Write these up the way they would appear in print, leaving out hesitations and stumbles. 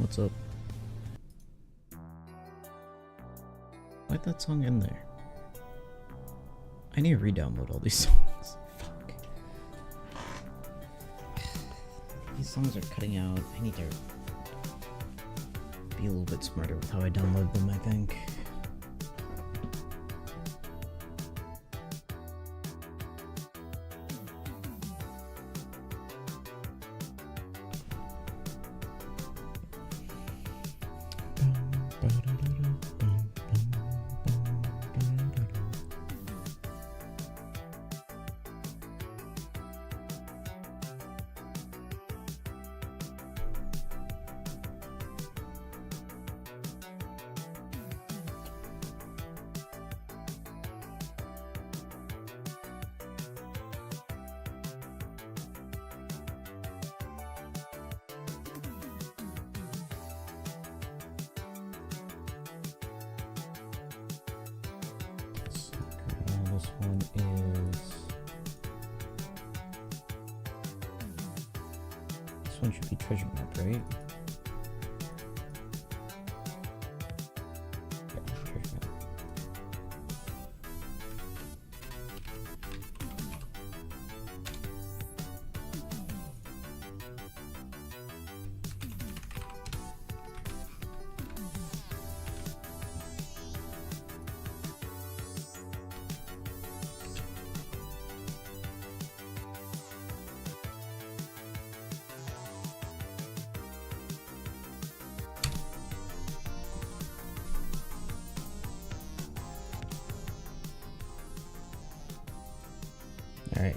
What's up? Why'd that song in there? I need to re-download all these songs. Fuck. These songs are cutting out. I need to be a little bit smarter with how I download them, I think. This one is... This one should be treasure map, right? Yeah, treasure map. All right.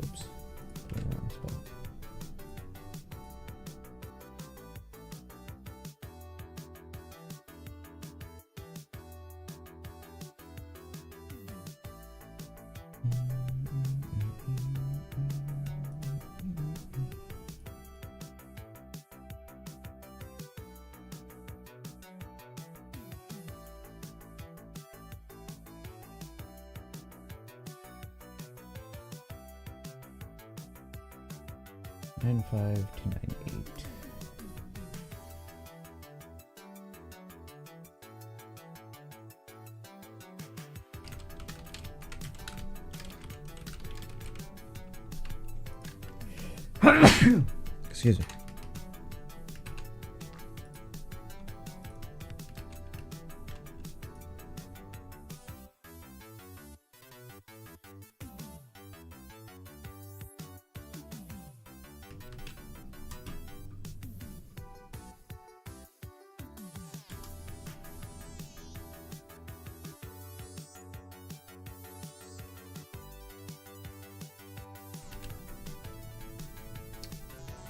Oops. Put it in the wrong spot. Nine 5 2 9 8. Excuse me.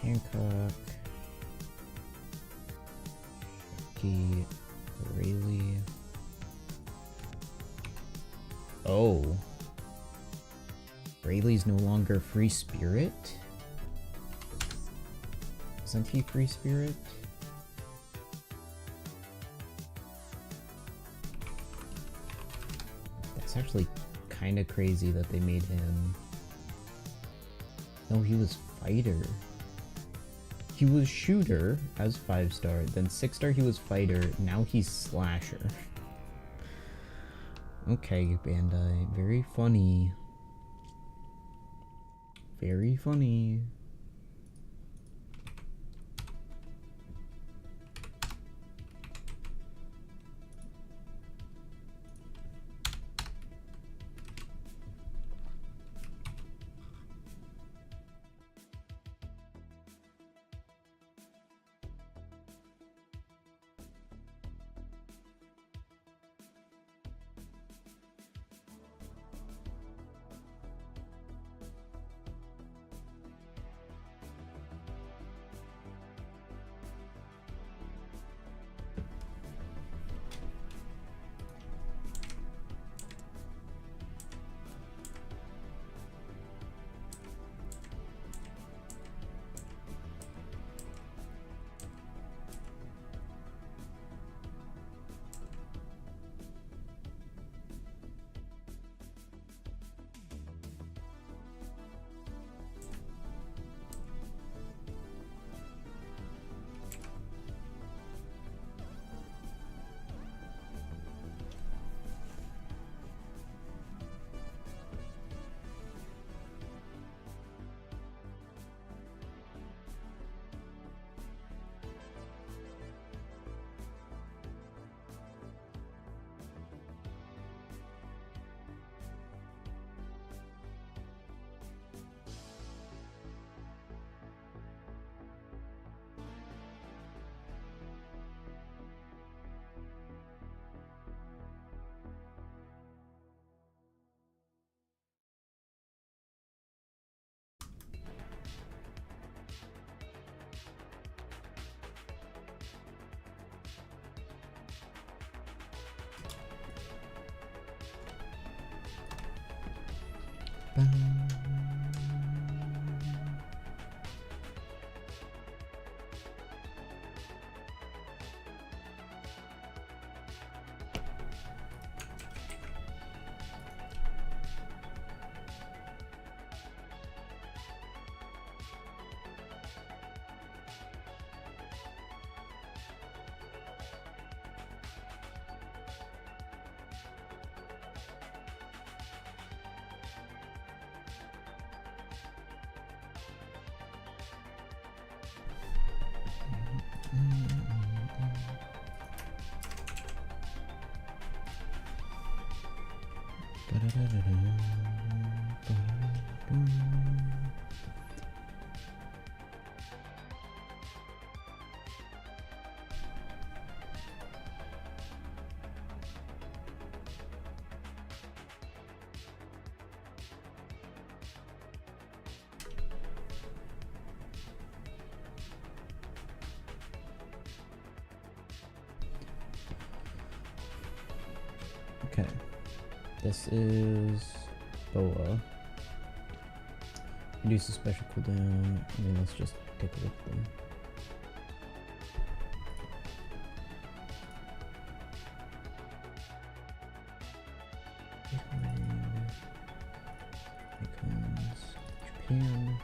Hancock, Sharky, Rayleigh. Oh. Rayleigh's no longer free spirit? Isn't he free spirit? That's actually kind of crazy that they made him. No, he was fighter. He was shooter as 5-star, then 6-star he was fighter, now he's slasher. Okay, Bandai, very funny. Very funny. Okay, this is Boa. Reduce the special cooldown. I mean, let's just take a look at them. Icons, Japan.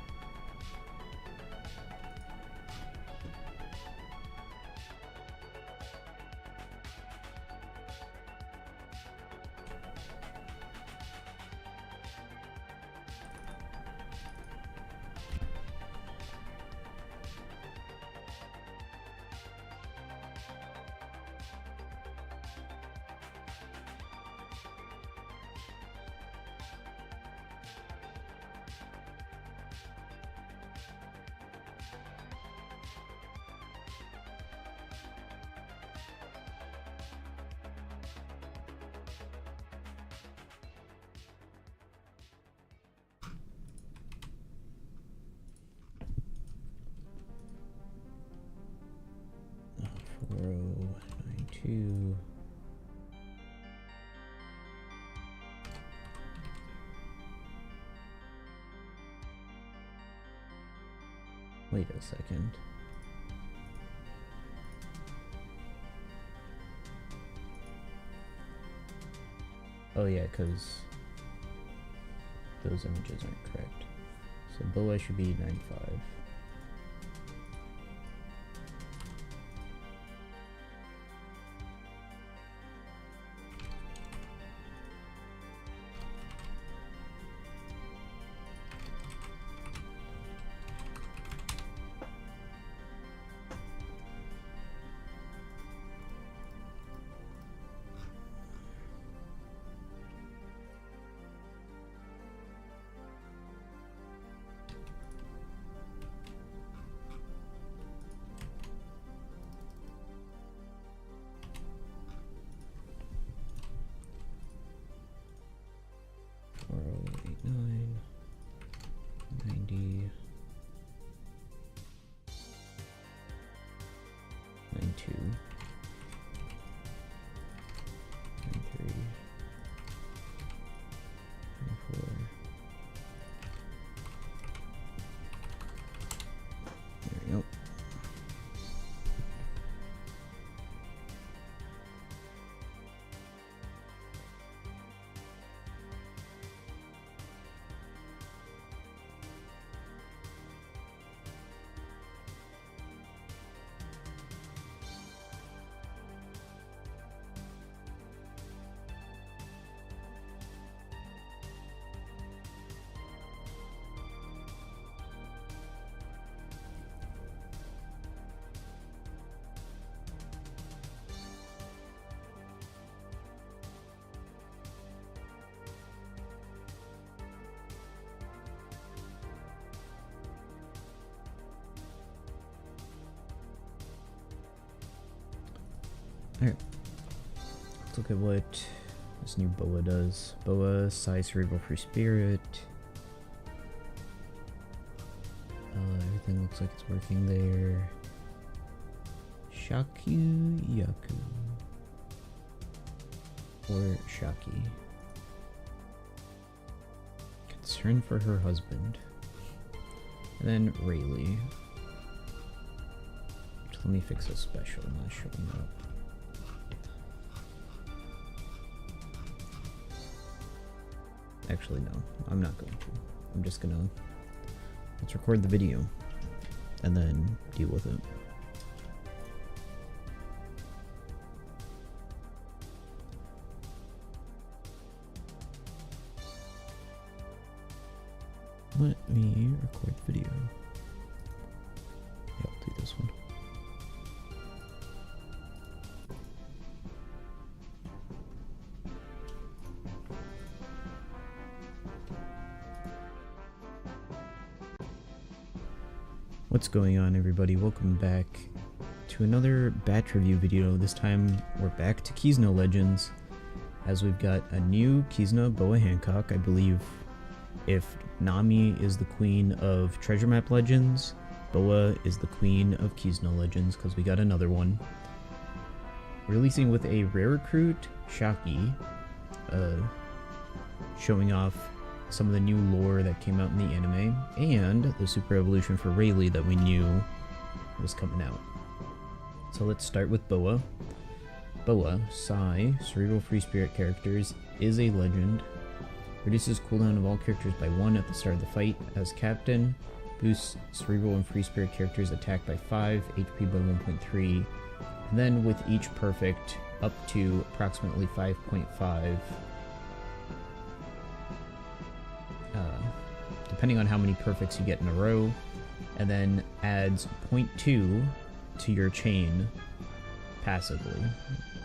Row 92. Wait a second. Oh yeah, because those images aren't correct. So Boa should be 95. Alright, let's look at what this new Boa does. Boa, size cerebral free spirit. Everything looks like it's working there. Shaku Yaku. Or Shaki. concern for her husband. And then Rayleigh. Let me fix a special, not showing up. Actually, no, I'm not going to. I'm just gonna, let's record the video and then deal with it. Let me record video. Yeah, I'll do this one. What's going on, everybody? Welcome back to another batch review video. This time we're back to Kisna Legends, as we've got a new Kisna Boa Hancock. I believe if Nami is the queen of Treasure Map Legends, Boa is the queen of Kisna Legends, because we got another one. Releasing with a rare recruit, Shaki, showing off some of the new lore that came out in the anime, and the super evolution for Rayleigh that we knew was coming out. So let's start with Boa. Boa, Sai, Cerebral Free Spirit characters, is a legend. Reduces cooldown of all characters by 1 at the start of the fight as captain. Boosts Cerebral and Free Spirit characters attack by 5, HP by 1.3, and then with each perfect up to approximately 5.5. Depending on how many perfects you get in a row, and then adds 0.2 to your chain passively.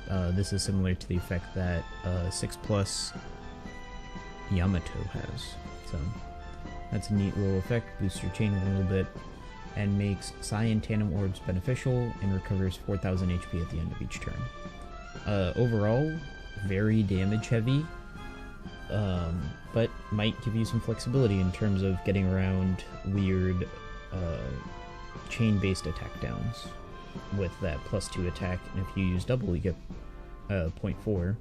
This is similar to the effect that 6+ Yamato has. So that's a neat little effect, boosts your chain a little bit, and makes Sai and Tandem Orbs beneficial, and recovers 4,000 HP at the end of each turn. Overall, very damage heavy. But might give you some flexibility in terms of getting around weird chain-based attack downs with that +2 attack, and if you use double you get 0.4,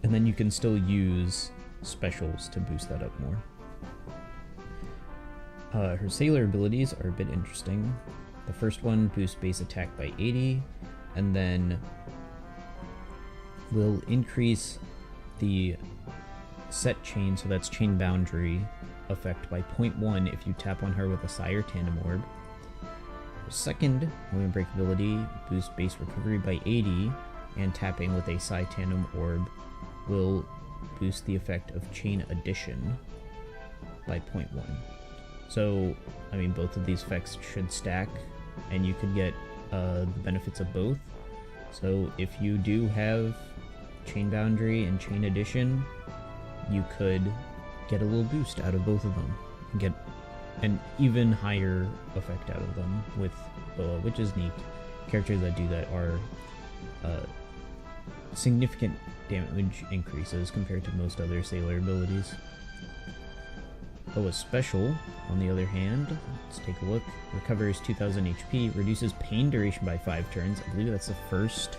and then you can still use specials to boost that up more. Her sailor abilities are a bit interesting. The first one boosts base attack by 80, and then will increase the set chain, so that's chain boundary effect, by 0.1 if you tap on her with a Sai or Tandem Orb. Her second Movement Break ability boosts base recovery by 80, and tapping with a Sai Tandem Orb will boost the effect of chain addition by 0.1. So, I mean, both of these effects should stack, and you could get the benefits of both. So if you do have chain boundary and chain addition, you could get a little boost out of both of them and get an even higher effect out of them with Boa, which is neat. Characters that do that are significant damage increases compared to most other sailor abilities. Boa's special, on the other hand, let's take a look, recovers 2000 HP, reduces pain duration by 5 turns. I believe that's the first,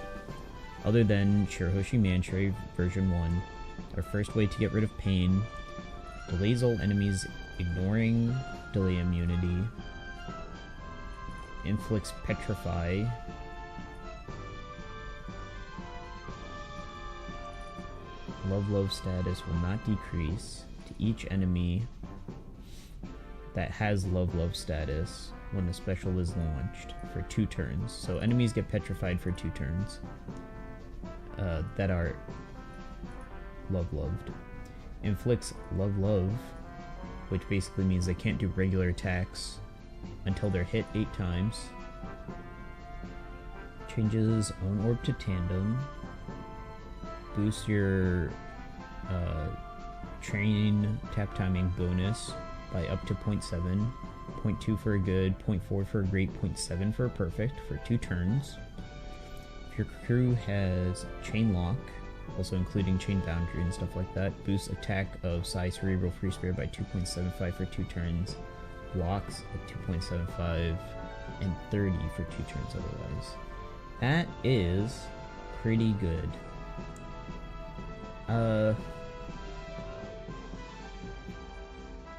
other than Shirahoshi Mantray version 1, our first way to get rid of pain. Delays all enemies, ignoring delay immunity. Inflicts Petrify. Love status will not decrease to each enemy that has love status when the special is launched for 2 turns. So enemies get petrified for 2 turns that are loved. Inflicts love, which basically means they can't do regular attacks until they're hit 8 times. Changes own orb to tandem. Boosts your train tap timing bonus by up to 0.7, 0.2 for a good, 0.4 for a great, 0.7 for a perfect for 2 turns. If your crew has chain lock, also including chain boundary and stuff like that, boosts attack of Sai Cerebral Free Spirit by 2.75 for 2 turns, blocks at 2.75, and 30 for 2 turns otherwise. That is pretty good.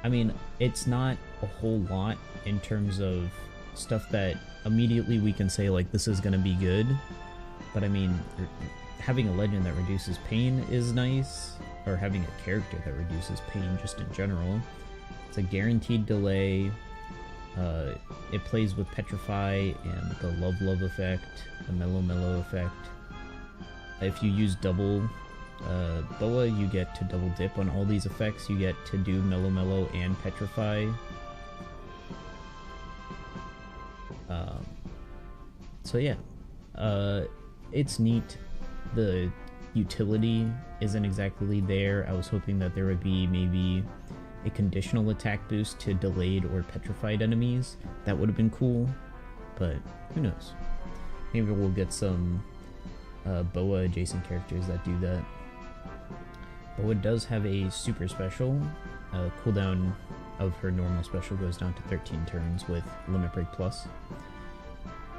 I mean, it's not a whole lot in terms of stuff that immediately we can say, like, this is gonna be good. But I mean, having a legend that reduces pain is nice, or having a character that reduces pain just in general. It's a guaranteed delay. It plays with Petrify and the Love effect, the Mellow effect. If you use double Boa, you get to double dip on all these effects. You get to do Mellow and Petrify. So yeah, it's neat. The utility isn't exactly there. I was hoping that there would be maybe a conditional attack boost to delayed or petrified enemies. That would have been cool, but who knows? Maybe we'll get some Boa adjacent characters that do that. Boa does have a super special. Cooldown of her normal special goes down to 13 turns with Limit Break Plus.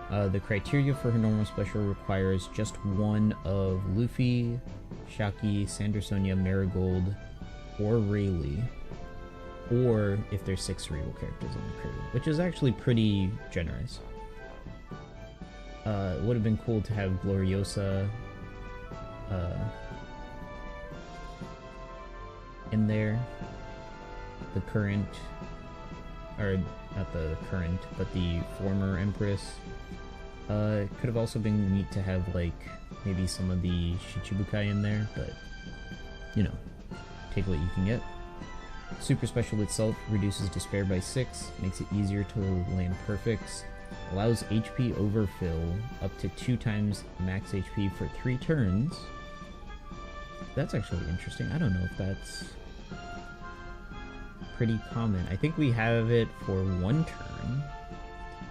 The criteria for her normal special requires just one of Luffy, Shaki, Sandersonia, Marigold, or Rayleigh, or if there's 6 cerebral characters in the crew, which is actually pretty generous. It would have been cool to have Gloriosa in there. The current, or not the current, but the former Empress. It could have also been neat to have, like, maybe some of the Shichibukai in there, but, you know, take what you can get. Super Special itself reduces Despair by 6, makes it easier to land perfects, allows HP overfill up to 2 times max HP for 3 turns. That's actually interesting. I don't know if that's pretty common. I think we have it for 1 turn,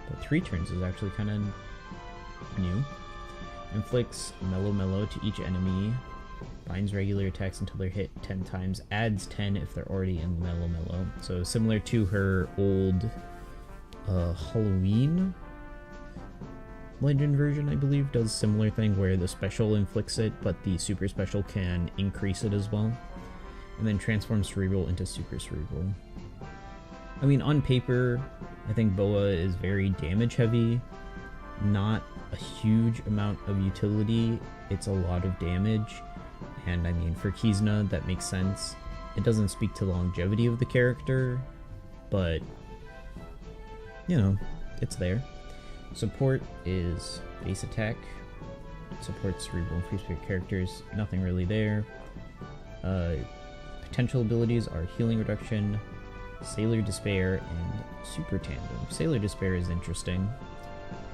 but 3 turns is actually kind of new. Inflicts Mellow to each enemy, binds regular attacks until they're hit 10 times, adds 10 if they're already in Mellow. So similar to her old Halloween legend version, I believe, does similar thing where the special inflicts it, but the super special can increase it as well. And then transforms Cerebral into Super Cerebral. I mean, on paper, I think Boa is very damage heavy. Not a huge amount of utility. It's a lot of damage. And I mean, for Kizuna, that makes sense. It doesn't speak to the longevity of the character, but, you know, it's there. Support is base attack. Supports Cerebral and Free Spirit characters. Nothing really there. Potential abilities are Healing Reduction, Sailor Despair, and Super Tandem. Sailor Despair is interesting.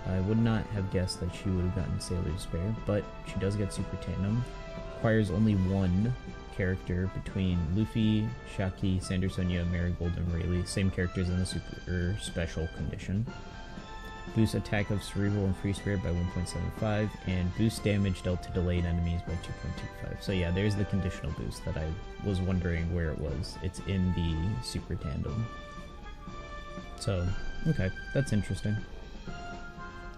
I would not have guessed that she would have gotten Sailor Despair, but she does get Super Tandem. Requires only 1 character between Luffy, Shaki, Sandersonia, Marigold, and Rayleigh. Same characters in the Super Special condition. Boost attack of Cerebral and Free Spirit by 1.75, and boost damage dealt to delayed enemies by 2.25. So yeah, there's the conditional boost that I was wondering where it was. It's in the Super Tandem. So, okay, that's interesting.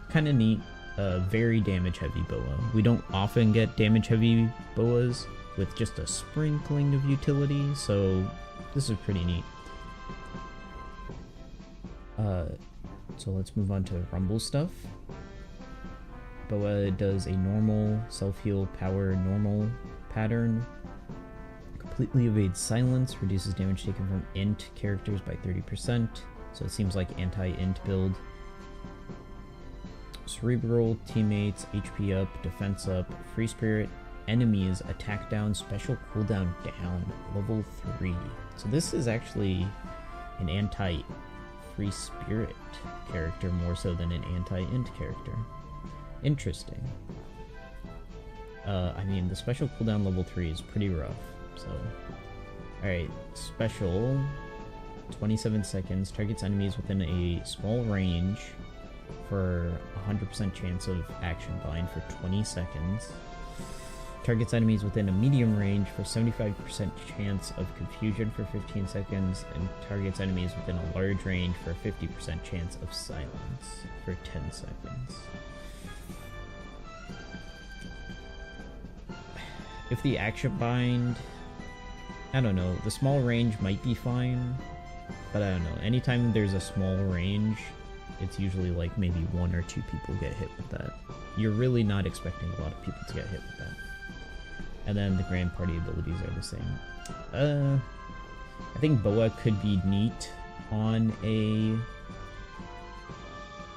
Kind of neat. Very damage heavy Boa. We don't often get damage heavy Boas with just a sprinkling of utility, so this is pretty neat. So let's move on to Rumble stuff. Boa does a normal self-heal power normal pattern. Completely evades silence, reduces damage taken from int characters by 30%. So it seems like anti-int build. Cerebral, teammates, HP up, defense up, Free Spirit, enemies, attack down, special cooldown down, level 3. So this is actually an anti-Free Spirit character more so than an anti-int character. Interesting. I mean, the special cooldown level 3 is pretty rough, so... Alright, special, 27 seconds, targets enemies within a small range for 100% chance of action bind for 20 seconds. Targets enemies within a medium range for 75% chance of confusion for 15 seconds, and targets enemies within a large range for a 50% chance of silence for 10 seconds. If the action bind, I don't know, the small range might be fine. But I don't know. Anytime there's a small range, it's usually like maybe 1 or 2 people get hit with that. You're really not expecting a lot of people to get hit with that. And then the Grand Party abilities are the same. I think Boa could be neat on a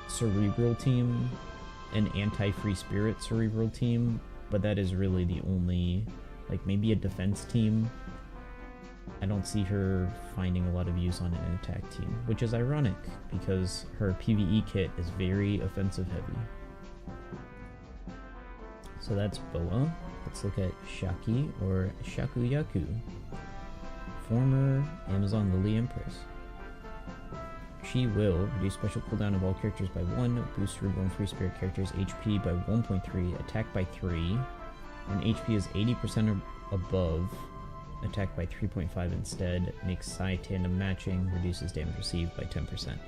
cerebral team, an anti-free spirit cerebral team, but that is really the only, like maybe a defense team. I don't see her finding a lot of use on an attack team, which is ironic because her PvE kit is very offensive heavy. So that's Boa. Let's look at Shaki, or Shakuyaku, former Amazon Lily Empress. She will reduce special cooldown of all characters by 1, boost cerebral and free spirit characters' HP by 1.3, attack by 3, when HP is 80% or above, attack by 3.5 instead, makes Psi tandem matching, reduces damage received by 10%.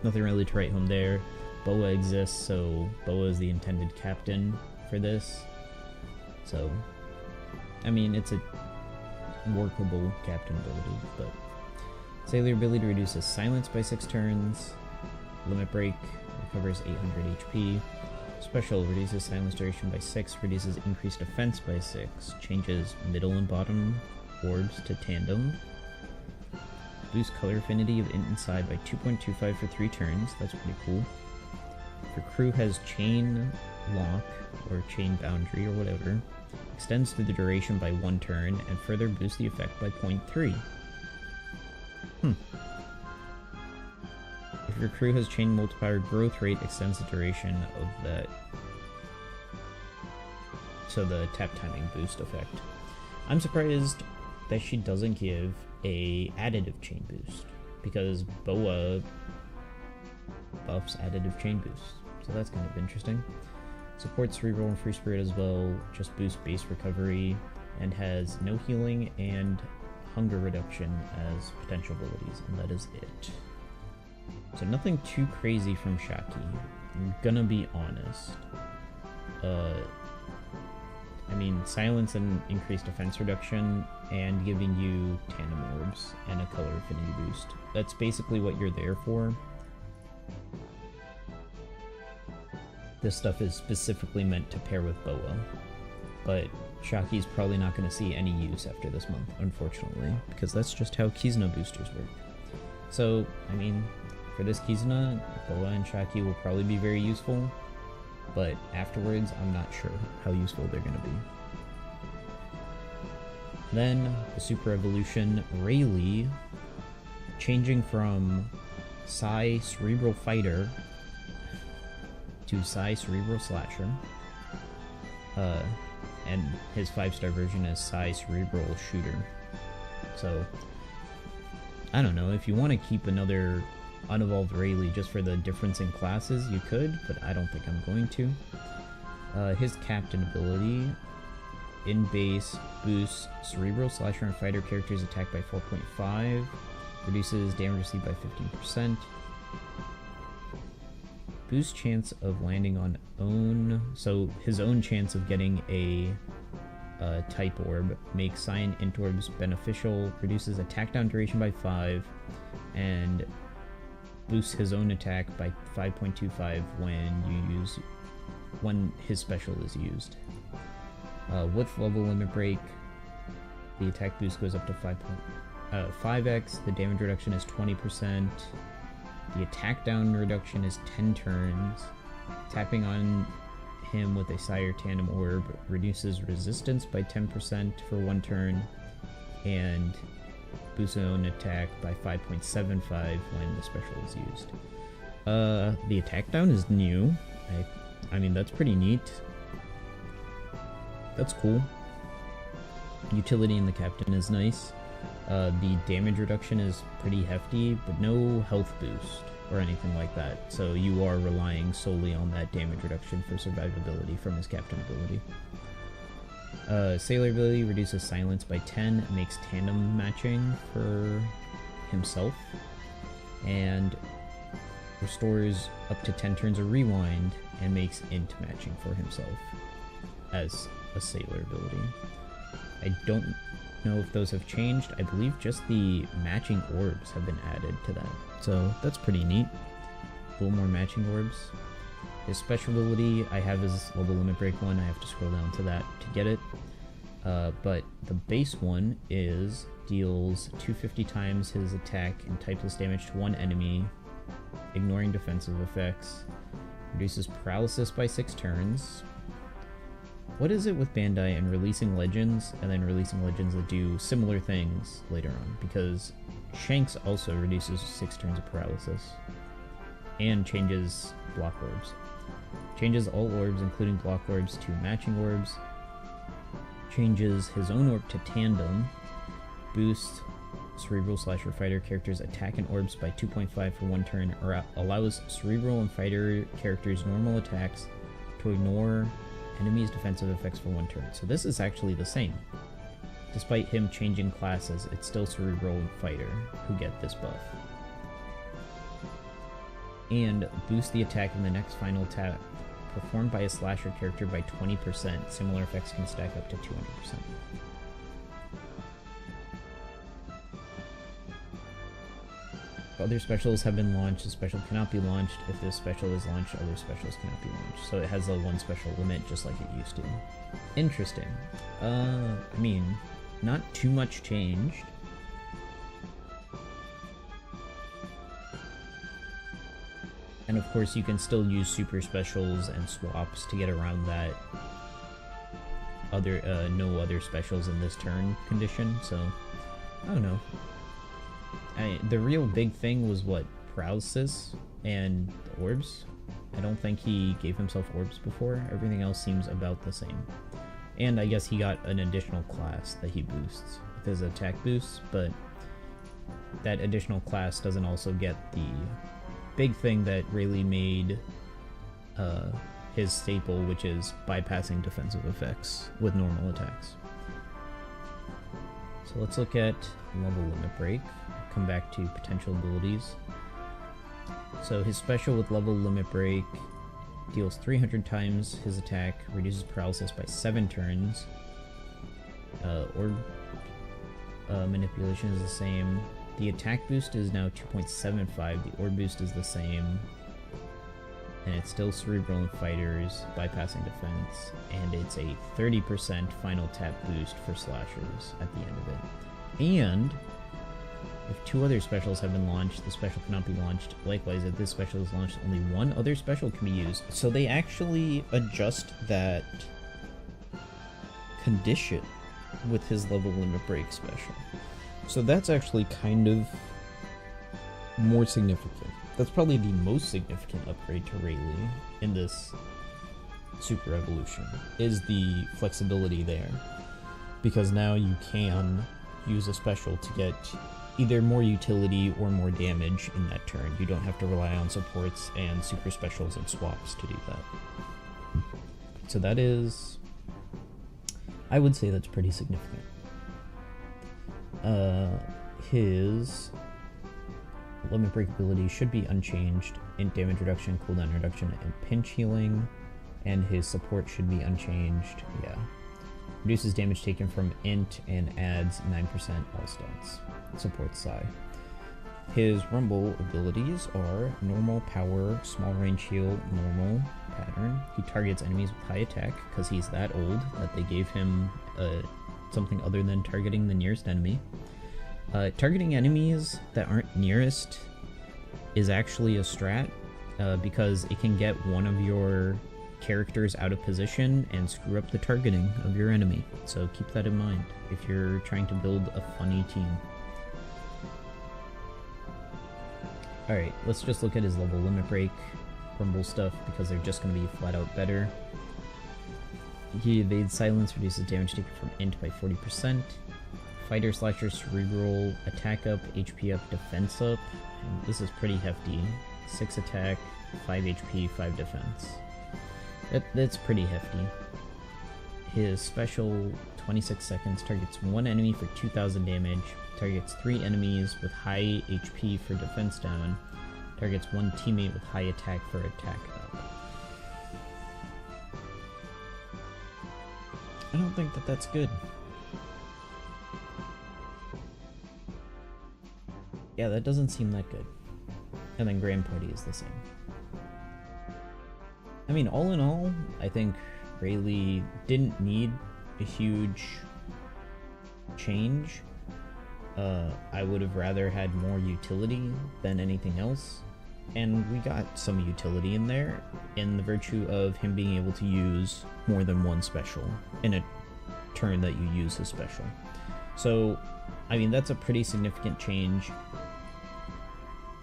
Nothing really to write home there. Boa exists, so Boa is the intended captain for this. So, I mean, it's a workable captain ability, but Sailor ability reduces silence by 6 turns, limit break, recovers 800 HP, special reduces silence duration by 6, reduces increased defense by 6, changes middle and bottom orbs to tandem, boosts color affinity of int and psi by 2.25 for 3 turns, that's pretty cool. For crew has chain lock, or chain boundary, or whatever, extends through the duration by 1 turn, and further boosts the effect by 0.3. If your crew has chain multiplier, growth rate extends the duration of that, so the tap timing boost effect. I'm surprised that she doesn't give a additive chain boost, because Boa buffs additive chain boosts, so that's kind of interesting. Supports cerebral and free spirit as well, just boosts base recovery, and has no healing and hunger reduction as potential abilities, and that is it. So nothing too crazy from Shaki. I'm gonna be honest. I mean, silence and increased defense reduction, and giving you tandem orbs and a color affinity boost. That's basically what you're there for. This stuff is specifically meant to pair with Boa, but Shaki's probably not going to see any use after this month, unfortunately, because that's just how Kizuna boosters work. So, I mean, for this Kizuna, Boa and Shaki will probably be very useful, but afterwards, I'm not sure how useful they're going to be. Then, the Super Evolution, Rayleigh, changing from Psi Cerebral Fighter to Psi Cerebral Slasher, and his 5-star version is Psi Cerebral Shooter. So, I don't know, if you want to keep another unevolved Rayleigh just for the difference in classes, you could, but I don't think I'm going to. His captain ability, in base, boosts Cerebral Slasher and Fighter characters' attack by 4.5, reduces damage received by 15%, boosts chance of landing on own, so his own chance of getting a type orb, makes Psi and int orbs beneficial, reduces attack down duration by 5, and boosts his own attack by 5.25 when his special is used. With level limit break, the attack boost goes up to 5x, the damage reduction is 20%, the attack down reduction is 10 turns, tapping on him with a Sire Tandem Orb reduces resistance by 10% for 1 turn, and boosts his own attack by 5.75 when the special is used. The attack down is new. I mean, that's pretty neat. That's cool. Utility in the captain is nice. The damage reduction is pretty hefty, but no health boost or anything like that, so you are relying solely on that damage reduction for survivability from his captain ability. Sailor ability reduces silence by 10, makes tandem matching for himself, and restores up to 10 turns of rewind, and makes int matching for himself as a sailor ability. I don't know if those have changed. I believe just the matching orbs have been added to that. So that's pretty neat. A little more matching orbs. His special ability I have is level limit break 1. I have to scroll down to that to get it. But the base one is deals 250 times his attack and typeless damage to one enemy, ignoring defensive effects. Reduces paralysis by 6 turns. What is it with Bandai and releasing legends and then releasing legends that do similar things later on? Because Shanks also reduces 6 turns of paralysis and changes block orbs. Changes all orbs, including block orbs, to matching orbs. Changes his own orb to tandem. Boosts Cerebral Slasher Fighter characters' attack and orbs by 2.5 for 1 turn, or allows Cerebral and Fighter characters' normal attacks to ignore enemies' defensive effects for 1 turn. So this is actually the same. Despite him changing classes, it's still Cerebral and Fighter who get this buff. And boost the attack in the next final tap performed by a slasher character by 20%. Similar effects can stack up to 200%. Other specials have been launched. The special cannot be launched. If this special is launched, other specials cannot be launched. So it has a 1 special limit, just like it used to. Interesting. I mean, not too much changed. And of course, you can still use super specials and swaps to get around that other no other specials in this turn condition. So I don't know. The real big thing was what? Paralysis and the orbs. I don't think he gave himself orbs before. Everything else seems about the same. And I guess he got an additional class that he boosts with his attack boosts, but that additional class doesn't also get the big thing that really made his staple, which is bypassing defensive effects with normal attacks. So let's look at level limit break. Come back to potential abilities. So his special with level limit break deals 300 times his attack, reduces paralysis by 7 turns. Orb manipulation is the same. The attack boost is now 2.75. The orb boost is the same. And it's still Cerebral and Fighters, bypassing defense. And it's a 30% final tap boost for slashers at the end of it. And if 2 other specials have been launched, the special cannot be launched. Likewise, if this special is launched, only 1 other special can be used. So they actually adjust that condition with his level limit break special. So that's actually kind of more significant. That's probably the most significant upgrade to Rayleigh in this Super Evolution, is the flexibility there. Because now you can use a special to get either more utility or more damage in that turn. You don't have to rely on supports and super specials and swaps to do that. So that is... I would say that's pretty significant. His limit break ability should be unchanged. Int damage reduction, cooldown reduction, and pinch healing. And his support should be unchanged. Yeah. Reduces damage taken from int and adds 9% all stats. Supports Psi. His Rumble abilities are normal power, small range heal, normal pattern. He targets enemies with high attack because he's that old that they gave him something other than targeting the nearest enemy. Targeting enemies that aren't nearest is actually a strat because it can get one of your characters out of position and screw up the targeting of your enemy. So keep that in mind if you're trying to build a funny team. Alright, let's just look at his level limit break Rumble stuff because they're just going to be flat out better. He evades silence, reduces damage taken from int by 40%. Fighter Slasher Cerebral, attack up, HP up, defense up. And this is pretty hefty. 6 attack, 5 HP, 5 defense. That's pretty hefty. His special, 26 seconds, targets 1 enemy for 2,000 damage, targets 3 enemies with high HP for defense down, targets 1 teammate with high attack for attack up. I don't think that that's good. Yeah, that doesn't seem that good. And then Grand Party is the same. I mean, all in all, I think Rayleigh didn't need a huge change. I would have rather had more utility than anything else. And we got some utility in there in the virtue of him being able to use more than one special in a turn that you use a special. So, I mean, that's a pretty significant change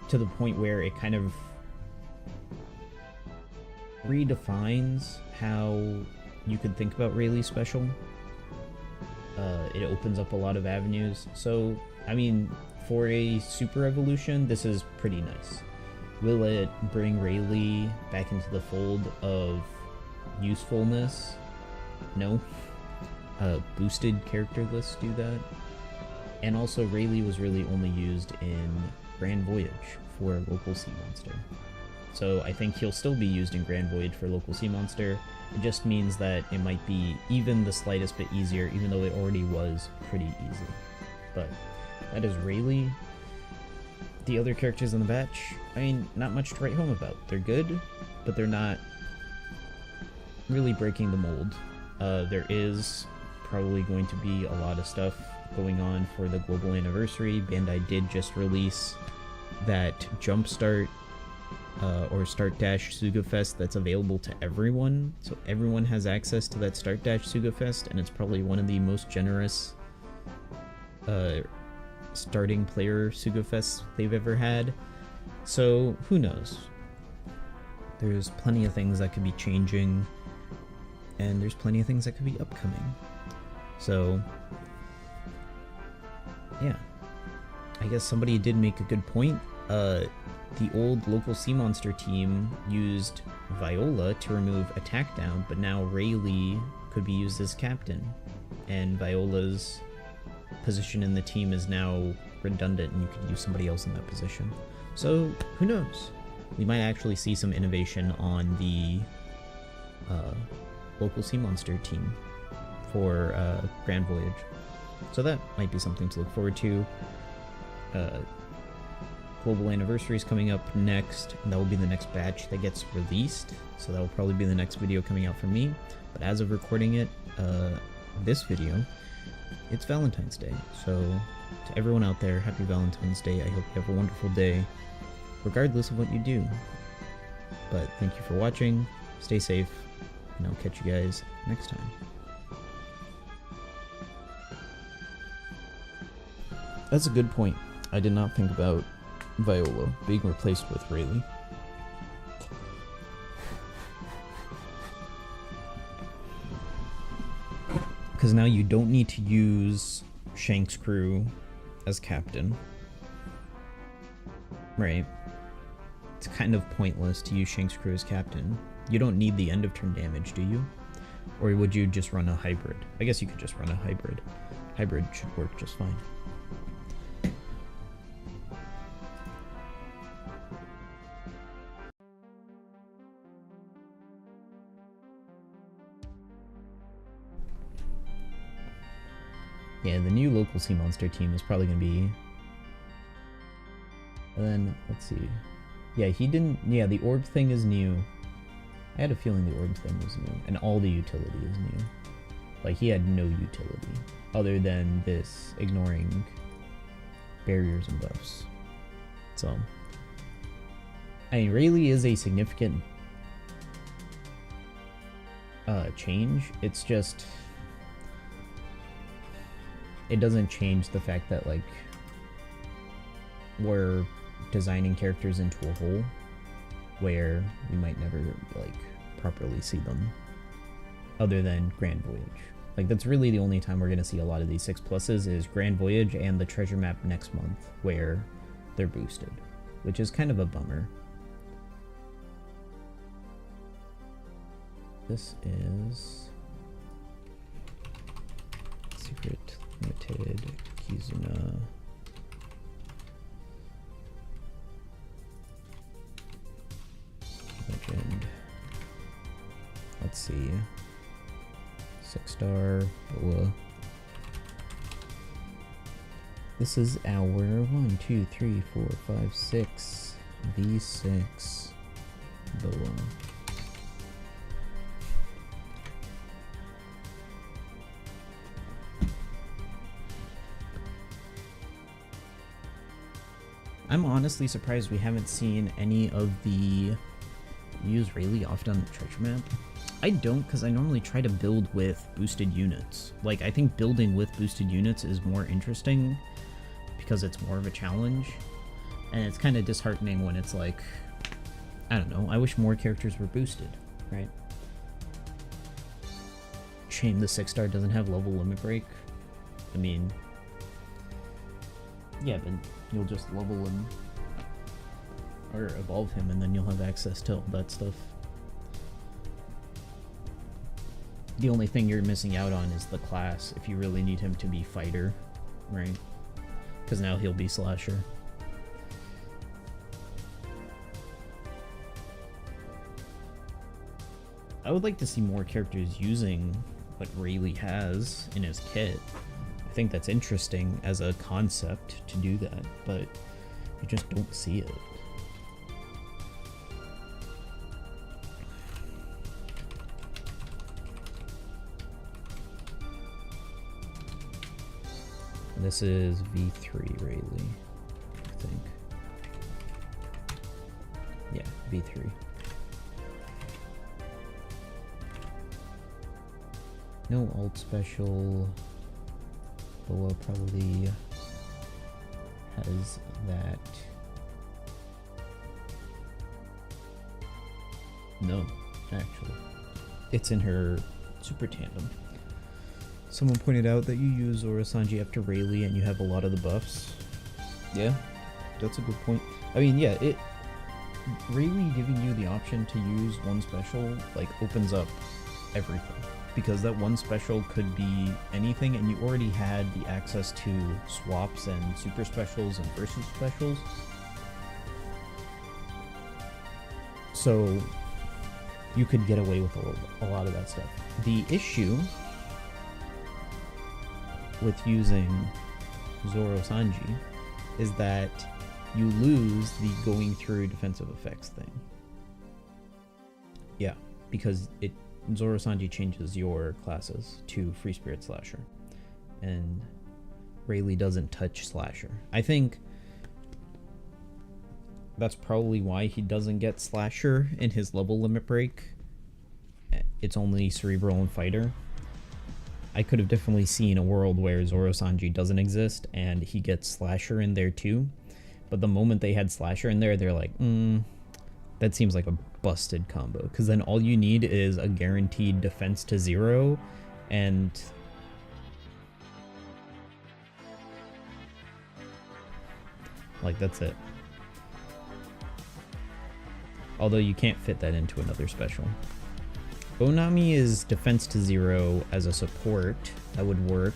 to the point where it kind of redefines how you could think about Rayleigh's special. It opens up a lot of avenues. So, I mean, for a super evolution, this is pretty nice. Will it bring Rayleigh back into the fold of usefulness? No. Boosted character lists do that. And also, Rayleigh was really only used in Grand Voyage for local sea monster. So I think he'll still be used in Grand Voyage for local sea monster. It just means that it might be even the slightest bit easier, even though it already was pretty easy. But that is Rayleigh. The other characters in the batch, I mean, not much to write home about. They're good, but they're not really breaking the mold. There is probably going to be a lot of stuff going on for the global anniversary. Bandai did just release that Jumpstart or Start Dash Sugafest that's available to everyone. So everyone has access to that Start Dash Sugafest, and it's probably one of the most generous starting player Sugafests they've ever had. So who knows? There's plenty of things that could be changing, and there's plenty of things that could be upcoming. So yeah, I guess somebody did make a good point. The old local sea monster team used Viola to remove attack down, but now Rayleigh could be used as captain, and Viola's position in the team is now redundant, and you could use somebody else in that position. So who knows? We might actually see some innovation on the local sea monster team for Grand Voyage. So that might be something to look forward to. Global Anniversary is coming up next, and that will be the next batch that gets released. So that will probably be the next video coming out from me. But as of recording it, this video, it's Valentine's Day. So to everyone out there, happy Valentine's Day. I hope you have a wonderful day, regardless of what you do. But thank you for watching. Stay safe, and I'll catch you guys next time. That's a good point. I did not think about Viola being replaced with Rayleigh. Because now you don't need to use Shank's crew as captain. Right. It's kind of pointless to use Shank's crew as captain. You don't need the end of turn damage, do you? Or would you just run a hybrid? I guess you could just run a hybrid. Hybrid should work just fine. Yeah, the new local sea monster team is probably going to be... And then, let's see. Yeah, he didn't... Yeah, the orb thing is new. I had a feeling the orb thing was new. And all the utility is new. Like, he had no utility. Other than this ignoring barriers and buffs. So... I mean, Rayleigh is a significant... change. It's just... It doesn't change the fact that, like, we're designing characters into a whole where we might never, like, properly see them other than Grand Voyage. Like, that's really the only time we're going to see a lot of these 6+s is Grand Voyage and the treasure map next month where they're boosted, which is kind of a bummer. This is Secret Limited Kizuna. Legend. Let's see. 6-star Boa. This is our 1, 2, 3, 4, 5, 6 V6 boa. I'm honestly surprised we haven't seen any of the use Rayleigh often on the treasure map. I don't, because I normally try to build with boosted units. Like, I think building with boosted units is more interesting because it's more of a challenge, and it's kind of disheartening when it's like, I don't know, I wish more characters were boosted, right? Shame the 6-star doesn't have level limit break. I mean, yeah, but you'll just level him or evolve him, and then you'll have access to all that stuff. The only thing you're missing out on is the class if you really need him to be fighter, right? Because now he'll be slasher. I would like to see more characters using what Rayleigh has in his kit. I think that's interesting as a concept to do that, but you just don't see it. This is V3 Rayleigh, I think. Yeah, V3. No alt special. Boa probably has that. No, actually. It's in her super tandem. Someone pointed out that you use Zoro Sanji after Rayleigh and you have a lot of the buffs. Yeah, that's a good point. I mean, yeah, Rayleigh giving you the option to use one special, like, opens up everything. Because that one special could be anything, and you already had the access to swaps and super specials and versus specials. So you could get away with a lot of that stuff. The issue with using Zoro Sanji is that you lose the going through defensive effects thing. Yeah, because Zoro Sanji changes your classes to Free Spirit Slasher, and Rayleigh doesn't touch Slasher. I think that's probably why he doesn't get Slasher in his level limit break. It's only Cerebral and Fighter. I could have definitely seen a world where Zoro Sanji doesn't exist and he gets Slasher in there too, but the moment they had Slasher in there, they're like, that seems like a busted combo, because then all you need is a guaranteed defense to 0 and like that's it. Although you can't fit that into another special. Onami is defense to 0 as a support. That would work.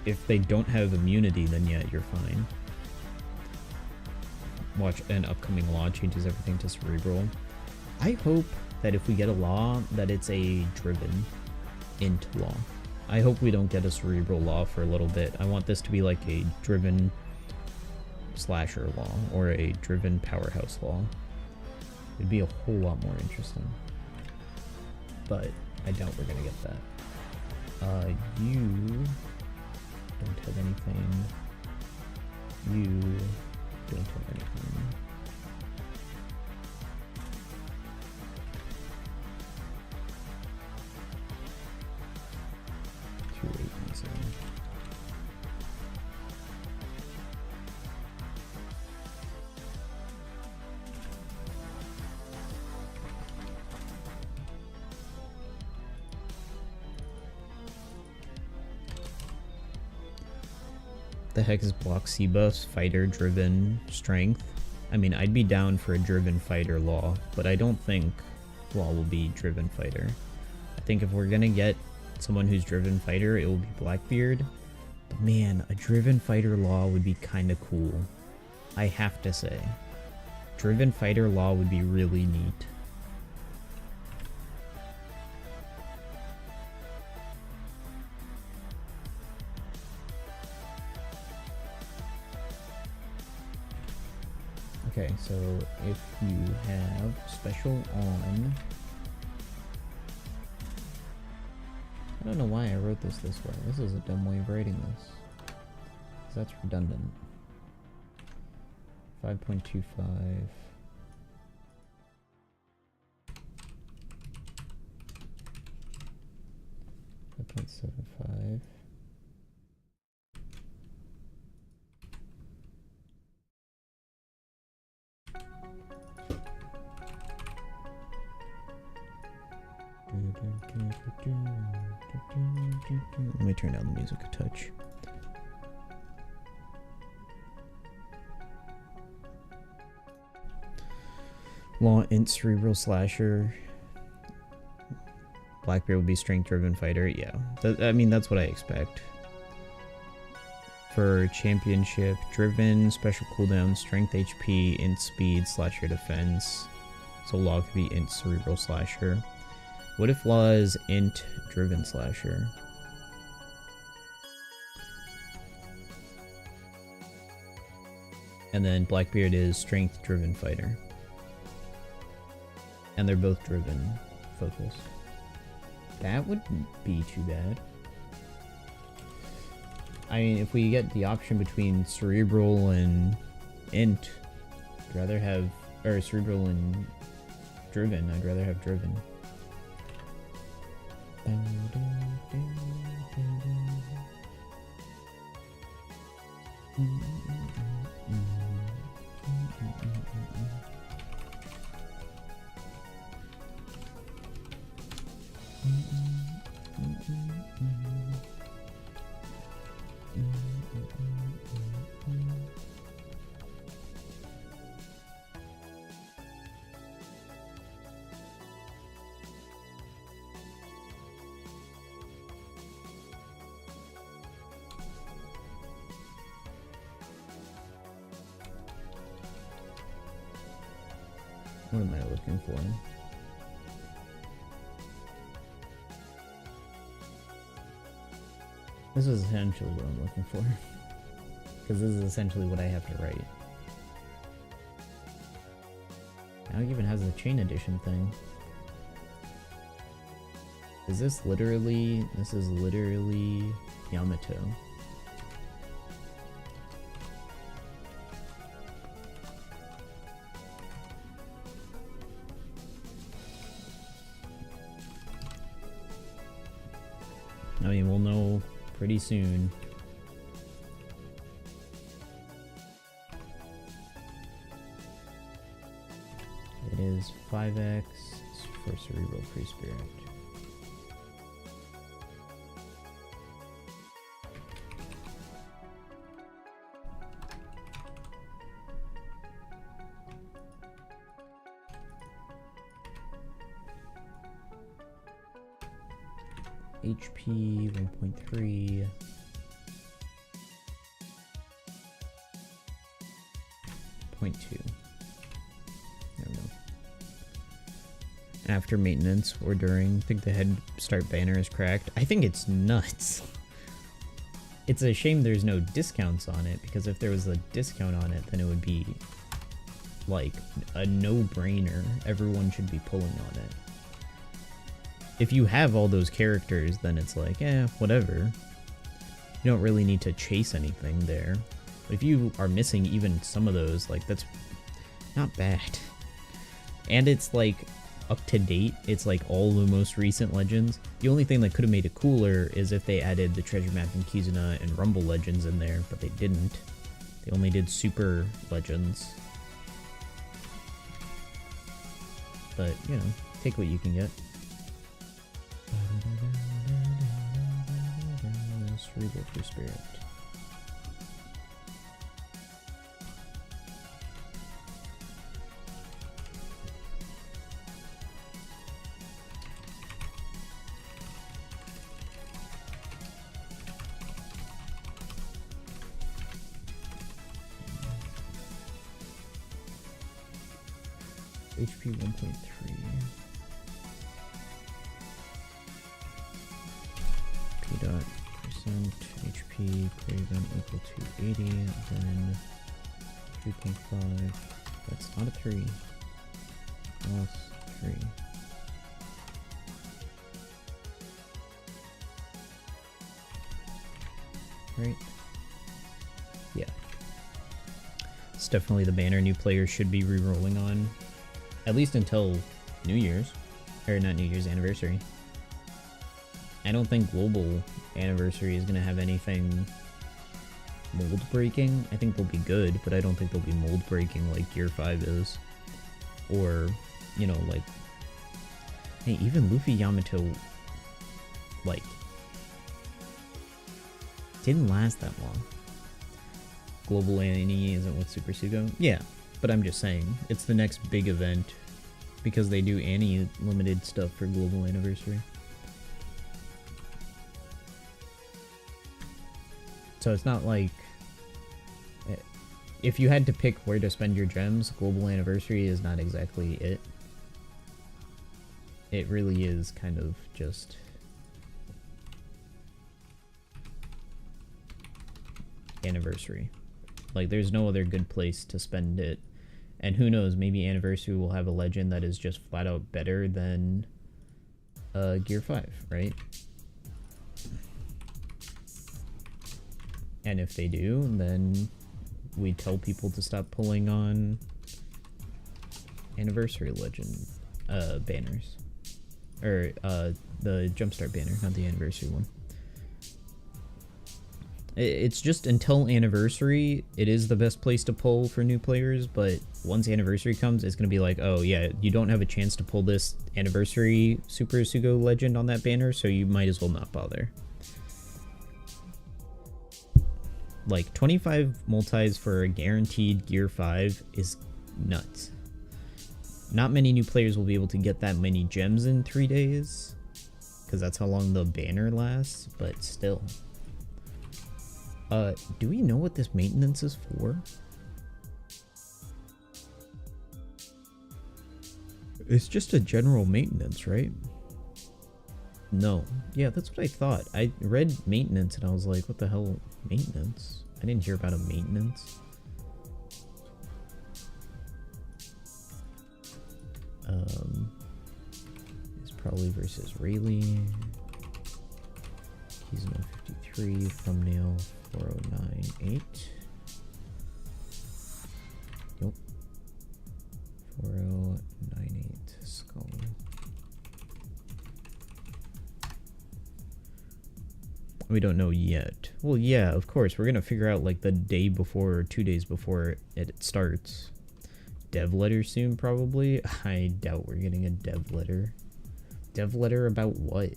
If they don't have immunity, then yeah, you're fine. Watch an upcoming law changes everything to Cerebral. I hope that if we get a law, that it's a driven int law. I hope we don't get a Cerebral law for a little bit. I want this to be like a driven Slasher law or a driven Powerhouse law. It'd be a whole lot more interesting. But I doubt we're gonna get that. You don't have anything. You don't have anything. The heck is block C buffs, fighter, driven, strength? I mean, I'd be down for a driven fighter law, but I don't think law will be driven fighter. I think if we're gonna get someone who's driven fighter, it will be Blackbeard. But man, a driven fighter law would be kinda cool. I have to say. Driven fighter law would be really neat. Okay, so if you have special on... I don't know why I wrote this way. This is a dumb way of writing this. 'Cause that's redundant. 5.25. 5.75. Let me turn down the music a touch. Law int cerebral slasher. Blackbeard will be strength driven fighter. Yeah, I mean that's what I expect. For championship, driven, special cooldown, strength HP, int speed, slasher defense. So law could be int cerebral slasher. What if law is int driven slasher? And then Blackbeard is strength driven fighter. And they're both driven focus. That wouldn't be too bad. I mean, if we get the option between cerebral and int, I'd rather have, or cerebral and driven, I'd rather have driven. What am I looking for? This is essentially what I'm looking for. Because this is essentially what I have to write. Now it even has the chain addition thing. Is this literally... This is literally Yamato. I mean, we'll know pretty soon. It is 5x for Cerebral Free Spirit. HP 1.3. .2. There we go. After maintenance or during, I think the head start banner is cracked. I think it's nuts. It's a shame there's no discounts on it, because if there was a discount on it, then it would be like a no-brainer. Everyone should be pulling on it. If you have all those characters, then it's like, whatever. You don't really need to chase anything there. But if you are missing even some of those, like, that's not bad. And it's like up to date. It's like all the most recent legends. The only thing that could have made it cooler is if they added the treasure map in Kizuna and Rumble legends in there, but they didn't. They only did super legends. But, you know, take what you can get. Cerebral Free Spirit. HP 1.3. P dot percent HP greater than equal to 80, then 3.5. That's not a 3. Plus 3. Right? Yeah. It's definitely the banner new players should be re-rolling on. At least until New Year's. Or not New Year's, Anniversary. I don't think Global Anniversary is going to have anything mold breaking. I think they'll be good, but I don't think they'll be mold breaking like Gear 5 is. Or, you know, like... Hey, even Luffy Yamato, like... didn't last that long. Global Annie isn't with Super Sugo? Yeah, but I'm just saying, it's the next big event because they do Annie limited stuff for Global Anniversary. So it's not like... If you had to pick where to spend your gems, Global Anniversary is not exactly it. It really is kind of just... Anniversary. Like, there's no other good place to spend it. And who knows, maybe Anniversary will have a legend that is just flat out better than Gear 5, right? And if they do, then we tell people to stop pulling on Anniversary legend banners. Or the Jumpstart banner, not the Anniversary one. It's just until Anniversary, it is the best place to pull for new players, but once Anniversary comes, it's going to be like, oh yeah, you don't have a chance to pull this Anniversary Super Sugo legend on that banner, so you might as well not bother. Like, 25 multis for a guaranteed Gear 5 is nuts. Not many new players will be able to get that many gems in 3 days, because that's how long the banner lasts, but still. Do we know what this maintenance is for? It's just a general maintenance, right? No. Yeah, that's what I thought. I read maintenance and I was like, what the hell? Maintenance? I didn't hear about a maintenance. It's probably versus Rayleigh. He's no 53, thumbnail 4098. Yep. 4098 skull. We don't know yet. Well, yeah, of course. We're gonna figure out like the day before or 2 days before it starts. Dev letter soon, probably. I doubt we're getting a dev letter. Dev letter about what?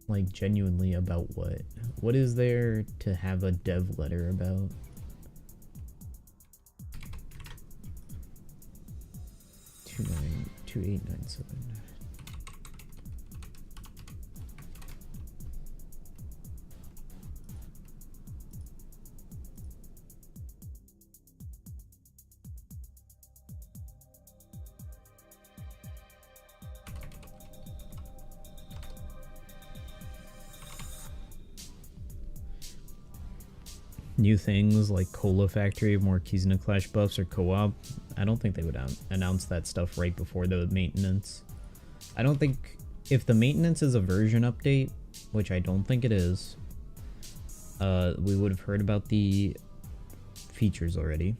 Like, genuinely about what? What is there to have a dev letter about? Two 2897. New things like Cola Factory, more Kizuna Clash buffs, or co-op. I don't think they would announce that stuff right before the maintenance. I don't think... If the maintenance is a version update, which I don't think it is, we would have heard about the features already.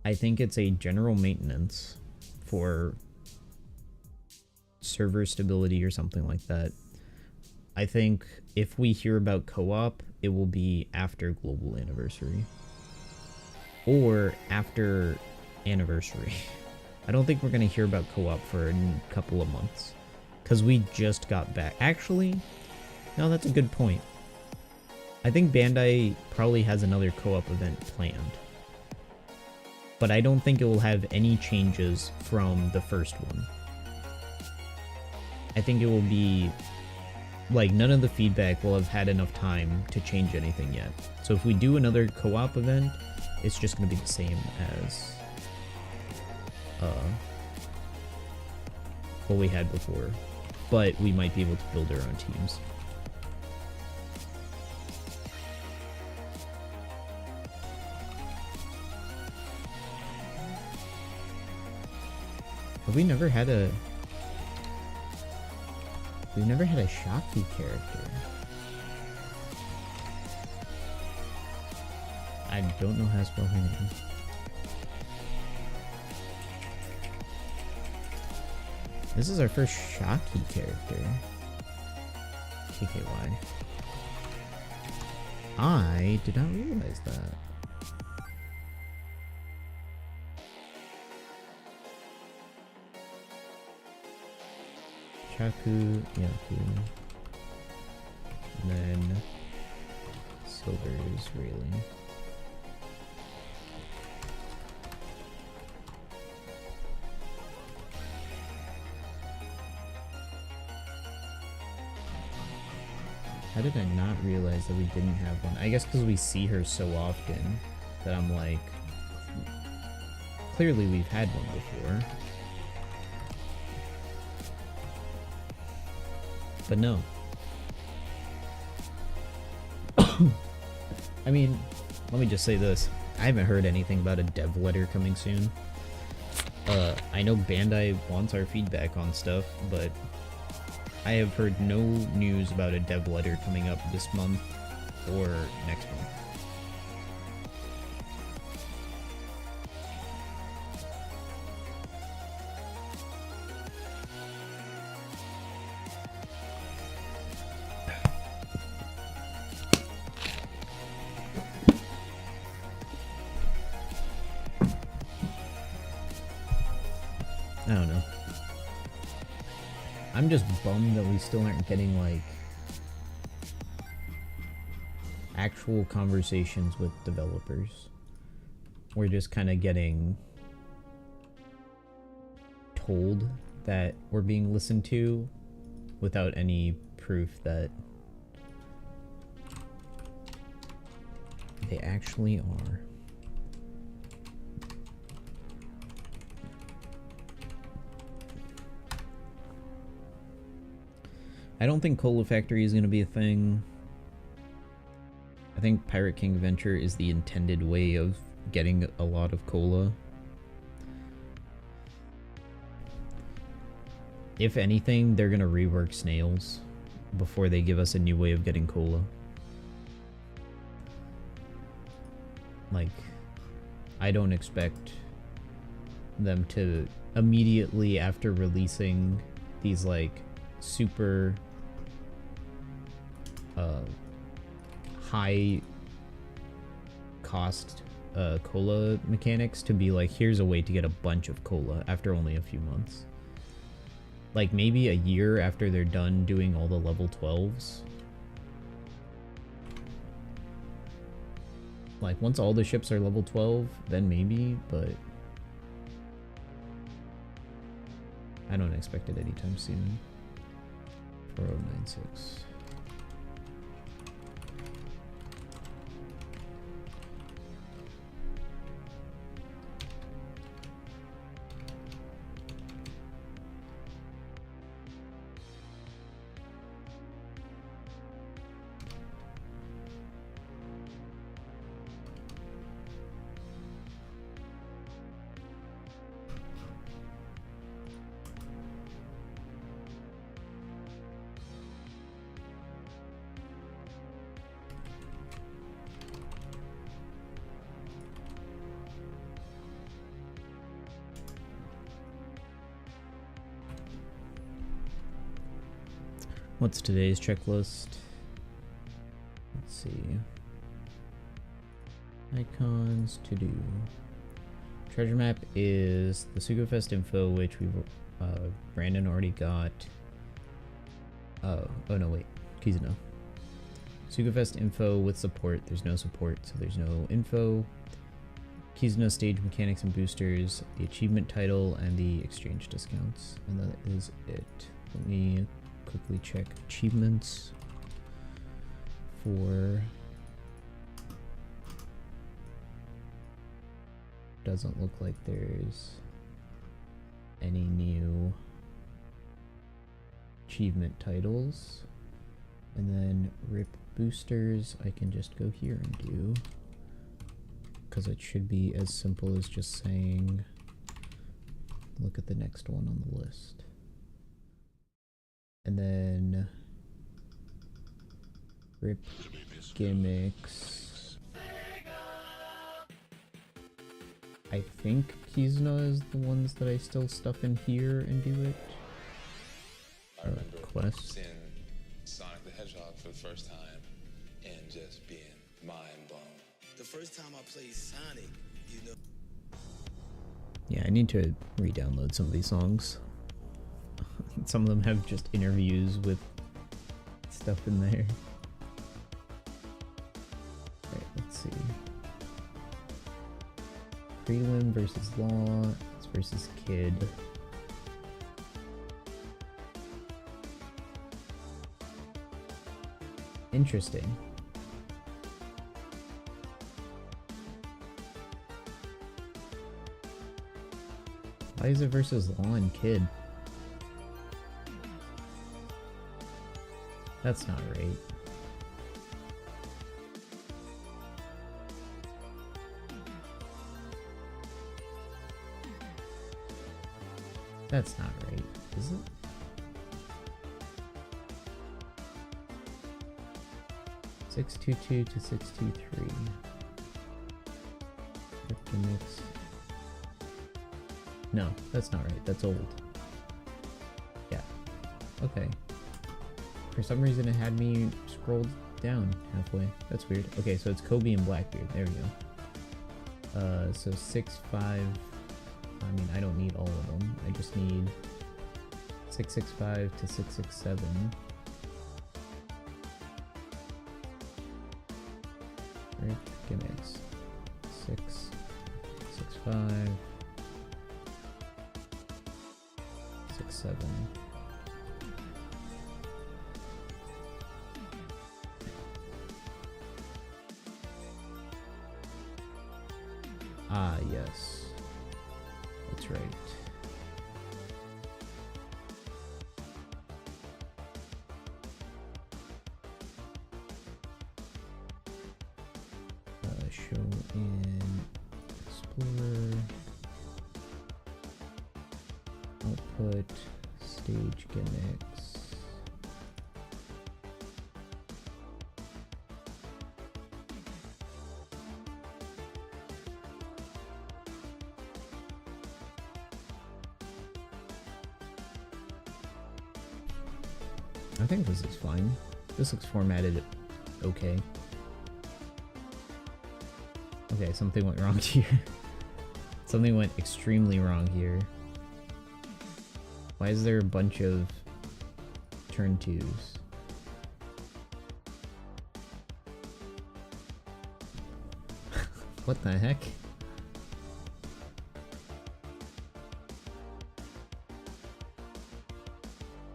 I think it's a general maintenance for server stability or something like that. I think if we hear about co-op, it will be after Global Anniversary. Or after Anniversary. I don't think we're going to hear about co-op for a couple of months. Because we just got back. Actually, no, that's a good point. I think Bandai probably has another co-op event planned. But I don't think it will have any changes from the first one. I think it will be... Like, none of the feedback will have had enough time to change anything yet. So if we do another co-op event, it's just going to be the same as what we had before. But we might be able to build our own teams. Have we never had a... We've never had a Shaki character. I don't know how to spell her name. This is our first Shaki character. KKY. I did not realize that. Chaku, Yaku. And then Silver's Railing. How did I not realize that we didn't have one? I guess because we see her so often that I'm like, clearly we've had one before. But no. I mean, let me just say this. I haven't heard anything about a dev letter coming soon. I know Bandai wants our feedback on stuff, but I have heard no news about a dev letter coming up this month or next month. I don't know. I'm just bummed that we still aren't getting, like, actual conversations with developers. We're just kind of getting told that we're being listened to without any proof that they actually are. I don't think Cola Factory is going to be a thing. I think Pirate King Adventure is the intended way of getting a lot of cola. If anything, they're going to rework snails before they give us a new way of getting cola. Like, I don't expect them to immediately after releasing these, like, super high cost cola mechanics to be like, here's a way to get a bunch of cola after only a few months. Like maybe a year after they're done doing all the level 12s. Like once all the ships are level 12, then maybe, but I don't expect it anytime soon. 4096. What's today's checklist? Let's see. Icons to do. Treasure map is the Sugafest info, which we Brandon already got. Oh no, wait. Kizuna. Sugafest info with support. There's no support, so there's no info. Kizuna stage mechanics and boosters, the achievement title, and the exchange discounts. And that is it. Let me quickly check achievements for... Doesn't look like there's any new achievement titles. And then rip boosters I can just go here and do, because it should be as simple as just saying look at the next one on the list. And then rip gimmicks. I think Kizuna is the ones that I still stuff in here and do it. I remember quest. seeing Sonic the Hedgehog for the first time and just being mind blown. The first time I played Sonic, you know. Yeah, I need to re-download some of these songs. Some of them have just interviews with stuff in there. Alright, let's see. Prelim versus Law versus Kid. Interesting. Why is it versus Law and Kid? That's not right. That's not right, is it? Six two two to 623. Mix. No, that's not right. That's old. Yeah. Okay. For some reason it had me scrolled down halfway. That's weird. Okay, so it's Kobe and Blackbeard. There we go. So 6, 5. I mean, I don't need all of them. I just need 665 to 667. Right, gimmicks. 6, 6, 5, 6, 7. Ah, yes. That's right. Show in Explorer. Output. Stage gimmicks. I think this is fine. This looks formatted okay. Okay, something went wrong here. Something went extremely wrong here. Why is there a bunch of turn 2s? What the heck?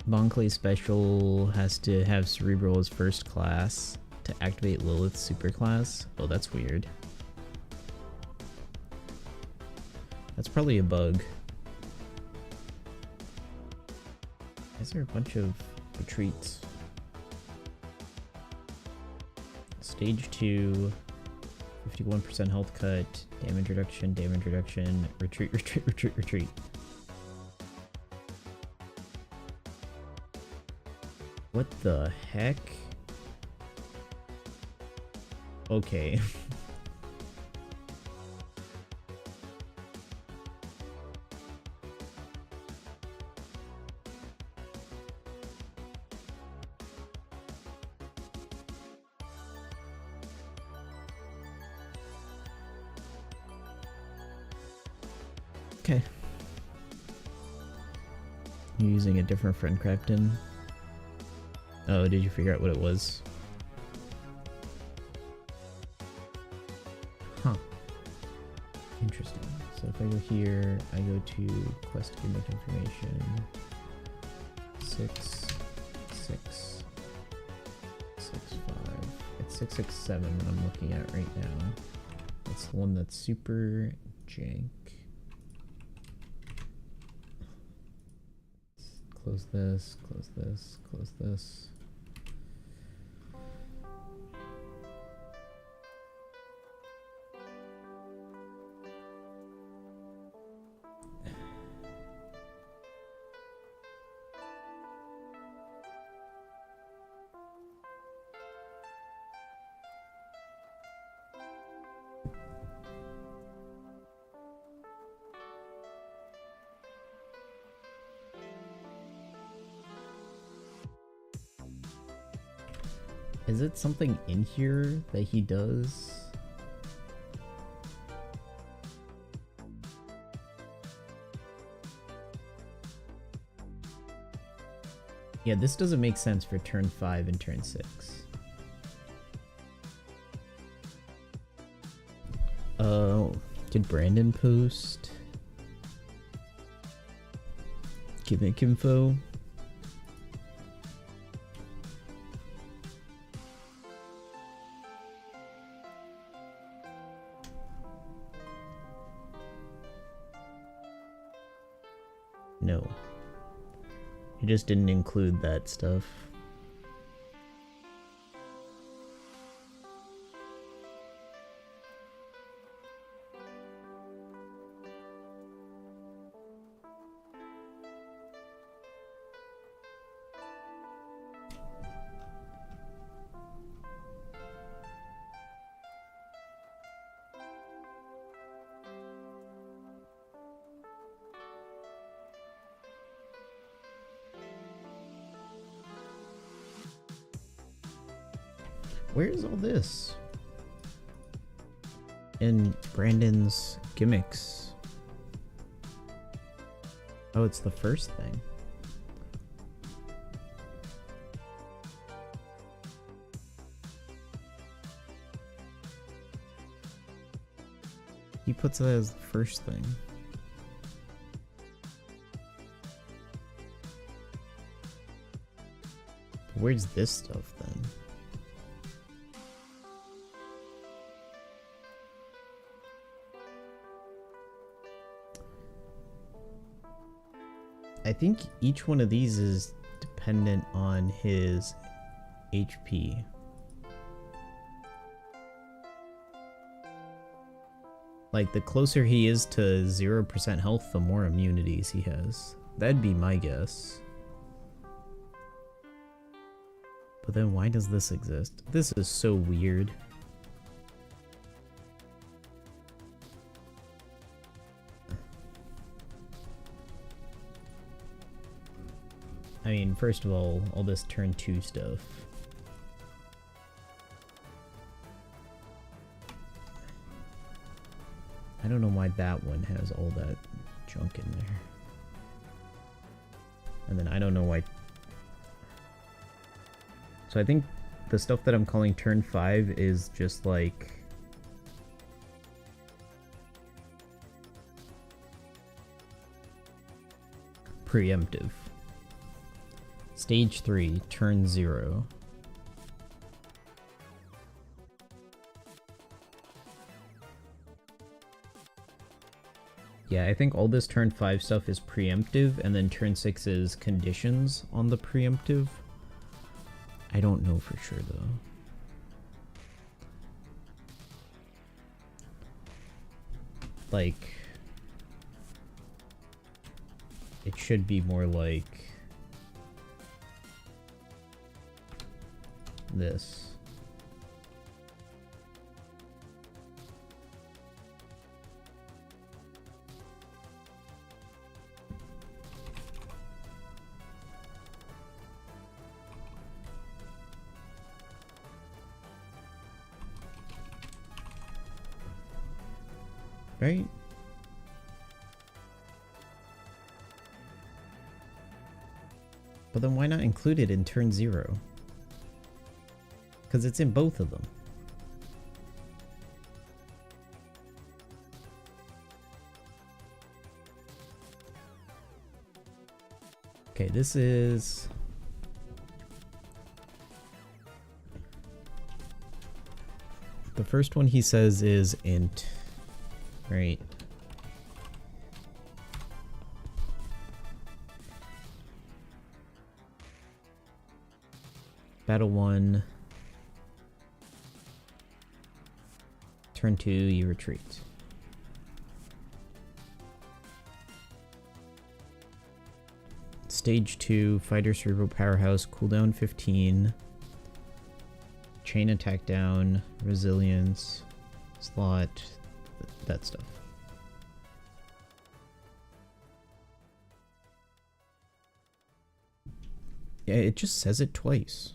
Bonclay Special has to have Cerebral as first class to activate Lilith's superclass. Oh, that's weird. That's probably a bug. Is there a bunch of retreats? Stage 2, 51% health cut, damage reduction, retreat, retreat, retreat, retreat. What the heck? Okay. Okay. You're using a different friend Crafton. Oh, did you figure out what it was? Huh. Interesting. So if I go here, I go to quest gimmick information. 6, 6, 6, 5. It's 667 that I'm looking at right now. That's the one that's super jank. Close this, close this, close this. Is it something in here that he does? Yeah, this doesn't make sense for turn 5 and turn 6. Oh, did Brandon post gimmick info? No. He just didn't include that stuff. Where's all this? In Brandon's gimmicks. Oh, it's the first thing. He puts that as the first thing. Where's this stuff then? I think each one of these is dependent on his HP. Like, the closer he is to 0% health, the more immunities he has. That'd be my guess. But then why does this exist? This is so weird. I mean, first of all this turn 2 stuff. I don't know why that one has all that junk in there. And then I don't know why. So I think the stuff that I'm calling turn 5 is just like preemptive. Stage 3, turn 0. Yeah, I think all this turn 5 stuff is preemptive, and then turn 6 is conditions on the preemptive. I don't know for sure, though. Like, it should be more like this. Right? But then why not include it in turn 0? Because it's in both of them. Okay, this is... the first one he says is int, right? Battle 1. Turn 2, you retreat. Stage 2, Fighter Cerebral Powerhouse, cooldown 15. Chain attack down, resilience, slot, that stuff. Yeah, it just says it twice.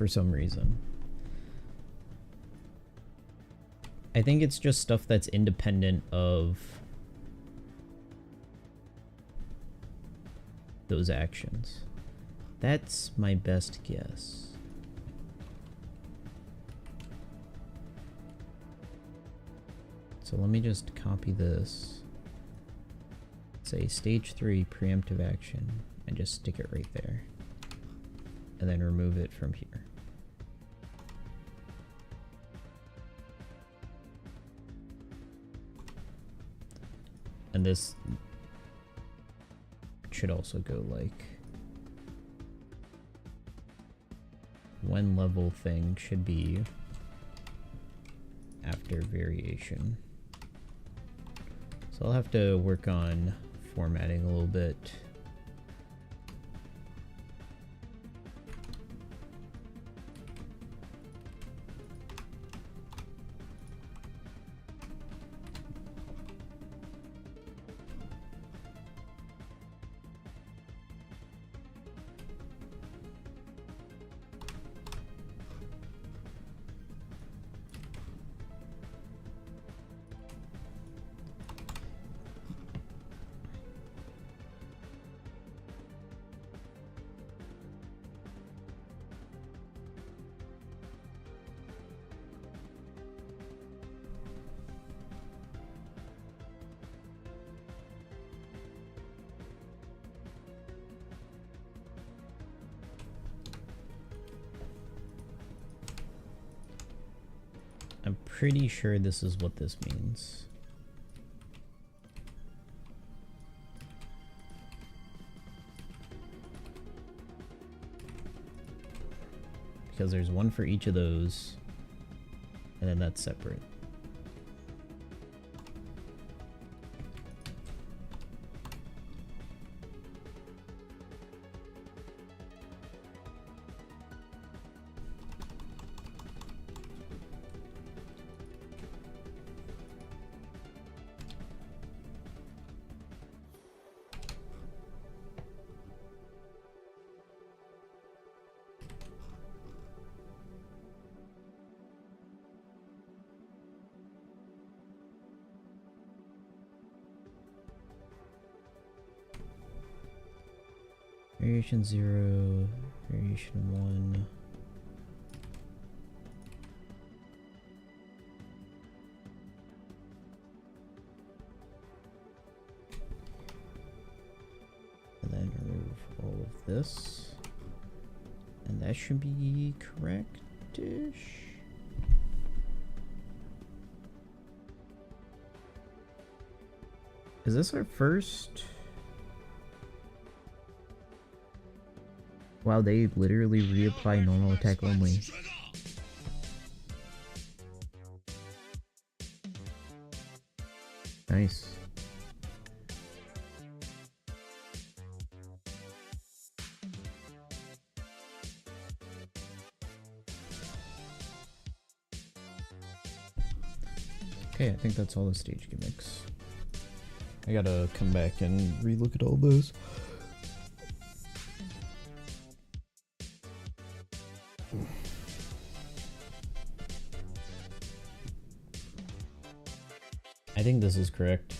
for some reason. I think it's just stuff that's independent of those actions. That's my best guess. So let me just copy this. Say stage 3 preemptive action and just stick it right there. And then remove it from here. And this should also go like when level thing should be after variation. So I'll have to work on formatting a little bit. I'm pretty sure this is what this means. Because there's one for each of those, and then that's separate. Variation 0, variation 1. And then remove all of this. And that should be correct-ish. Is this our first? Wow, they literally reapply normal attack only. Nice. Okay, I think that's all the stage gimmicks. I gotta come back and relook at all those. I think this is correct.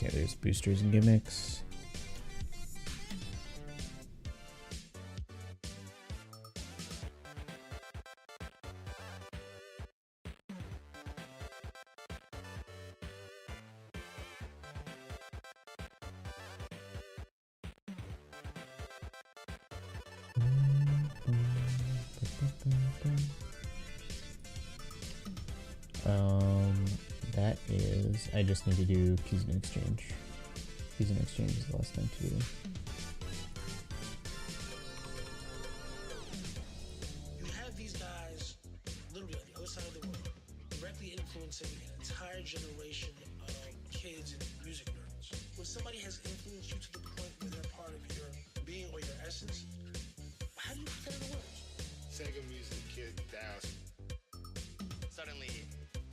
Okay, there's boosters and gimmicks. That is, I just need to do keys in exchange. Keys in exchange is the last thing to do. You have these guys literally on the other side of the world, directly influencing an entire generation of kids and music nerds. When somebody has influenced you to the point where they're part of your being or your essence, how do you put that into words? Sega music kid down. Suddenly,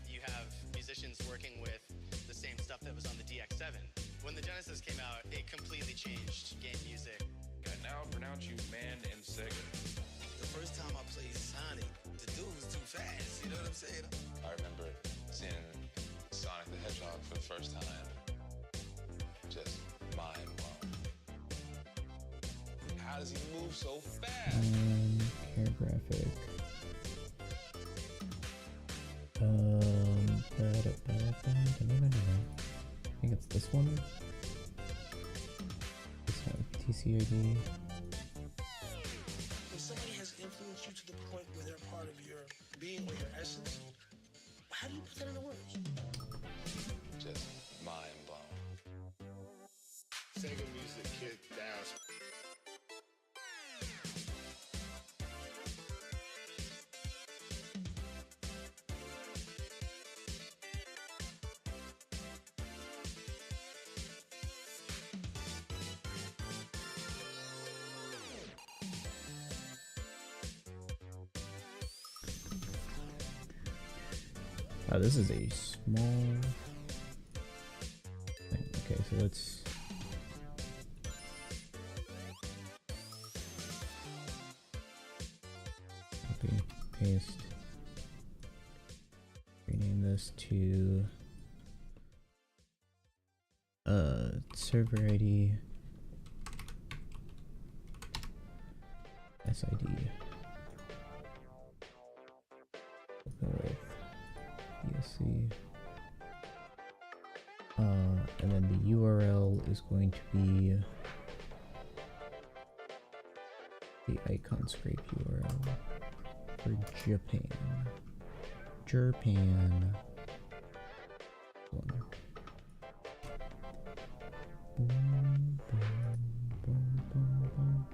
you have musicians working with the same stuff that was on the DX7. When the Genesis came out, it completely changed game music. I now pronounce you man and Sega. The first time I played Sonic, the dude was too fast, you know what I'm saying? I remember seeing Sonic the Hedgehog for the first time. Just mind blown. How does he move so fast? Hair graphic. I think it's this one. This one, TCID. When somebody has influenced you to the point where they're part of your being or your essence, how do you put that into words? Just mind blown. Sega music kid down. Oh, this is a small thing. Okay, so let's copy, paste, rename this to server ID SID. We'll go with ESC. And then the URL is going to be the icon scrape URL for Japan. Japan. One. Boom, boom, boom, boom, boom.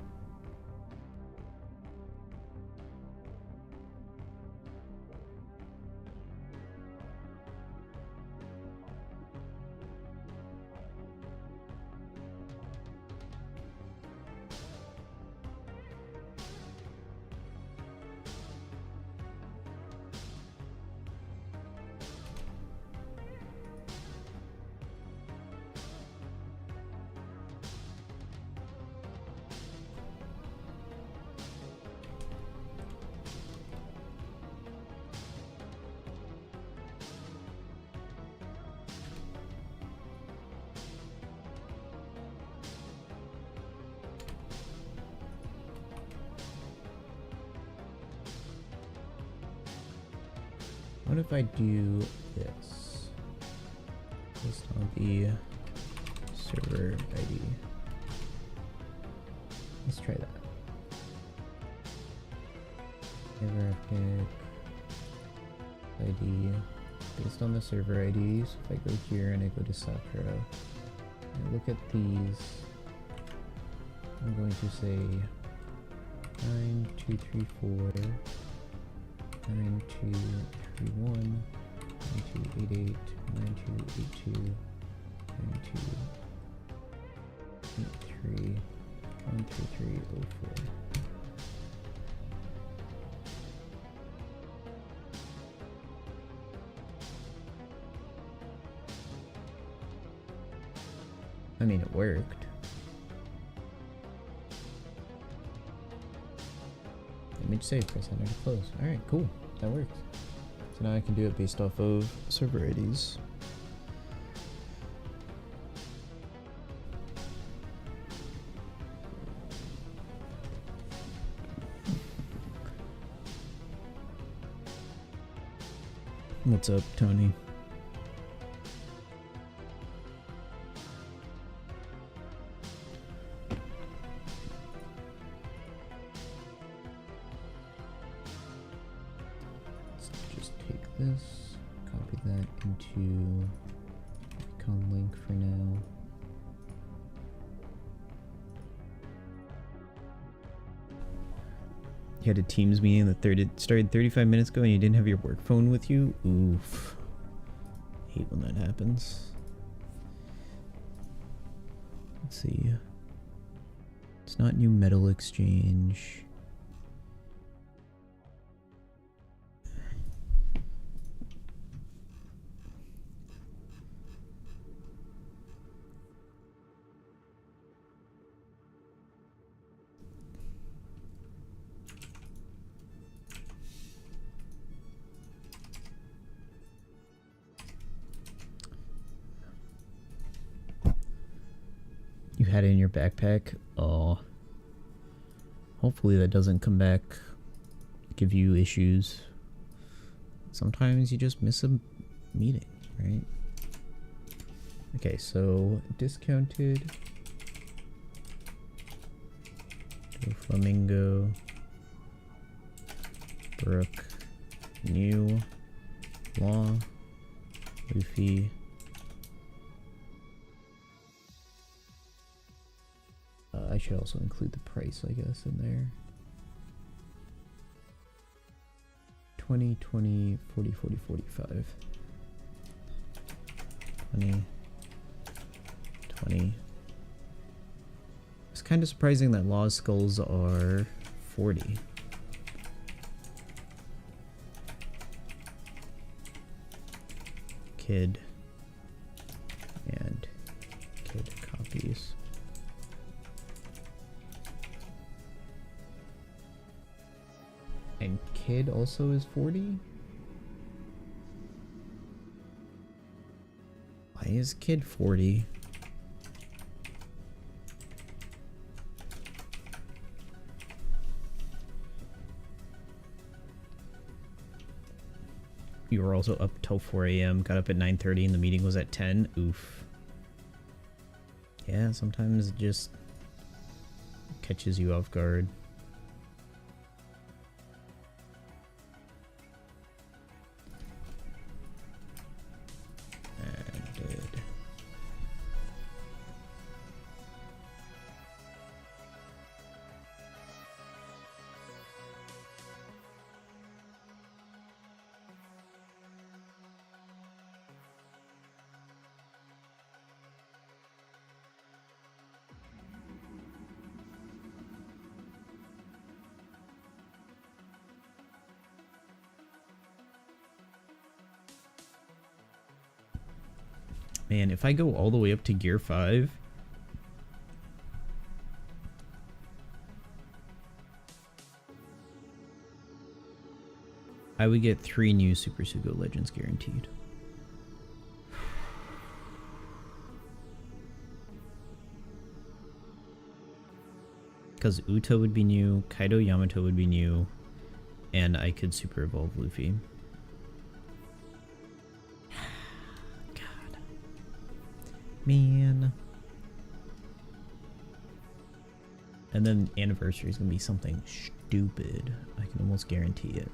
What if I do this? Based on the server ID. Let's try that. Graphic ID based on the server ID. So if I go here and I go to Sakura and I look at these, I'm going to say 9234, 9231, 9288, 9282, 9283, 13304. I mean, it worked. Image save, press enter to close. Alright, cool. That works. So now I can do it based off of server IDs. What's up, Tony? into icon link for now. You had a Teams meeting that started 35 minutes ago and you didn't have your work phone with you? Oof. Hate when that happens. Let's see. It's not New Metal Exchange. You had it in your backpack? Oh. Hopefully that doesn't come back, give you issues. Sometimes you just miss a meeting, right? Okay, so discounted. Flamingo. Brook. New. Law. Luffy. I should also include the price, I guess, in there. 20, 20, 40, 40, 45. 20, 20. It's kind of surprising that Law Skulls are 40. Kid. And Kid copies. And Kid also is 40? Why is Kid 40? You were also up till 4 a.m., got up at 9:30 and the meeting was at 10? Oof. Yeah, sometimes it just catches you off guard. Man, if I go all the way up to Gear 5... I would get 3 new Super Sugo Legends guaranteed. Because Uta would be new, Kaido Yamato would be new, and I could Super Evolve Luffy. Man. And then anniversary is gonna be something stupid. I can almost guarantee it.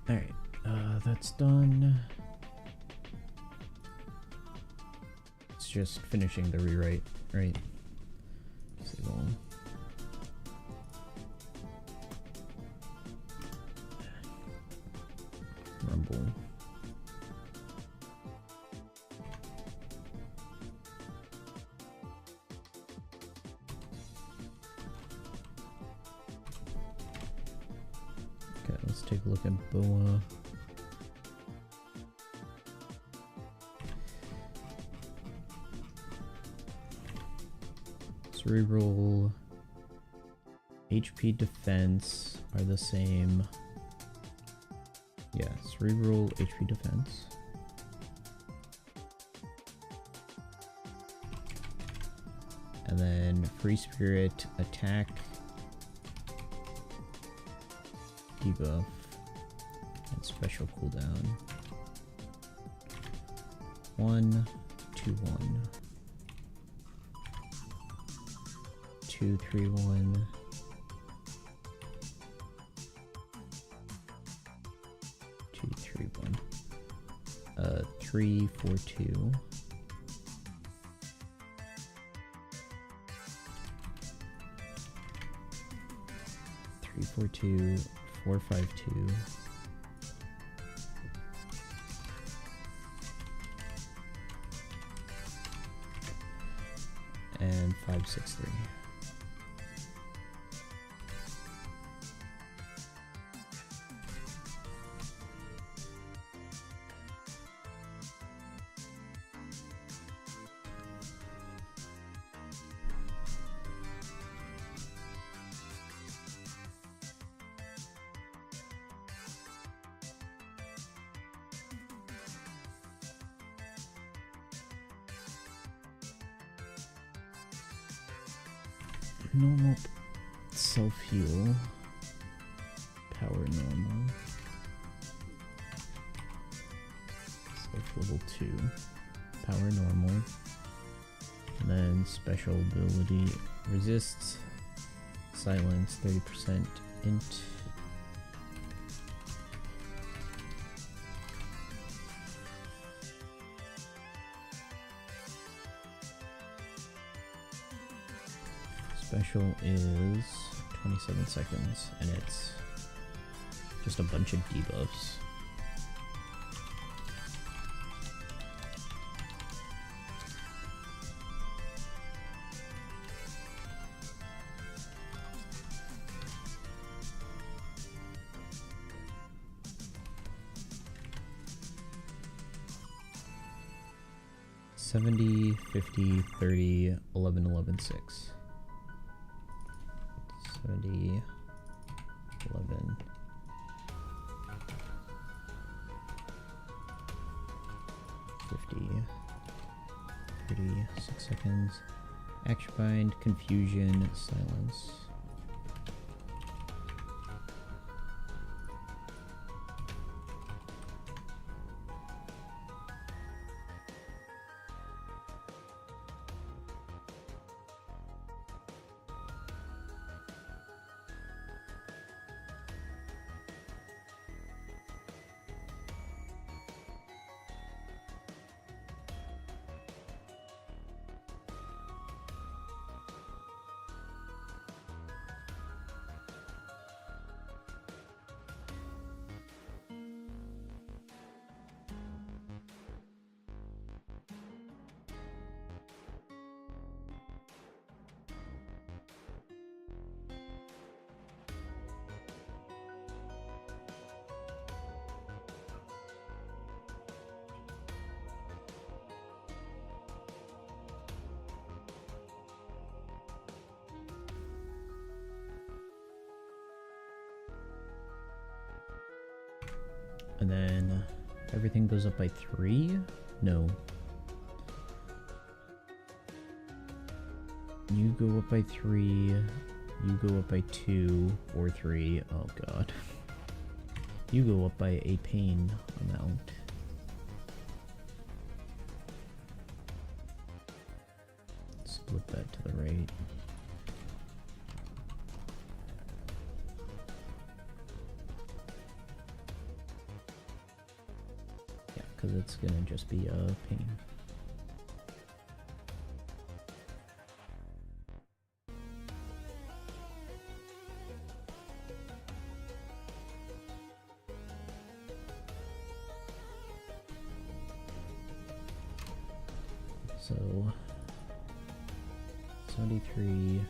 Alright, that's done. It's just finishing the rewrite, right? Save all. Rumble. Okay, let's take a look at Boa. Cerebral. HP defense are the same. Yeah, cerebral HP defense. And then free spirit attack debuff and special cooldown. 1, 2, 1. 2, 3, 1. 2, 3, 1. 3, 4, 2. 3, 4, 2, 4, 5, 2. And 5, 6, 3. Normal self-heal. Power normal. Self level 2. Power normal. And then special ability resists silence 30% int. Special is 27 seconds, and it's just a bunch of debuffs. $70, $50, $30, $11, $11, 6. 70, 11, 50, 30, 6 seconds. Action bind, confusion, silence. And then everything goes up by 3? No. You go up by 3, you go up by 2 or 3. Oh god. You go up by a pain amount. Split that to the right. Because it's gonna just be a pain. So 73,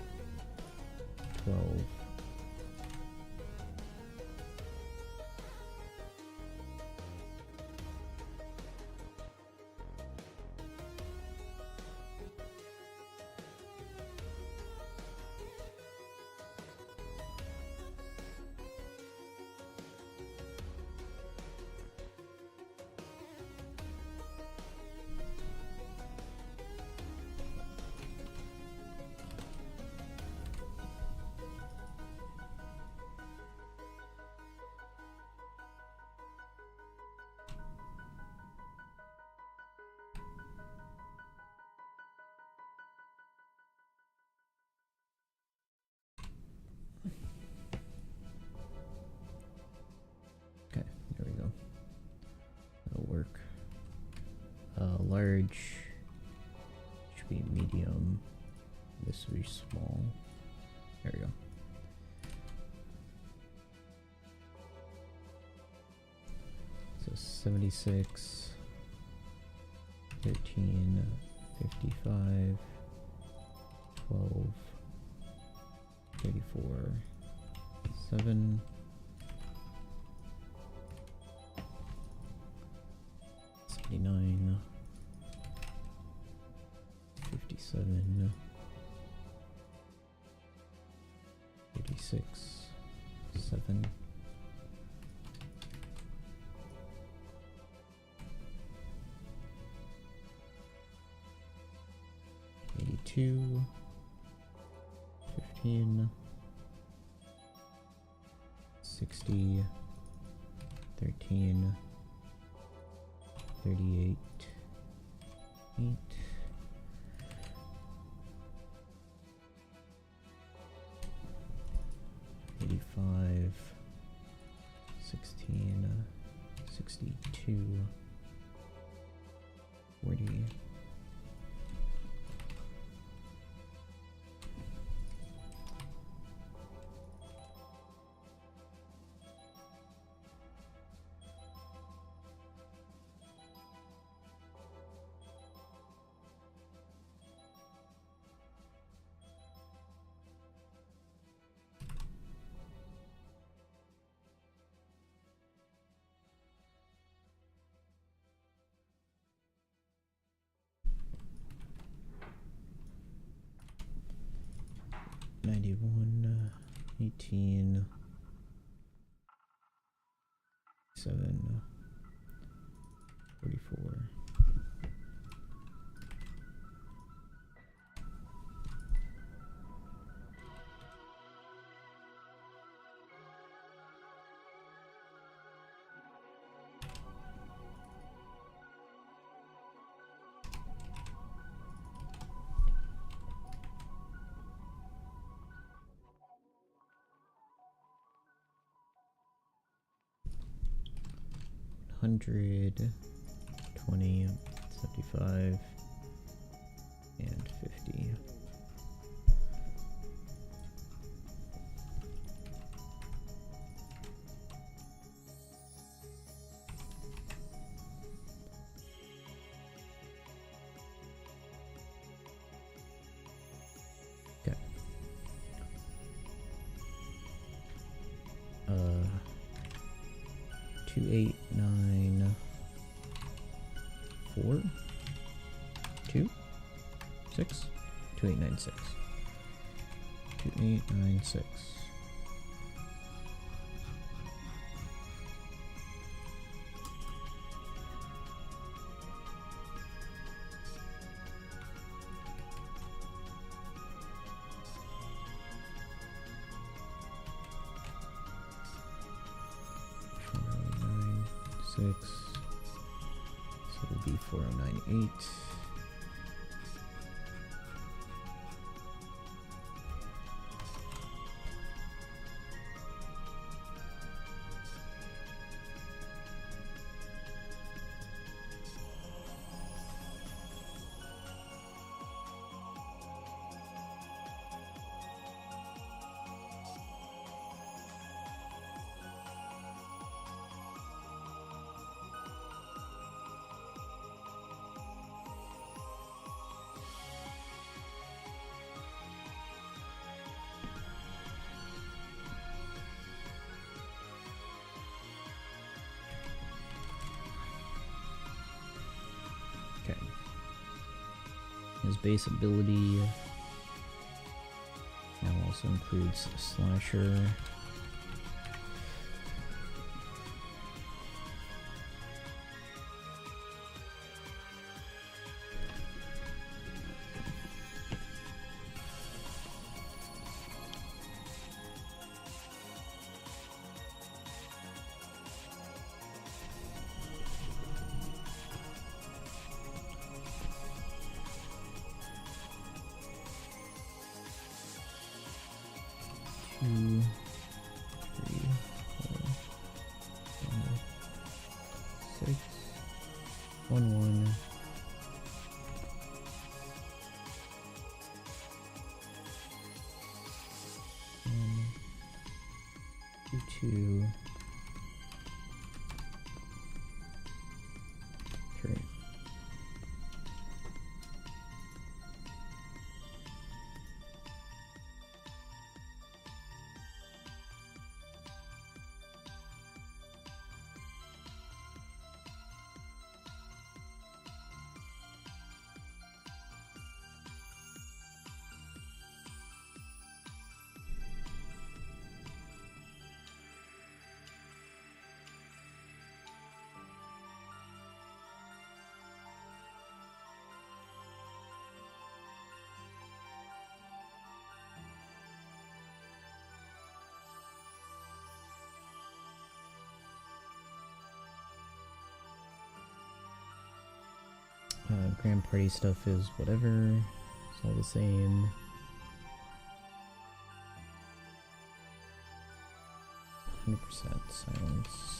12. this to be small. There we go. So 76, 13, 55, 12, 34, 7, 79, 57, 86, 7, 82, 15, 60, 13, 38, 8, 85, 16, 62, 40, 91, 18, 7, 44, 100, 20, 75, and 50. Okay. 2894 2 6 2896 2896. Six, so it would be 4098. Okay. His base ability now also includes Slasher. Two, 3, 4, 5, 6, 1, 1. 2, 3. Grand party stuff is whatever. It's all the same. %, silence.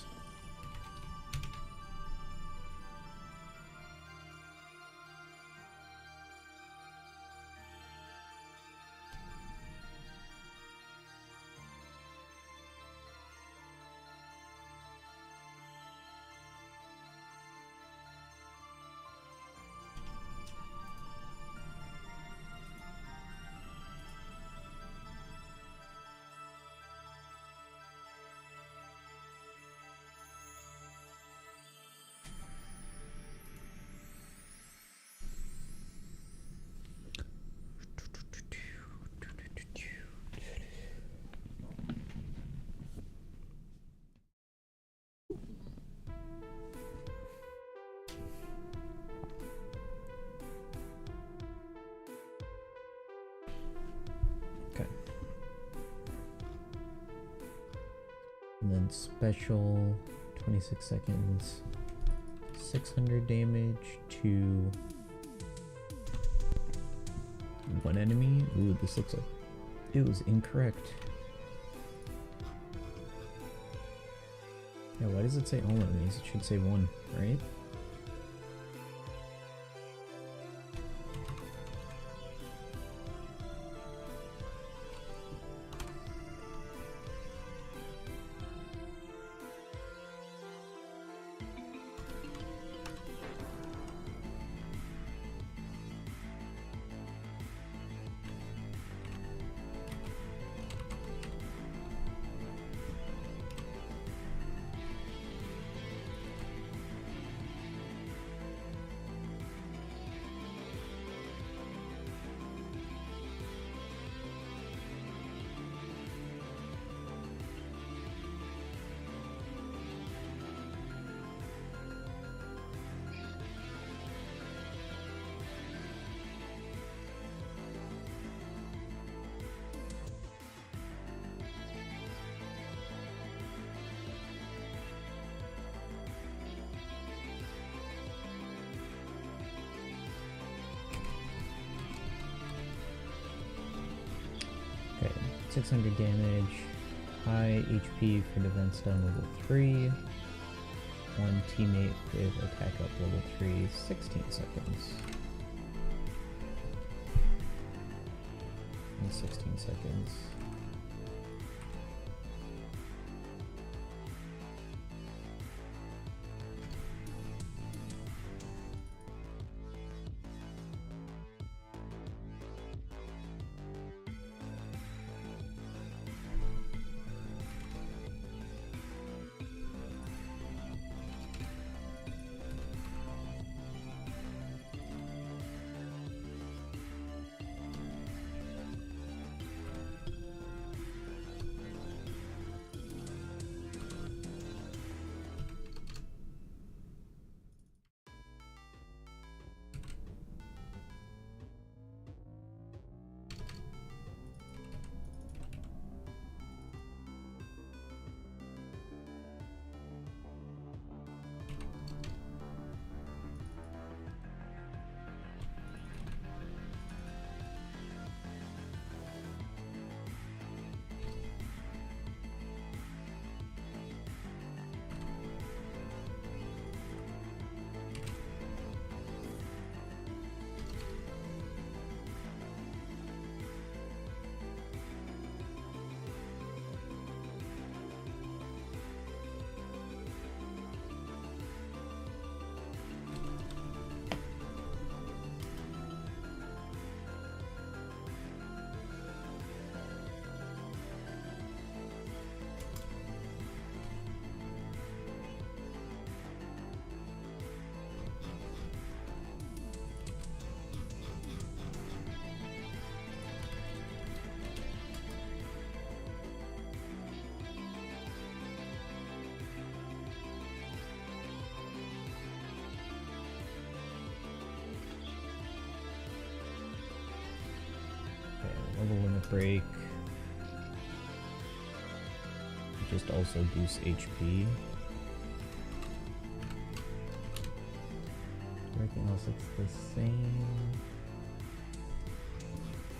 And then special, 26 seconds, 600 damage to one enemy. Ooh, this looks like it was incorrect. Yeah, why does it say all enemies? It should say one, right? Okay, 600 damage, high HP for defense down level 3, one teammate with attack up level 3, 16 seconds. And 16 seconds. Level limit break. Just also boosts HP. Everything else looks the same.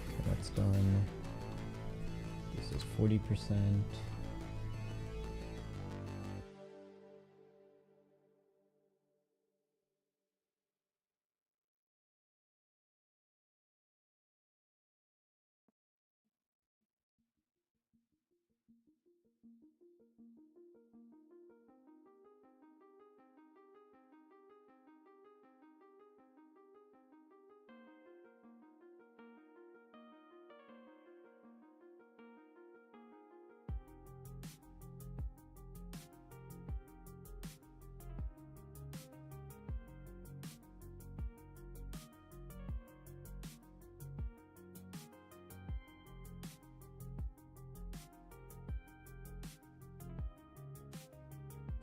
So that's done. This is 40%.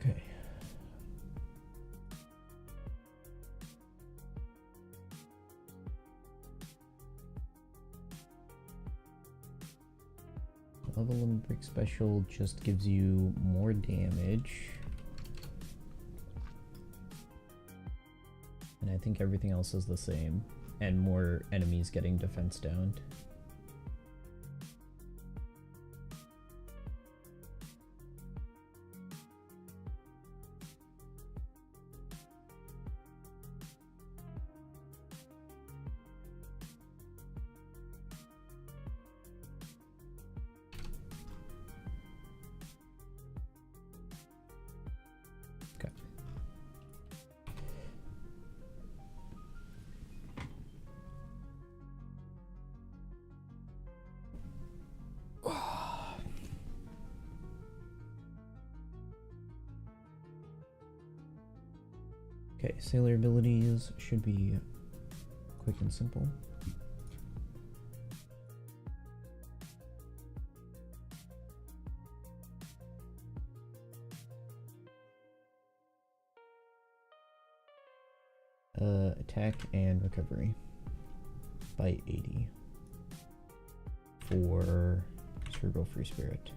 Okay. Level limit break special just gives you more damage. And I think everything else is the same. And more enemies getting defense downed. Okay. Okay, sailor abilities should be quick and simple. Attack and recovery by 80 for Cerebral Free Spirit.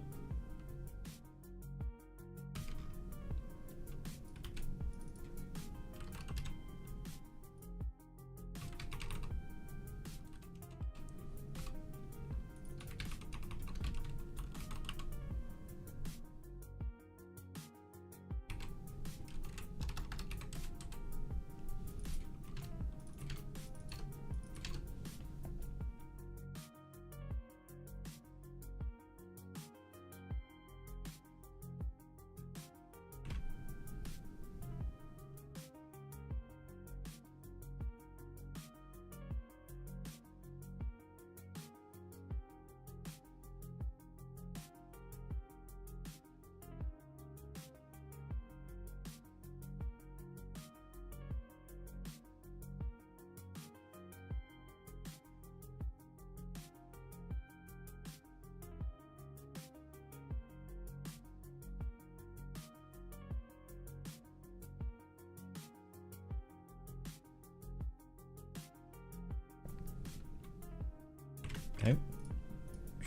Okay.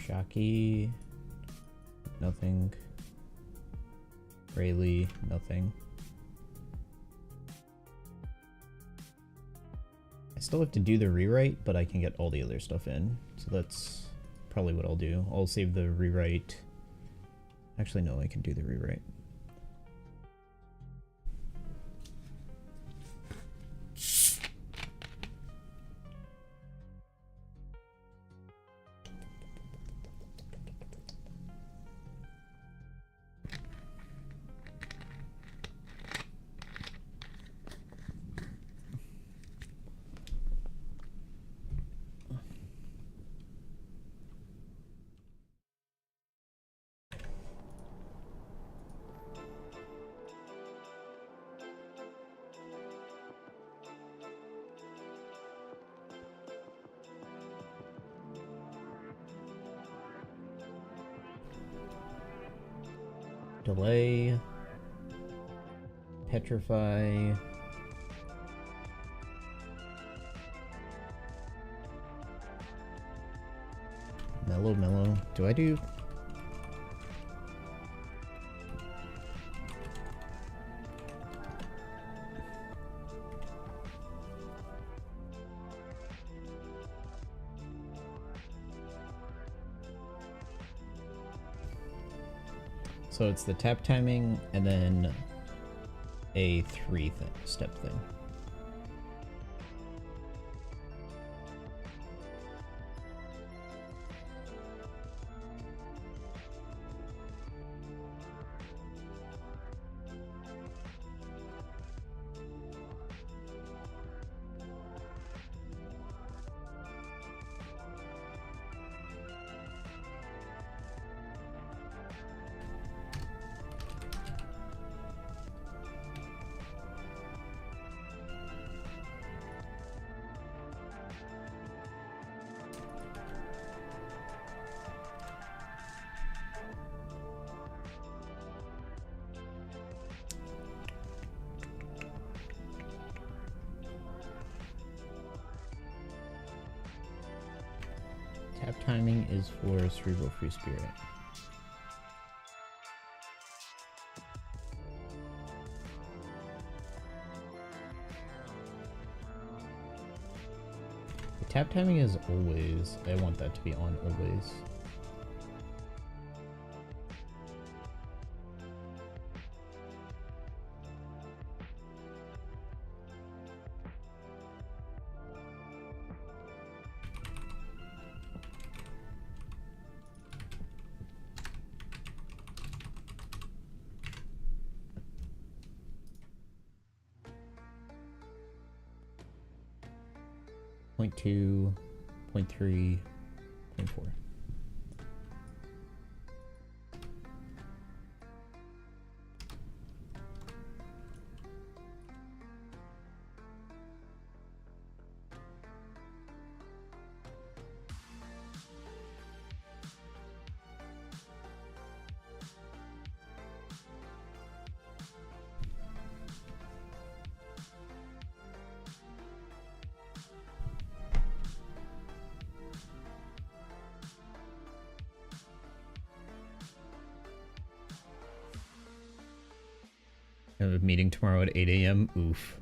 Shocky, nothing. Rayleigh, nothing. I still have to do the rewrite, but I can get all the other stuff in. So that's probably what I'll do. I'll save the rewrite. Actually, no, I can do the rewrite. Delay, petrify, Mellow, mellow. Do I do... So it's the tap timing and then a step thing. Tap timing is for Cerebral Free Spirit. The tap timing is always. I want that to be on always. Point 2, point 3, point 4. I have a meeting tomorrow at 8 a.m. Oof.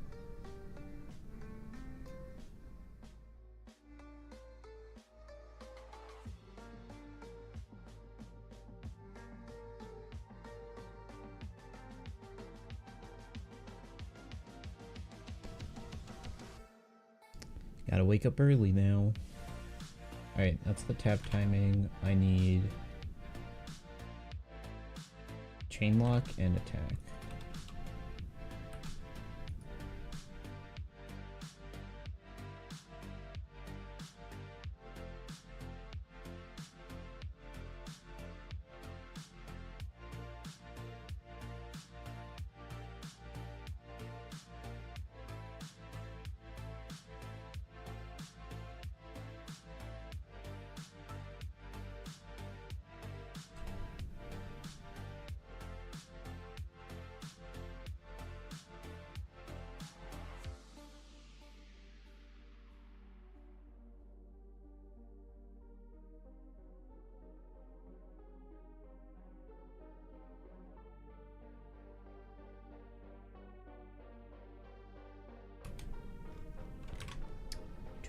Gotta wake up early now. Alright, that's the tap timing. I need chain lock and attack.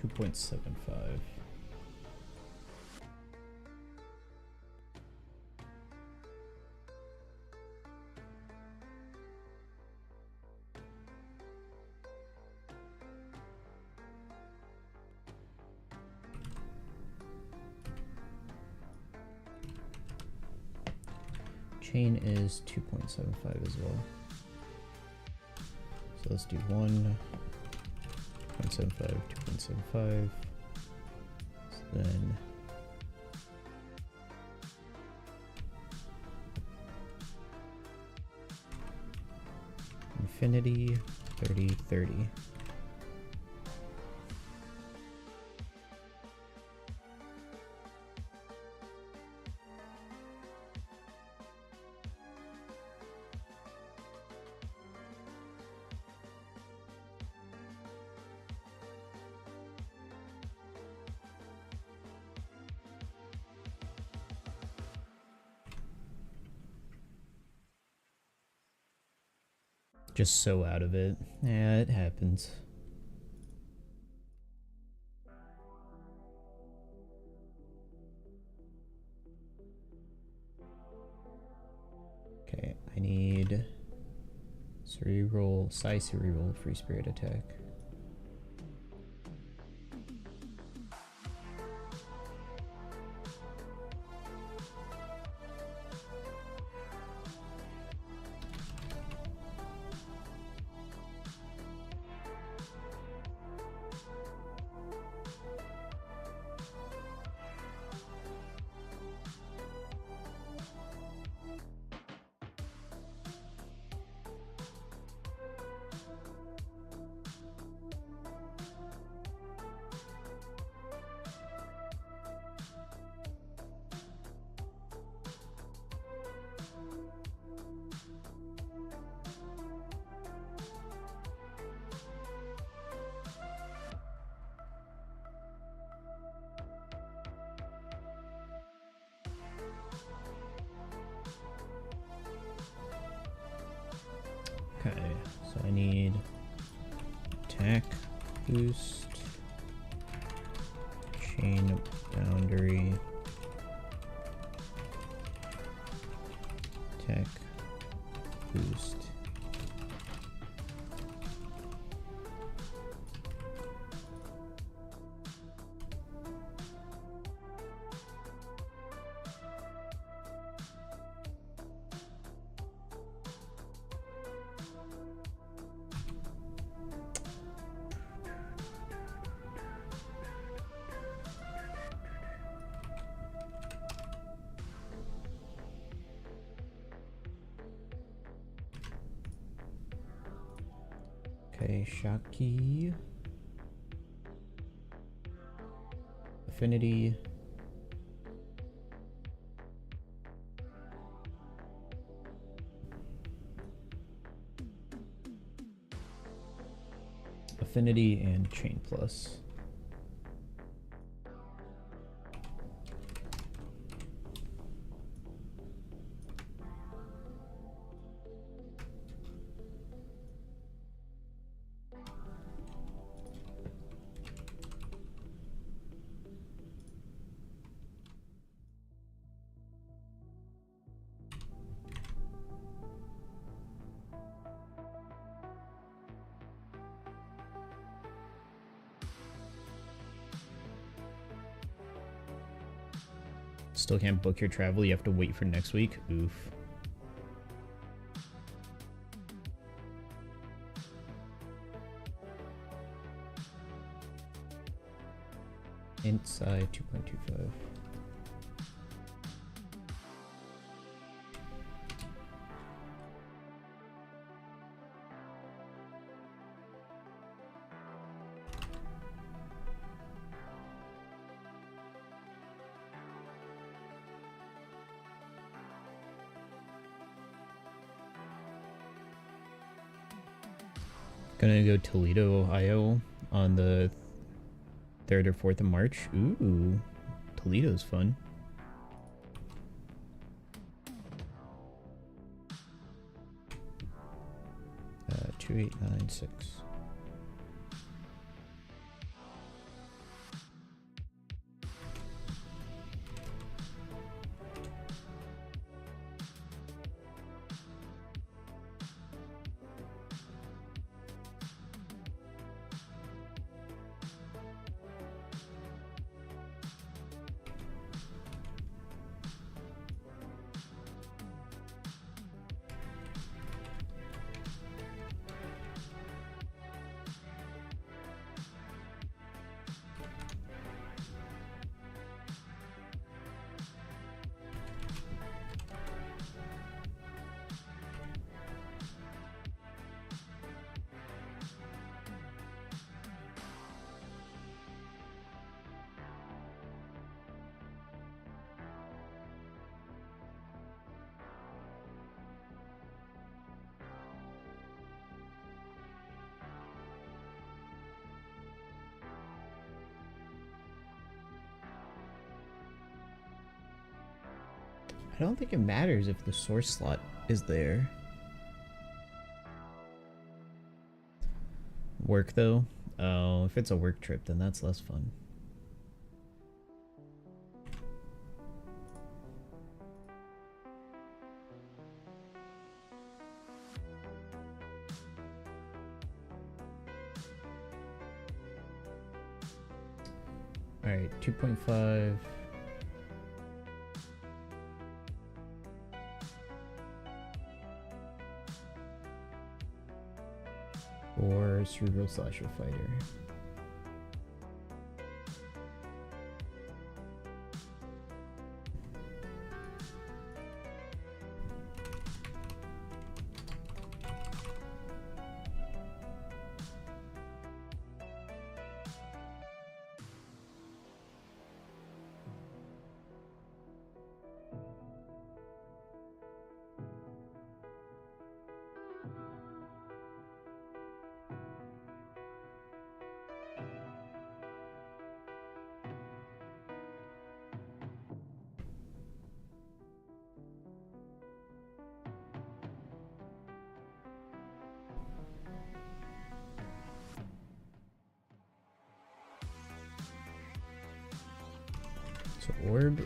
.75. Chain is 2.75 as well. So let's do 1.75, 2.75. So then infinity, 30, 30. Just so out of it. Yeah, it happens. Okay, I need cerebral, cerebral, free spirit attack. Okay, so I need attack boost, chain boundary, attack boost. Okay, Shaki. Affinity. Affinity and chain plus. Still can't book your travel, you have to wait for next week? Oof. Inside 2.25. Gonna go Toledo, Ohio on the 3rd or 4th of March. Ooh, Toledo's fun. Uh, 2896. I don't think it matters if the source slot is there. Work though? Oh, if it's a work trip, then that's less fun. Alright, 2.5. Or cerebral slasher fighter. So orb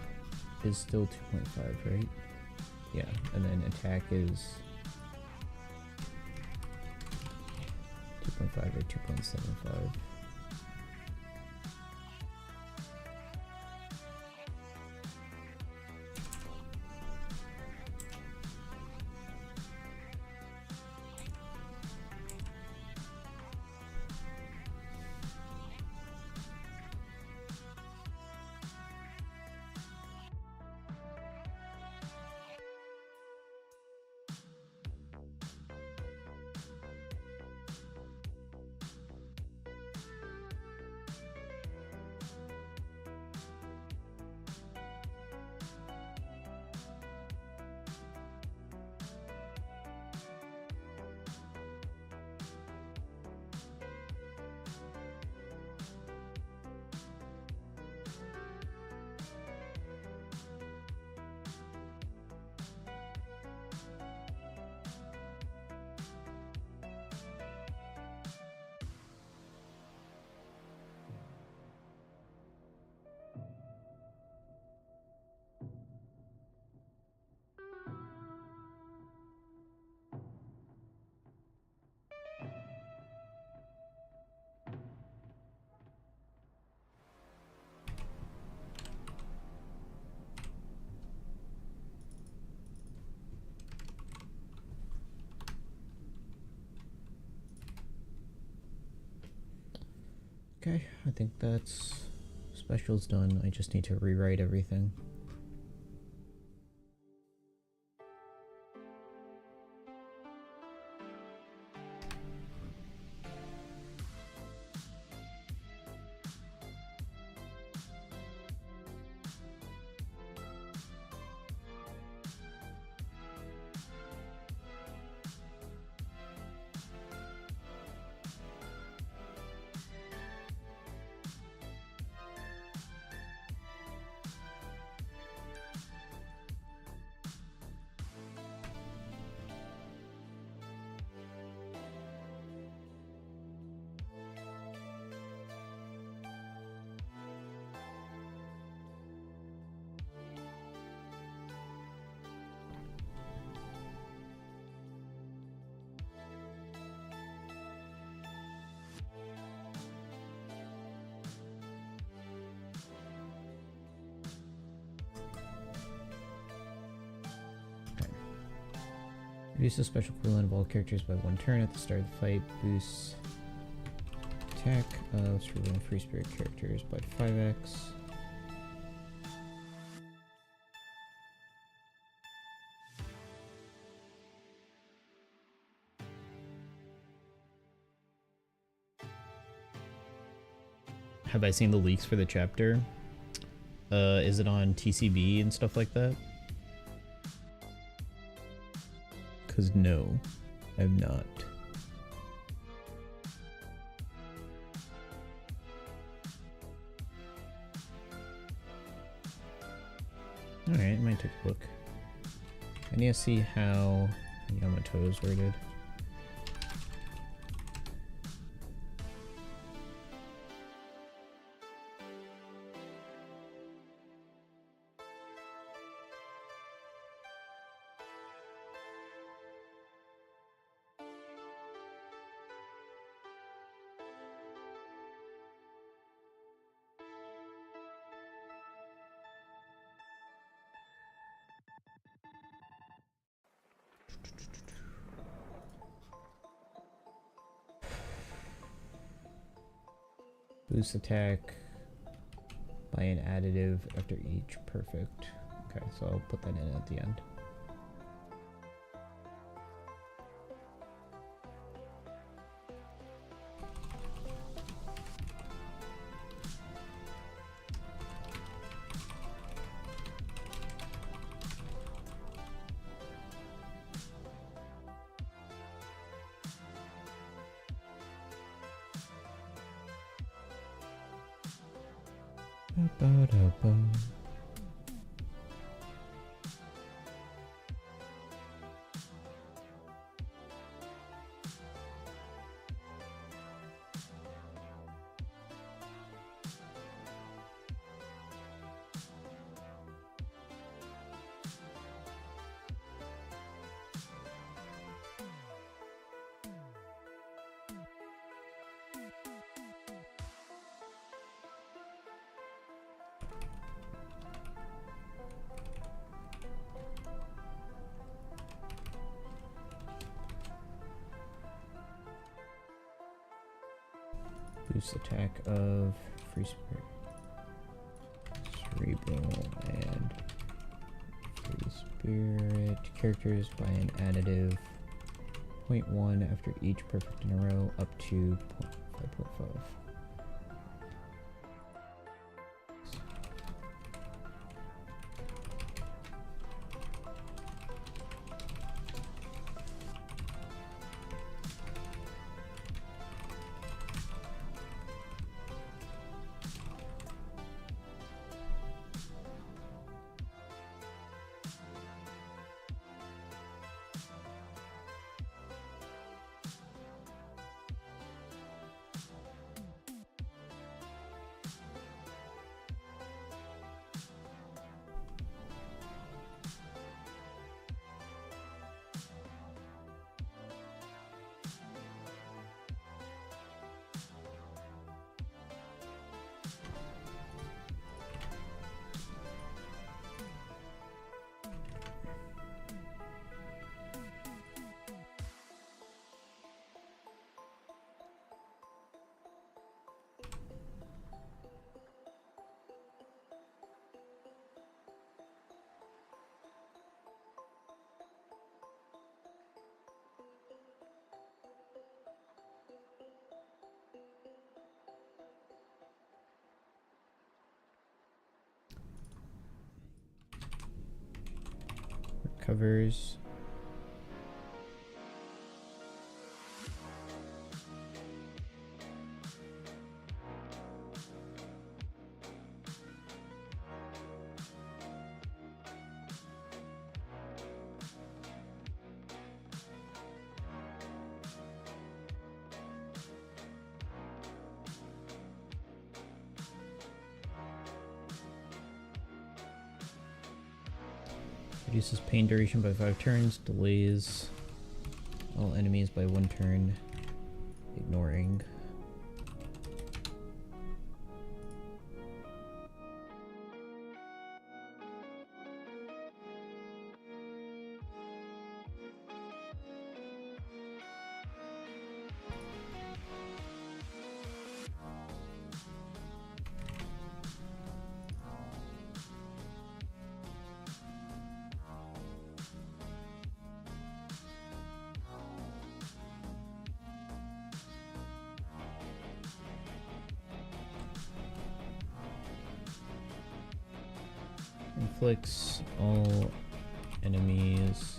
is still 2.5, right? Yeah, and then attack is 2.5 or 2.75. Okay, I think that's specials done. I just need to rewrite everything. Reduce the special cooldown of all characters by 1 turn at the start of the fight. Boosts attack of cerebral and free spirit characters by 5x. Have I seen the leaks for the chapter? Is it on TCB and stuff like that? Because no, I'm not. Alright, I might take a look. I need to see how Yamato's worded. Boost attack by an additive after each perfect. Okay, so I'll put that in at the end. Ba-ba-da-ba. Boost attack of free spirit, cerebral, and free spirit characters by an additive 0.1 after each perfect in a row up to 5.5. Recovers. Reduces pain duration by 5 turns, delays all enemies by 1 turn, ignoring. Inflicts all enemies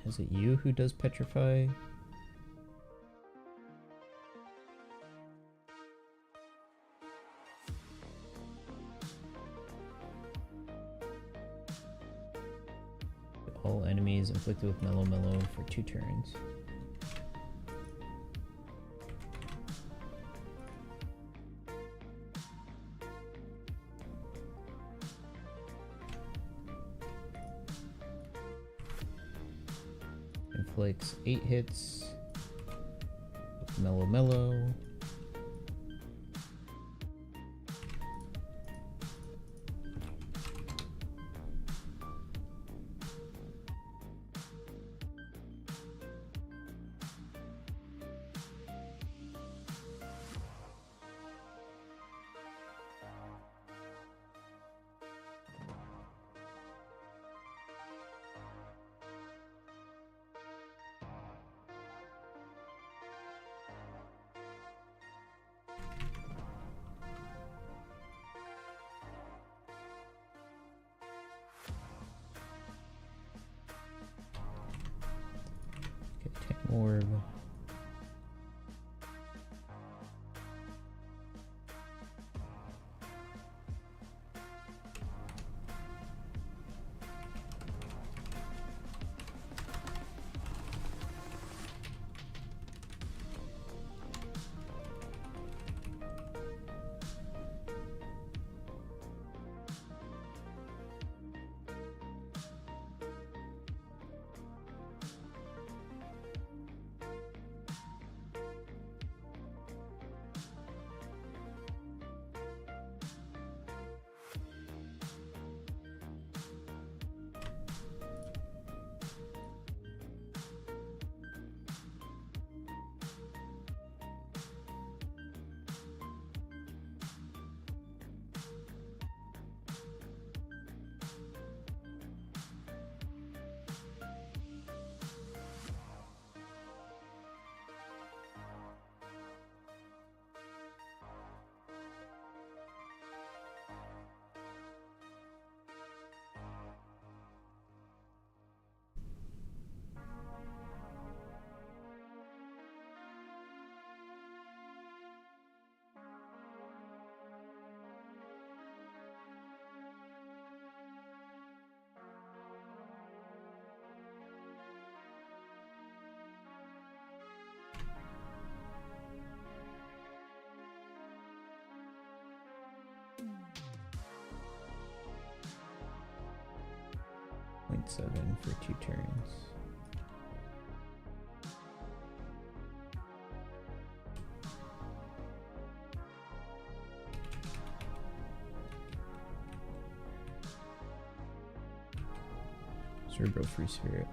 Is it you who does petrify? All enemies inflicted with mellow for 2 turns. Inflicts 8 hits with mellow. Orb. .7 for 2 turns. Cerebral Free Spirit.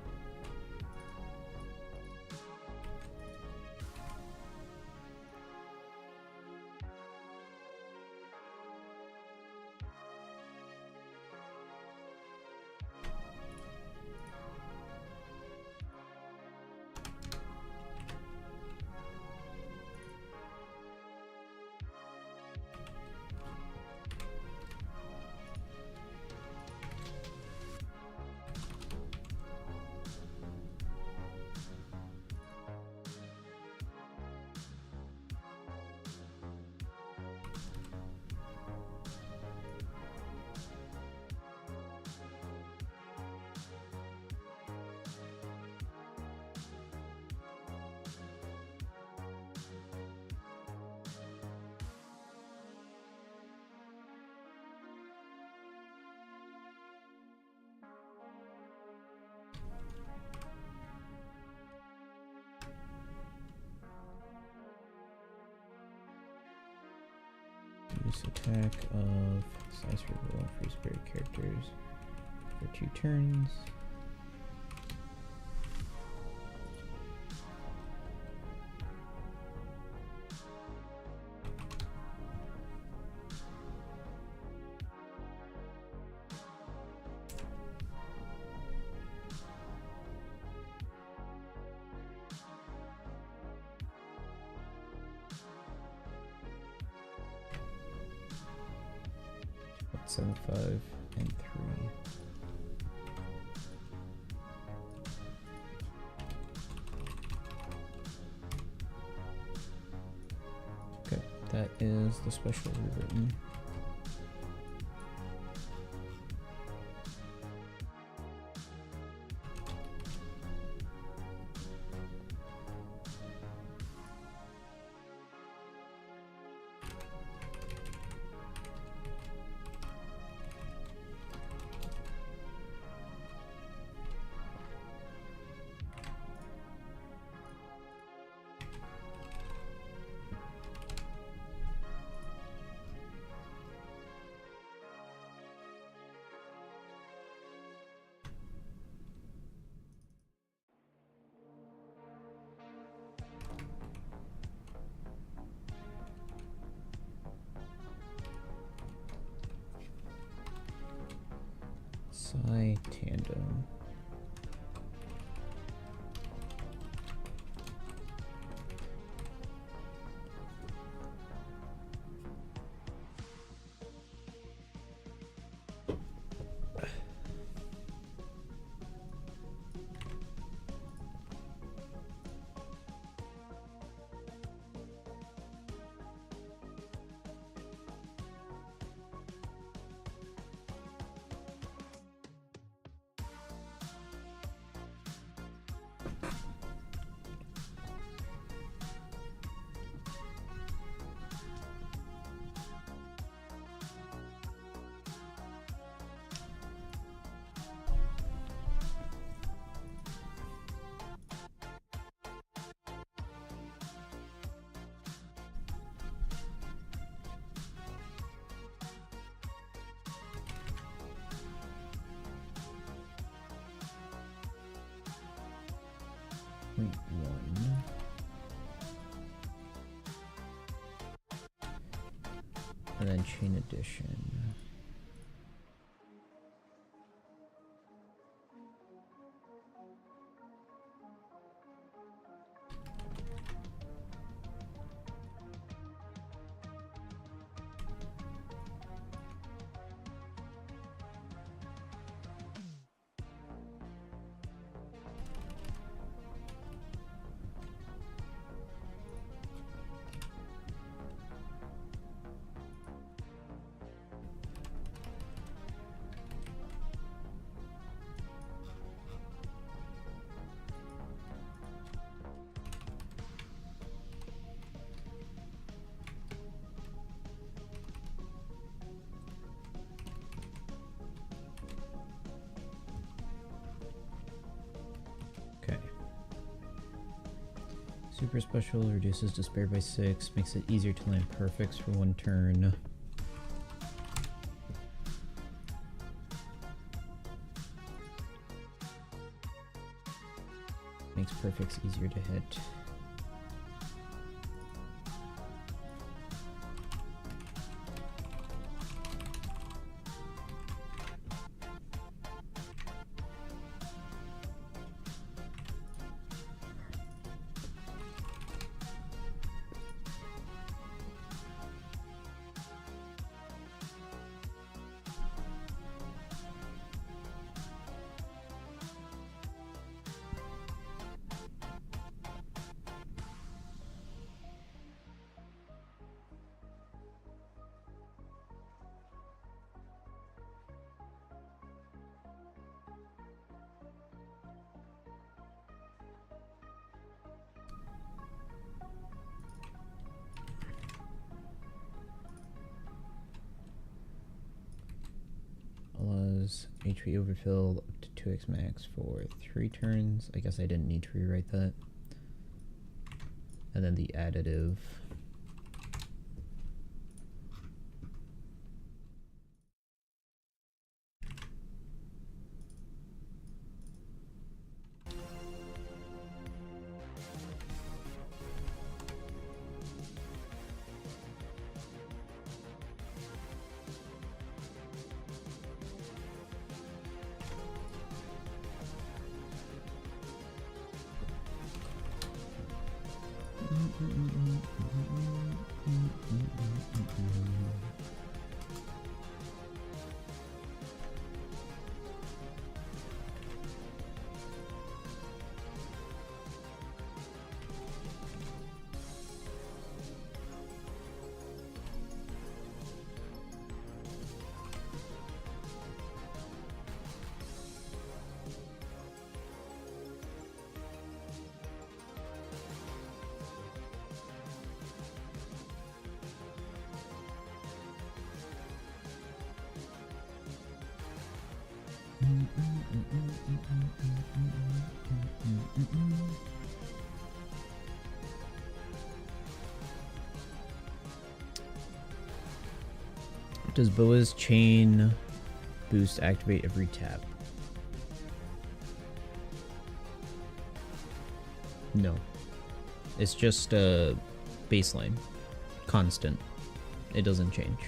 Use attack of size for roll free spirit characters for 2 turns. Seven, 5, and 3. That is the special rewritten. Psi tandem. Point one. And then chain addition. Okay. Super special reduces despair by 6, makes it easier to land perfects for 1 turn. Makes perfects easier to hit. Allows HP overfill up to 2x max for 3 turns. I guess I didn't need to rewrite that. And then the additive. Does Boa's chain boost activate every tap? No. It's just a baseline. Constant. It doesn't change.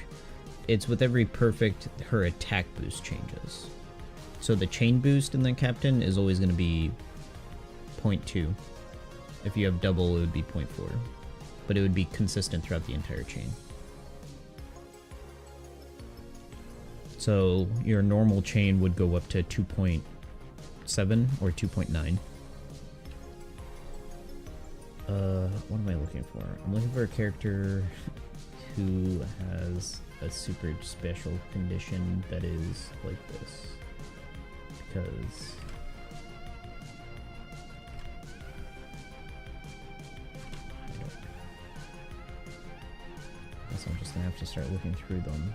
It's with every perfect, her attack boost changes. So the chain boost in the captain is always going to be 0.2. If you have double, it would be 0.4. But it would be consistent throughout the entire chain. So your normal chain would go up to 2.7 or 2.9. What am I looking for? I'm looking for a character who has a super special condition that is like this. Because I guess I'm just gonna have to start looking through them.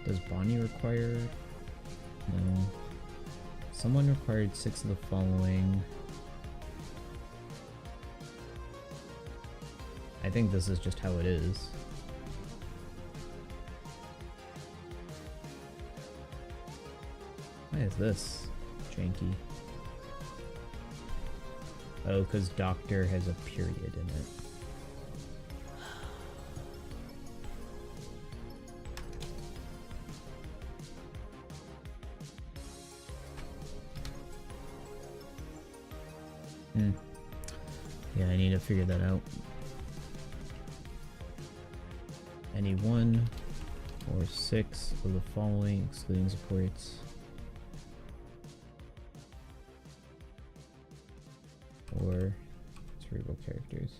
Does Bonnie require? No. Someone required 6 of the following. I think this is just how it is. Why is this janky? Oh, because Doctor has a period in it. Yeah, I need to figure that out. Any 1 or 6 of the following, excluding supports. Or cerebral characters.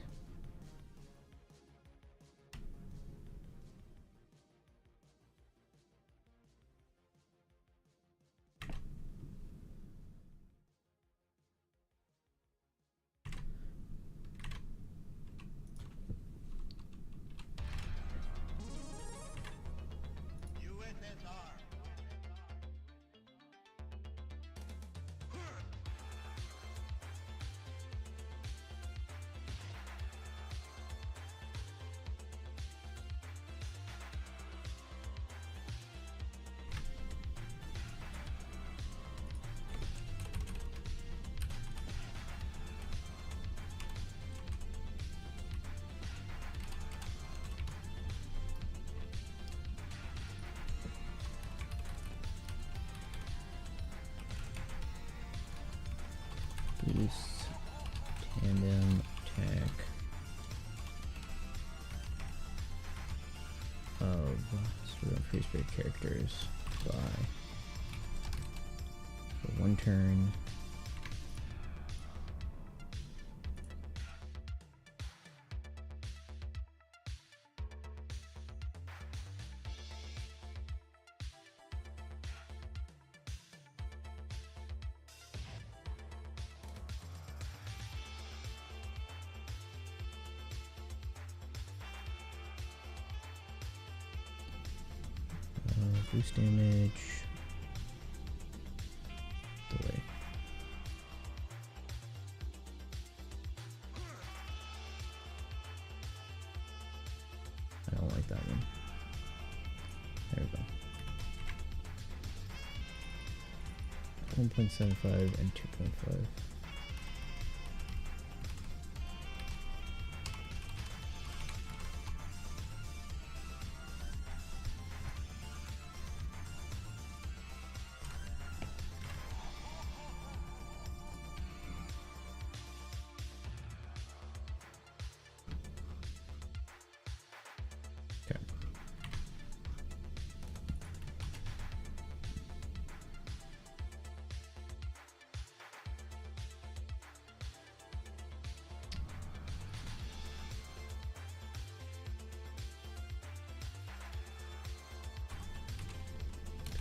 Boost, tandem, attack of Sargon free spirit characters by for 1 turn. Boost damage. Delay. I don't like that one. There we go. 1.75 and 2.5.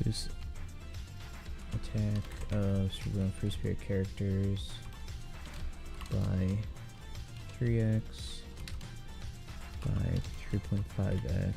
Boost attack of Sargon free spirit characters by 3x by 3.5x.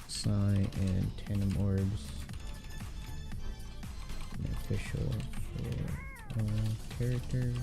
Psi and Tandem Orbs. Beneficial for all characters.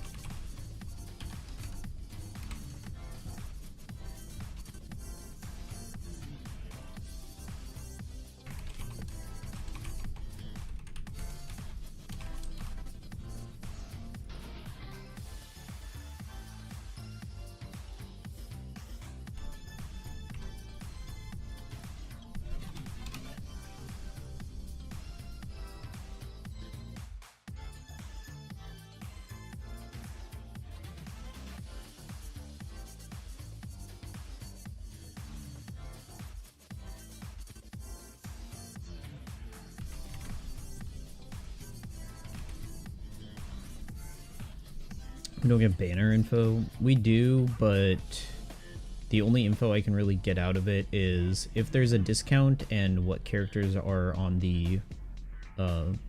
We don't get banner info. We do, but the only info I can really get out of it is if there's a discount and what characters are on the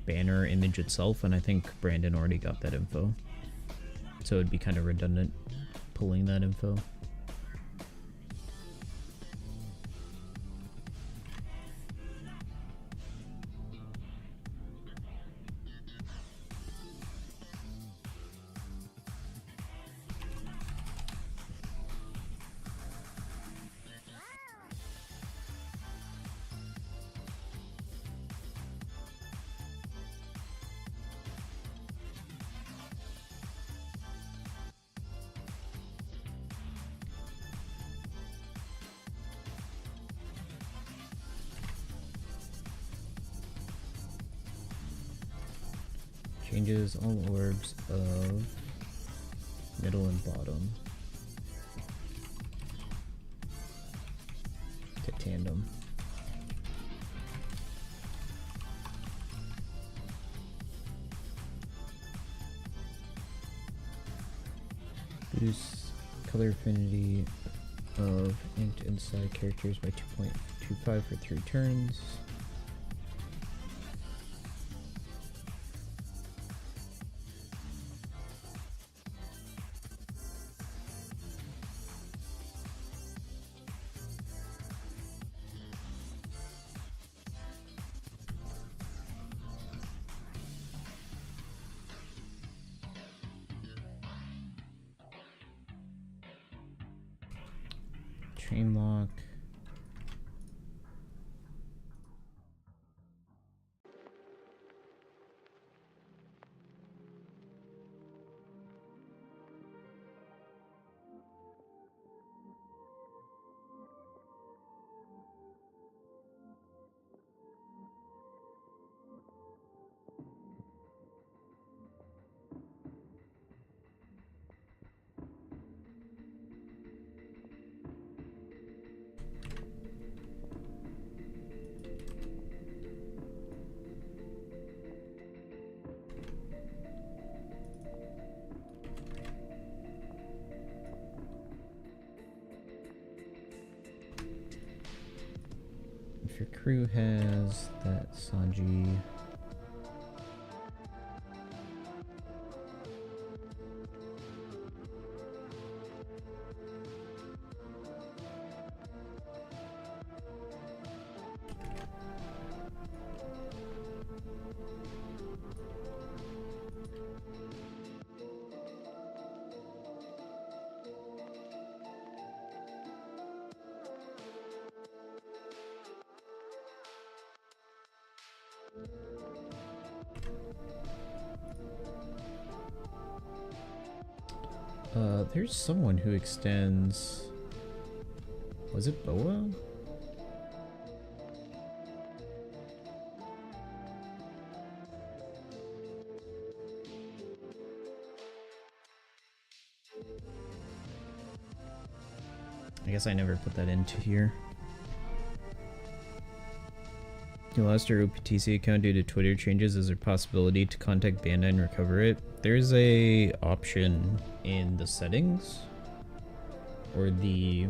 banner image itself, and I think Brandon already got that info. So it'd be kind of redundant pulling that info. Changes all orbs of middle and bottom to tandem. Boosts color affinity of inked inside characters by 2.25 for 3 turns. Chain lock. If your crew has that Sanji, there's someone who extends. Was it Boa? I guess I never put that into here. You lost your OPTC account due to Twitter changes. Is there a possibility to contact Bandai and recover it? There's a option in the settings or the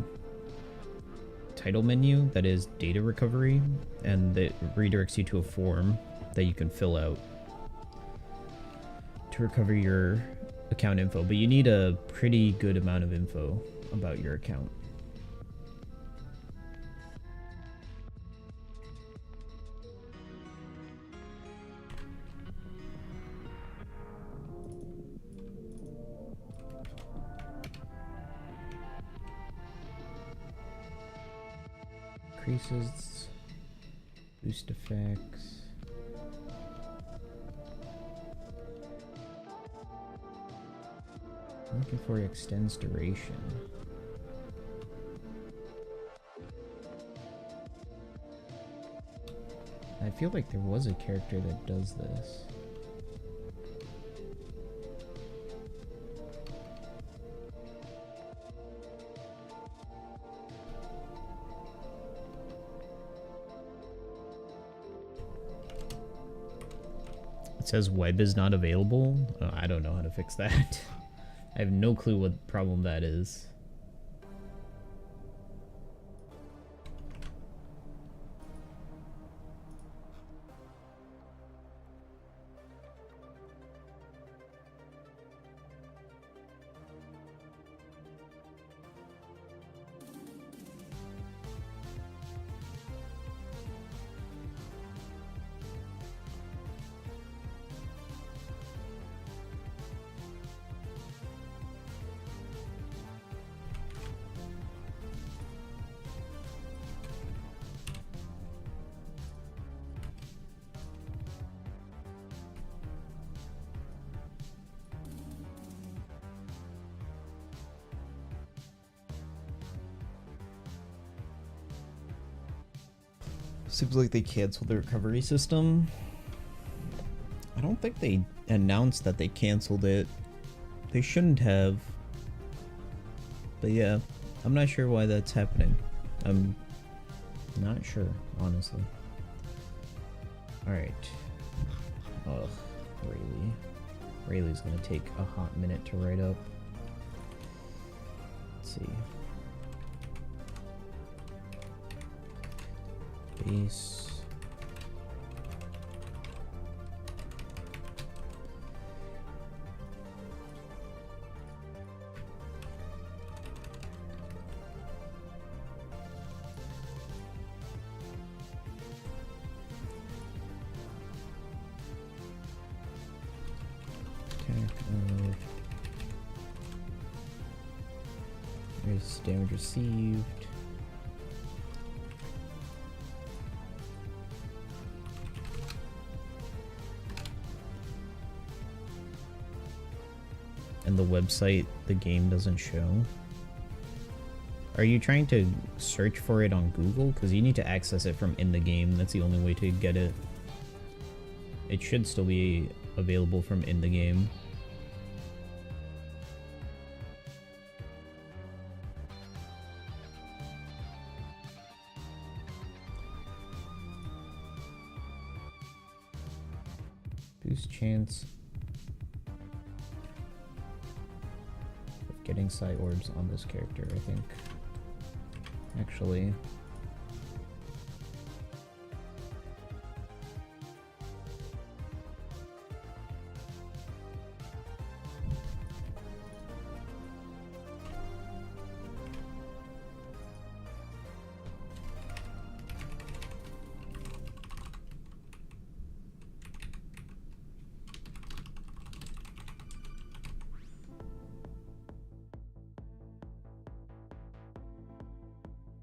title menu that is data recovery, and that redirects you to a form that you can fill out to recover your account info, but you need a pretty good amount of info about your account. increases boost effects. I'm looking for extends duration. I feel like there was a character that does this. It says web is not available. Oh, I don't know how to fix that. I have no clue what problem that is. Seems like they canceled the recovery system. I don't think they announced that they canceled it. They shouldn't have. But yeah, I'm not sure why that's happening. I'm not sure, honestly. Alright. Ugh, Rayleigh. Rayleigh's gonna take a hot minute to write up. Let's see. Base. There's damage received. And the website, the game doesn't show. Are you trying to search for it on Google? Because you need to access it from in the game. That's the only way to get it. It should still be available from in the game. Boost chance of getting psi orbs on this character, I think. Actually.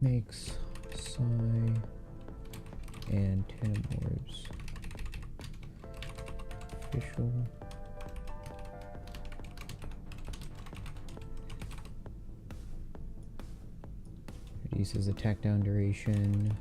Makes psi and tandem orbs official. Reduces attack down duration.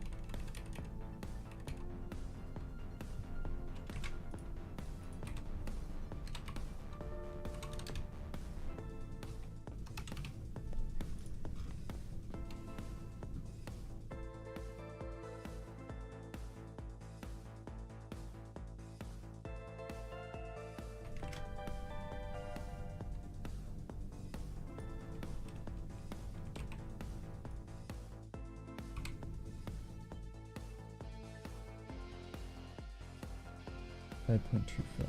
.25.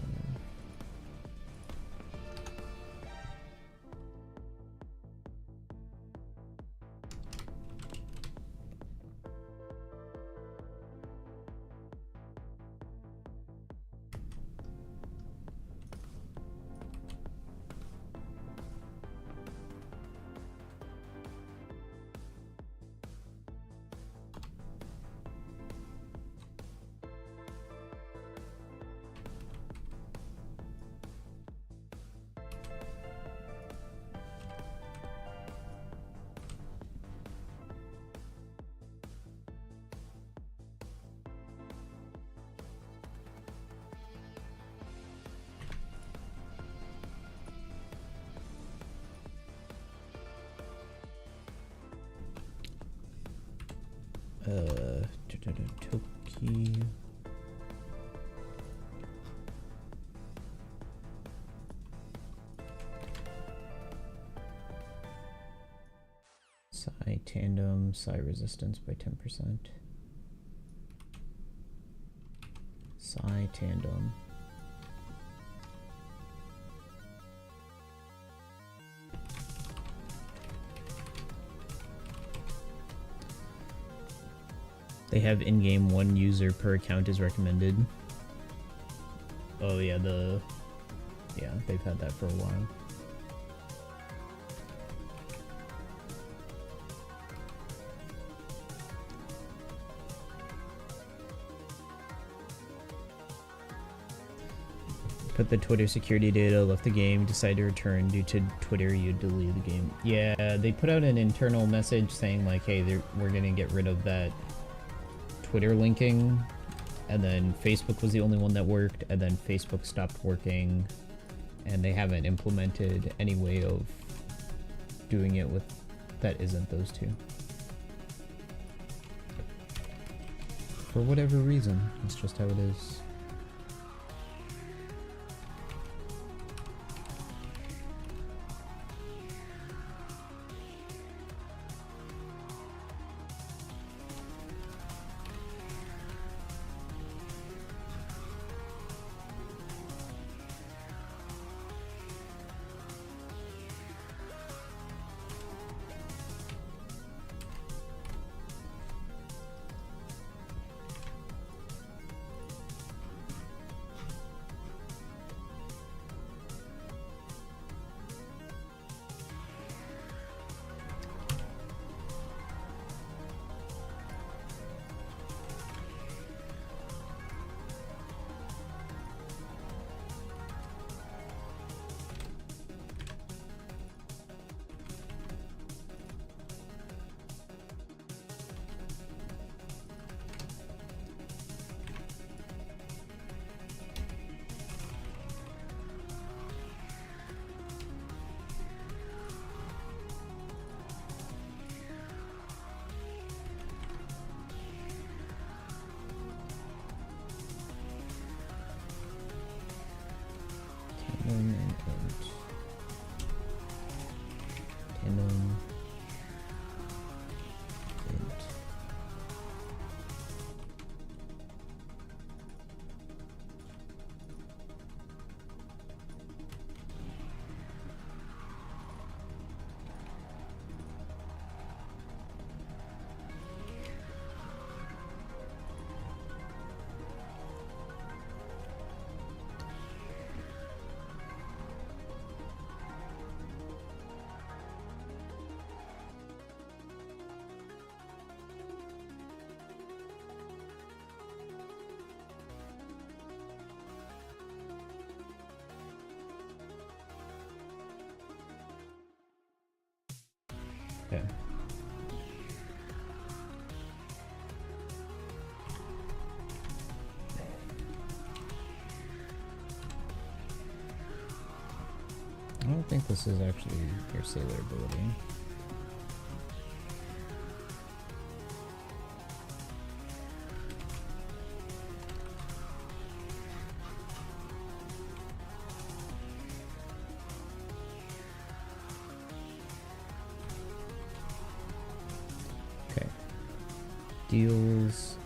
Toki. Psi tandem, psi resistance by 10%. Psi tandem. They have in-game 1 user per account is recommended. Oh yeah, they've had that for a while. Put the Twitter security data, left the game, decide to return due to Twitter, you delete the game. Yeah, they put out an internal message saying like, hey, we're gonna get rid of that Twitter linking, and then Facebook was the only one that worked, and then Facebook stopped working, and they haven't implemented any way of doing it with that isn't those two. For whatever reason, it's just how it is. Okay. I don't think this is actually your sailor ability. Okay. Deals.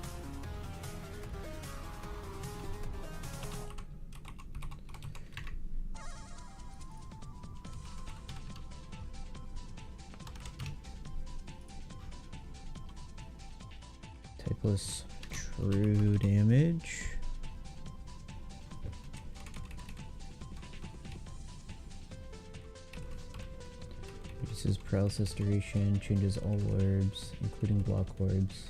Typeless true damage. Reduces paralysis duration, changes all orbs, including block orbs.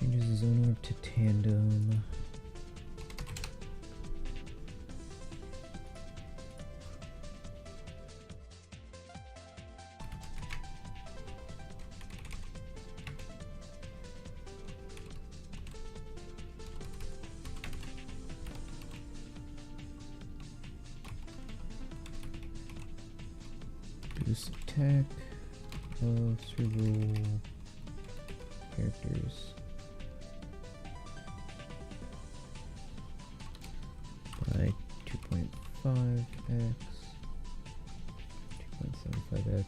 Changes the zone orb to tandem. Boost attack of cerebral characters by 2.5x, 2.75x.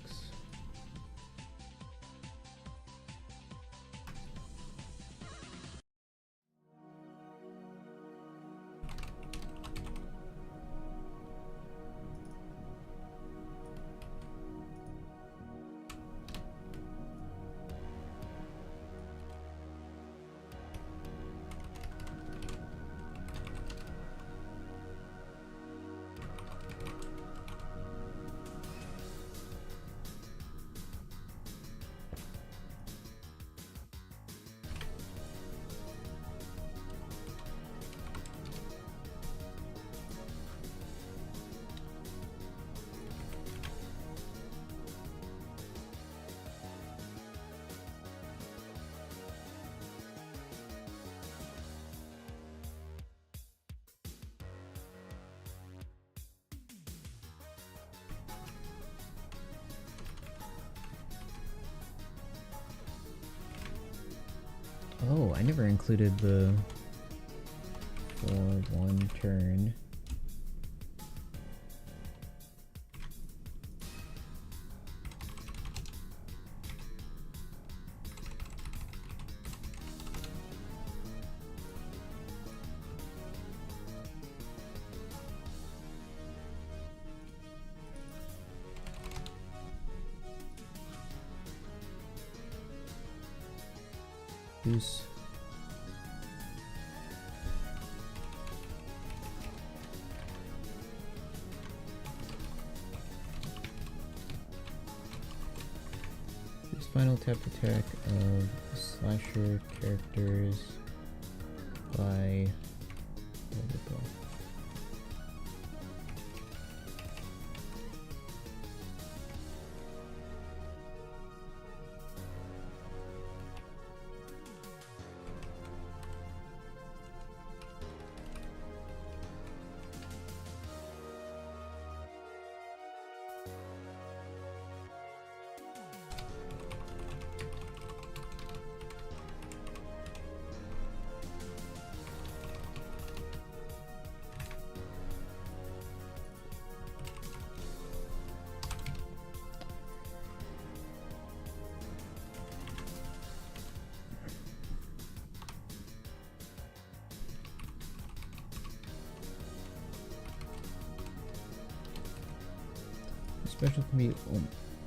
Oh, I never included the for 1 turn. Goose. This final tap attack of slasher characters by blah, blah, blah. Special can be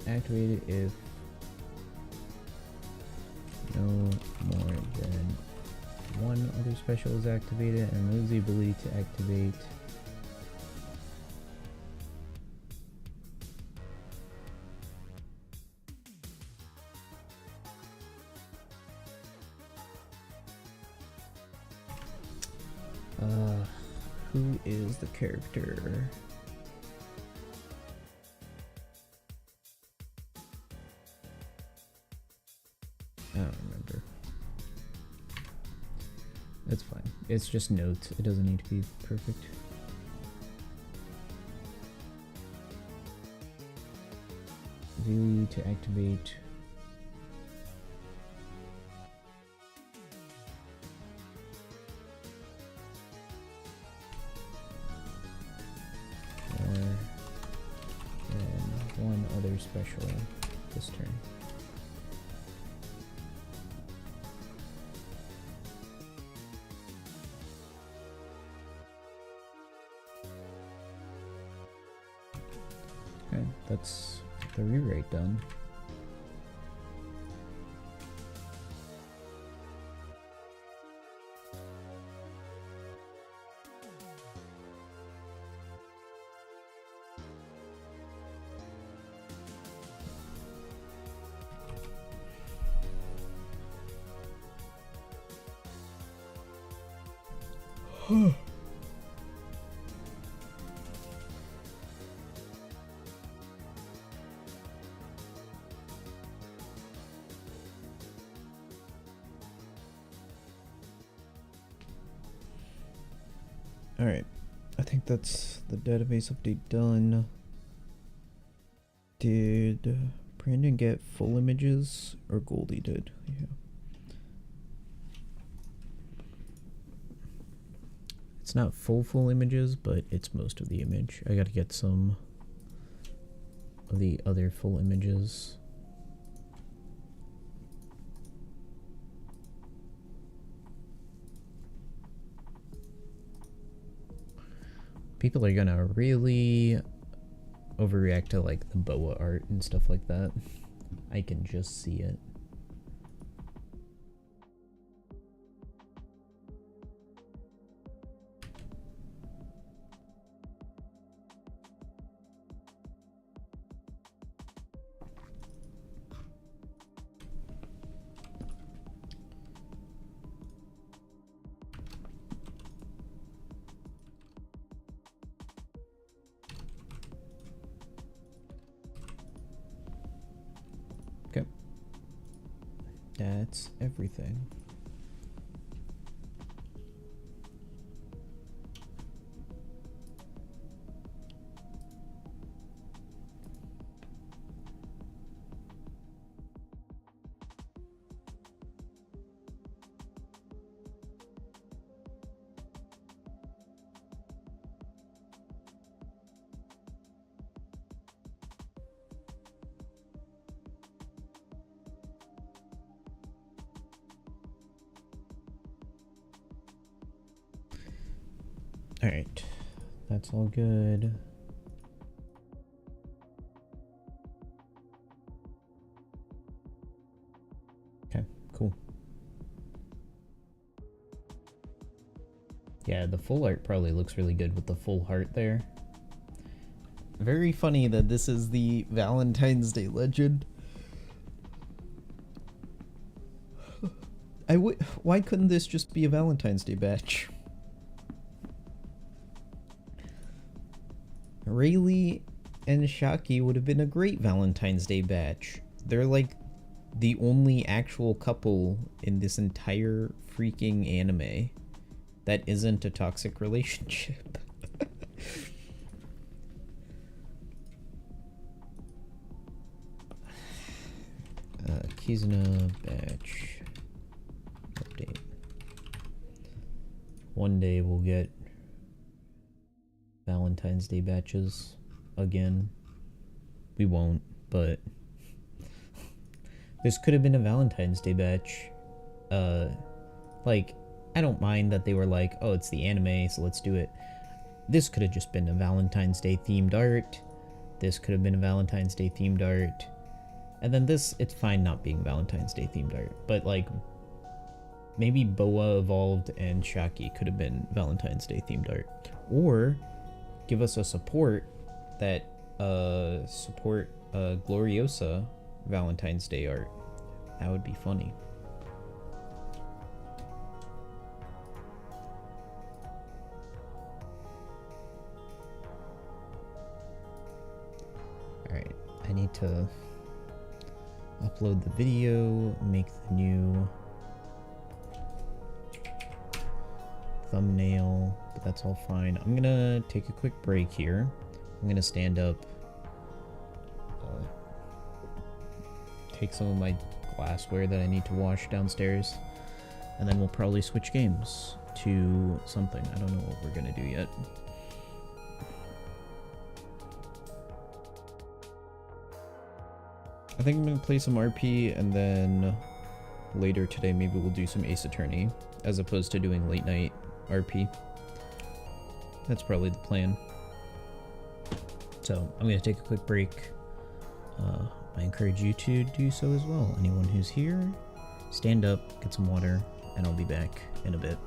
activated if no more than one other special is activated, and removes the ability to activate who is the character? I don't remember. That's fine. It's just notes. It doesn't need to be perfect. Ability to activate more than one other special this turn. Okay, that's the rewrite done. Alright, I think that's the database update done. Did Brandon get full images or Goldie did? Yeah. It's not full images, but it's most of the image. I gotta get some of the other full images. People are gonna really overreact to like the boa art and stuff like that. I can just see it. Okay. That's everything. Alright, that's all good. Okay, cool. Yeah, the full art probably looks really good with the full heart there. Very funny that this is the Valentine's Day legend. Why couldn't this just be a Valentine's Day batch? Rayleigh and Shaki would have been a great Valentine's Day batch. They're like the only actual couple in this entire freaking anime that isn't a toxic relationship. Kizuna batch update. One day we'll get Valentine's Day batches again. We won't, but this could have been a Valentine's Day batch. Like, I don't mind that they were like, oh, it's the anime, so let's do it. This could have just been a Valentine's Day themed art. This could have been a Valentine's Day themed art. And then this, it's fine not being Valentine's Day themed art, but like, maybe Boa Evolved and Shaki could have been Valentine's Day themed art. Or give us a support that support Gloriosa Valentine's Day art. That would be funny. Alright, I need to upload the video, make the new thumbnail, but that's all fine. I'm gonna take a quick break here. I'm gonna stand up, take some of my glassware that I need to wash downstairs, and then we'll probably switch games to something. I don't know what we're gonna do yet. I think I'm gonna play some RP, and then later today maybe we'll do some Ace Attorney as opposed to doing late night RP. That's probably the plan. So I'm gonna take a quick break. I encourage you to do so as well. Anyone who's here, stand up, get some water, and I'll be back in a bit.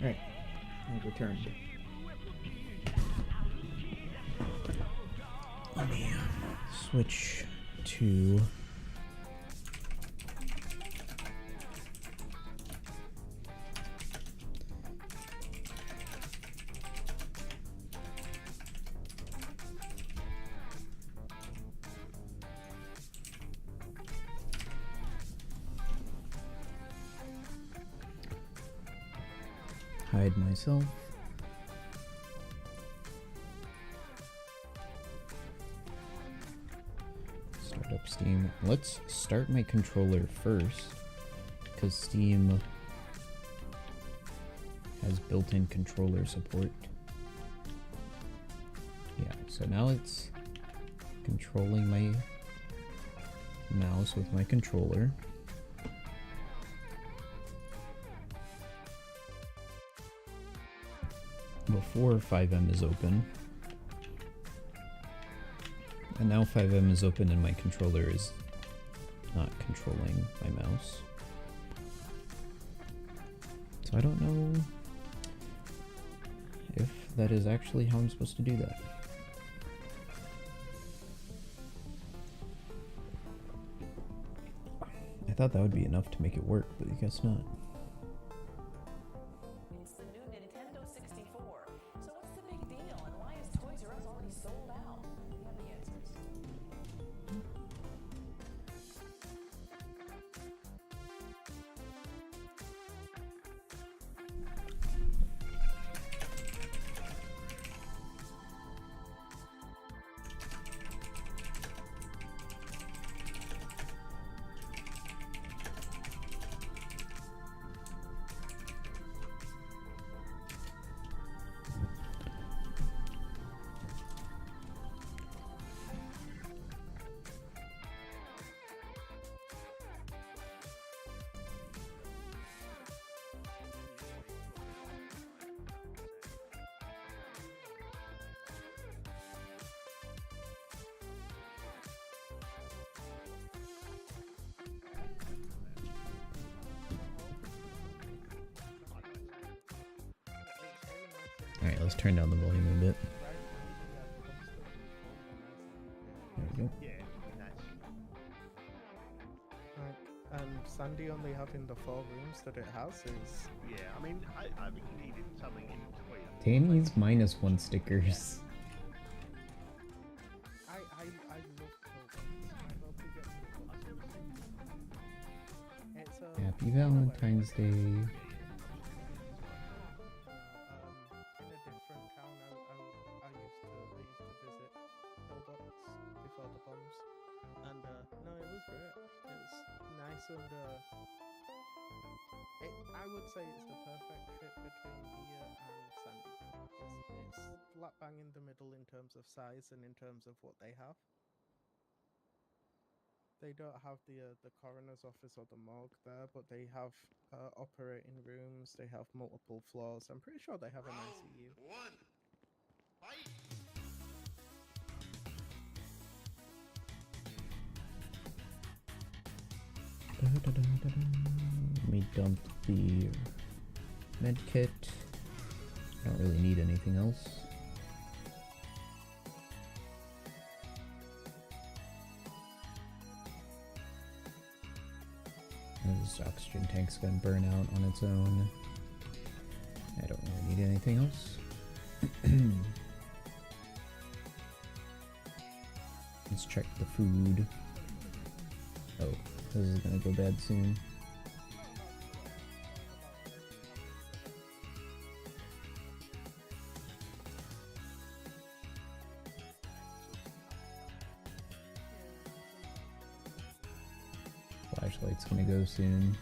Alright, I've returned. Let me switch to hide myself. Start up Steam. Let's start my controller first, because Steam has built-in controller support. Yeah, so now it's controlling my mouse with my controller. Before 5M is open. And now 5M is open and my controller is not controlling my mouse. So I don't know if that is actually how I'm supposed to do that. I thought that would be enough to make it work, but I guess not. It's the new Nintendo 64. So what's the big deal and why is Toys R Us already sold out? We have the answers. Alright, let's turn down the volume a bit. There we go. Sandy only having the 4 rooms that it has is... Yeah, I mean, I think you needed something in between. Danny's -1 stickers. I love programs. I hope we get to it's Happy Valentine's Day. in a different town I used to visit Hillbox before the bombs, and no, it was great. It's nice and I would say it's the perfect fit between here and Sandy. It's slap bang in the middle in terms of size and in terms of what they have. They don't have the coroner's office or the morgue there, but they have operating rooms. They have multiple floors. I'm pretty sure they have an ICU. One, fight! Let me dump the med kit. I don't really need anything else. This oxygen tank's gonna burn out on its own. I don't really need anything else. Let's check the food. Oh, this is gonna go bad soon. Flashlight's gonna go soon.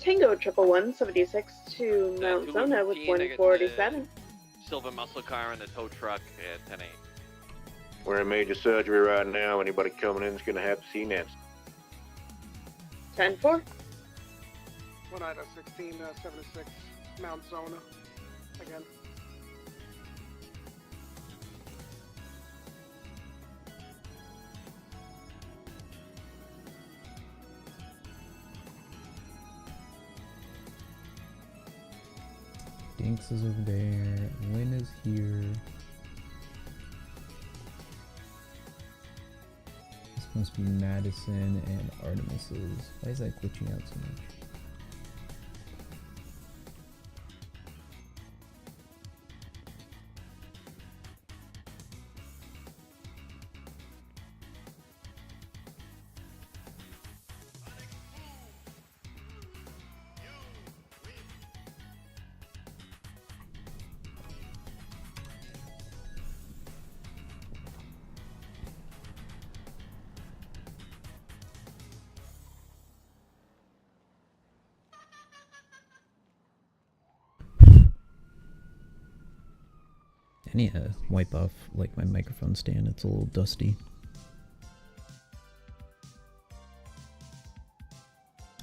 Tango 11176 to Mount Zona with 147. Silver muscle car and the tow truck at 10 8. We're in major surgery right now. Anybody coming in is going to have to see Nancy. 10-4. 1 out of 1676, Mount Zona. Again. Dinks is over there. Lynn is here. This must be Madison and Artemis's. Why is that glitching out so much? I need to wipe off like my microphone stand, it's a little dusty.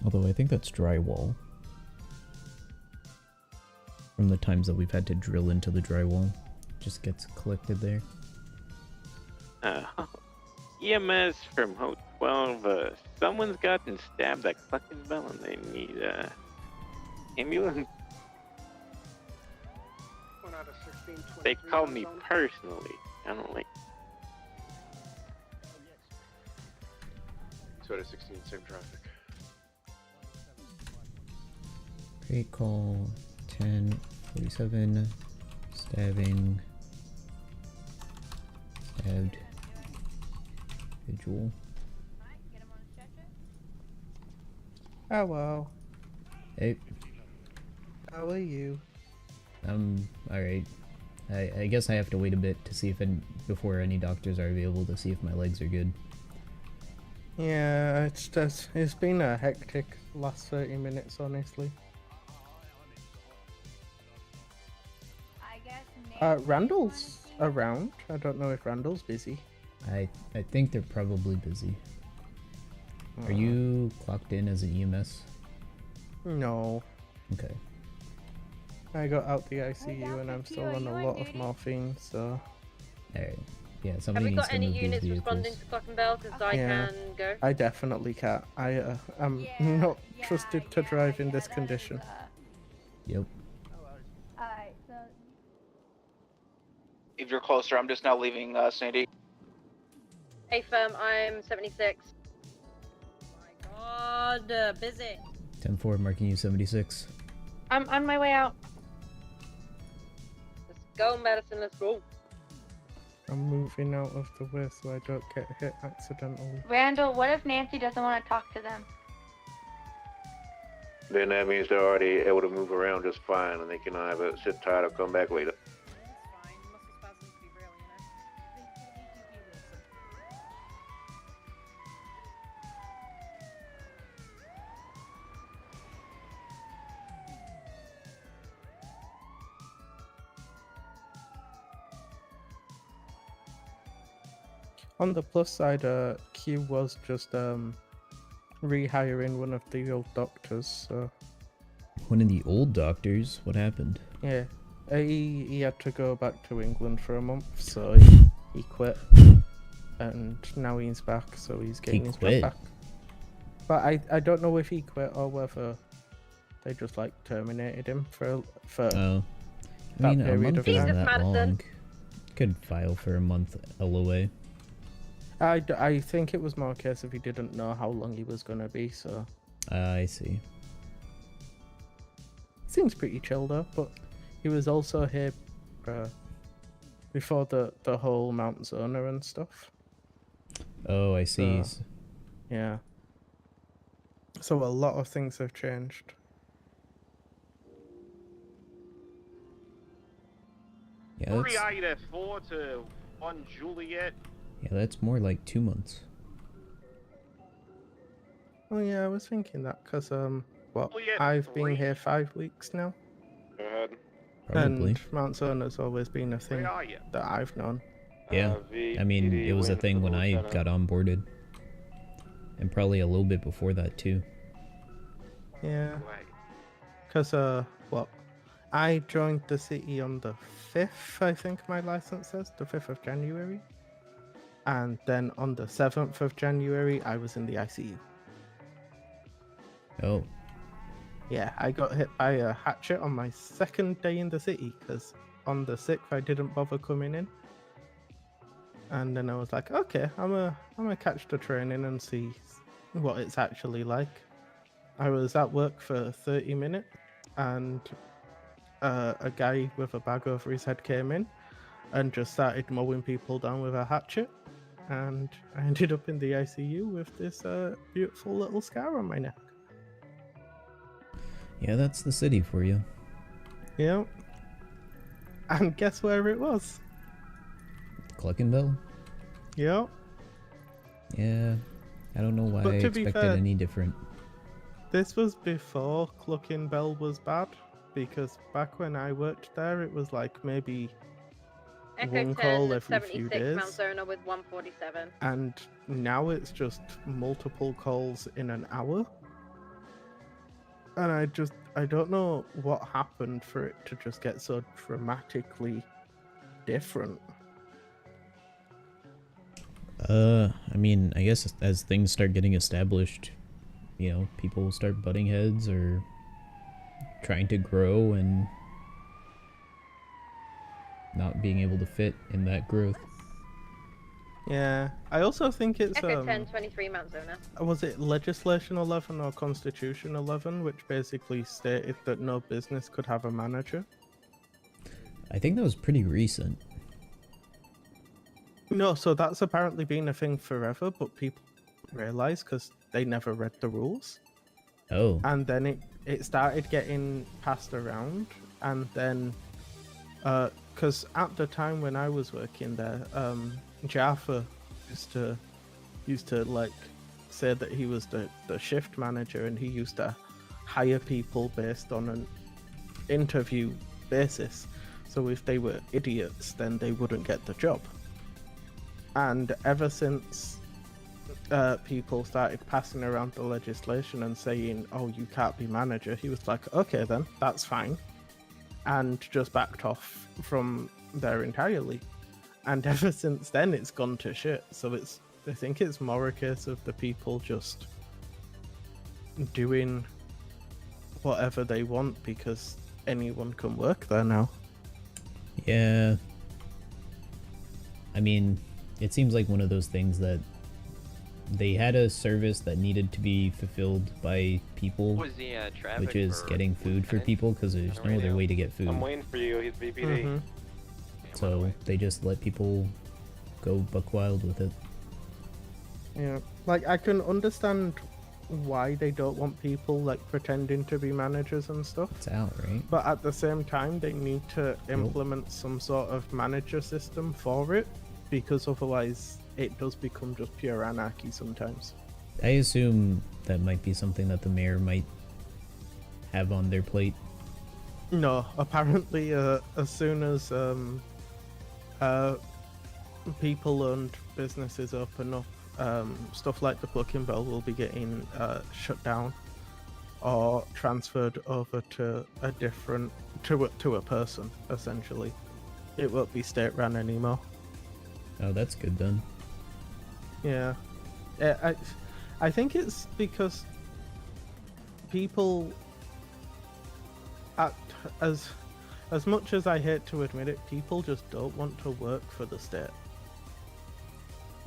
Although I think that's drywall. From the times that we've had to drill into the drywall. Just gets collected there. EMS from Hot 12. Someone's gotten stabbed at Clucking Bell and they need ambulance. 1 out of 16, They called me personally. I don't like. 2 out of 16, same traffic. Great call. 1047. Stabbing. Stabbed. Vigil. Hello. Hey. How are you? Alright. I guess I have to wait a bit to see if before any doctors are available to see if my legs are good. Yeah, it's been a hectic last 30 minutes, honestly. Randall's around. I don't know if Randall's busy. I think they're probably busy. Are you clocked in as an EMS? No. Okay. I got out the ICU and I'm still on a lot of morphine, so... Alright. Yeah, Have somebody we needs got to any move these units vehicles. responding to Clock and Bell? Because I can go. I definitely can't. I'm not trusted to drive in this condition. Yep. Alright, so... If you're closer, I'm just now leaving Sandy. Hey firm, I'm 76. Oh my god, busy. 10-4, marking you 76. I'm on my way out. Let's go, Madison, let's go. I'm moving out of the way so I don't get hit accidentally. Randall, what if Nancy doesn't want to talk to them? Then that means they're already able to move around just fine and they can either sit tight or come back later. On the plus side, Q was just rehiring one of the old doctors, so... One of the old doctors? What happened? Yeah, he had to go back to England for a month, so he quit. And now he's back, so he's getting his job back. But I don't know if he quit or whether they just like terminated him for I that mean, a period month of isn't time. that long. Could file for a month LOA. I think it was more a case if he didn't know how long he was gonna be, so... I see. Seems pretty chill though, but he was also here before the whole Mount Zona and stuff. Oh, I see. So, yeah. So a lot of things have changed. Yeah, 38F4 to 1 Juliet. Yeah, that's more like 2 months. Oh yeah, I was thinking that because what? Juliet I've 3. been here 5 weeks now. Go ahead. Probably. And Mount Zona's always been a thing Where are you? that I've known. Yeah. I mean, it was a thing when I got onboarded. And probably a little bit before that, too. Yeah. Because, I joined the city on the 5th, I think my license says, the 5th of January. And then on the 7th of January, I was in the ICU. Oh. Yeah, I got hit by a hatchet on my second day in the city, because on the 6th I didn't bother coming in. And then I was like, okay, I'm gonna catch the training and see what it's actually like. I was at work for 30 minutes, and a guy with a bag over his head came in and just started mowing people down with a hatchet. And I ended up in the ICU with this beautiful little scar on my neck. Yeah, that's the city for you. Yeah. And guess where it was? Cluckenbell? Yeah. Yeah. I don't know why But I to be expected fair, any different. This was before Cluckenbell was bad, because back when I worked there, it was like maybe Echo one 10, call every few 76 days. Mount Zona with 147. And now it's just multiple calls in an hour. And I don't know what happened for it to just get so dramatically different. I mean, I guess as things start getting established, you know, people will start butting heads or trying to grow and not being able to fit in that growth. Yeah, I also think it's Echo 10, 23 Mount Zona. was it Legislation 11 or Constitution 11, which basically stated that no business could have a manager? I think that was pretty recent. No, so that's apparently been a thing forever, but people realize because they never read the rules. Oh. And then it started getting passed around, and then because at the time when I was working there, Jaffa used to like say that he was the shift manager, and he used to hire people based on an interview basis. So if they were idiots, then they wouldn't get the job. And ever since people started passing around the legislation and saying, oh, you can't be manager, he was like, okay then, that's fine. And just backed off from there entirely. And ever since then, it's gone to shit. So I think it's more a case of the people just doing whatever they want because anyone can work there now. Yeah. I mean, it seems like one of those things that they had a service that needed to be fulfilled by people, which is getting food for people, because there's no other way to get food. I'm waiting for you. He's VPD. Mm-hmm. So they just let people go buck wild with it. Yeah, like I can understand why they don't want people like pretending to be managers and stuff. It's out, right? But at the same time, they need to implement some sort of manager system for it, because otherwise it does become just pure anarchy sometimes. I assume that might be something that the mayor might have on their plate. No, apparently as soon as people-owned businesses open up, stuff like the Plucking Bell will be getting shut down or transferred over to a different to a person. Essentially, it won't be state-run anymore. Oh, that's good then. Yeah, I think it's because people, as much as I hate to admit it, people just don't want to work for the state.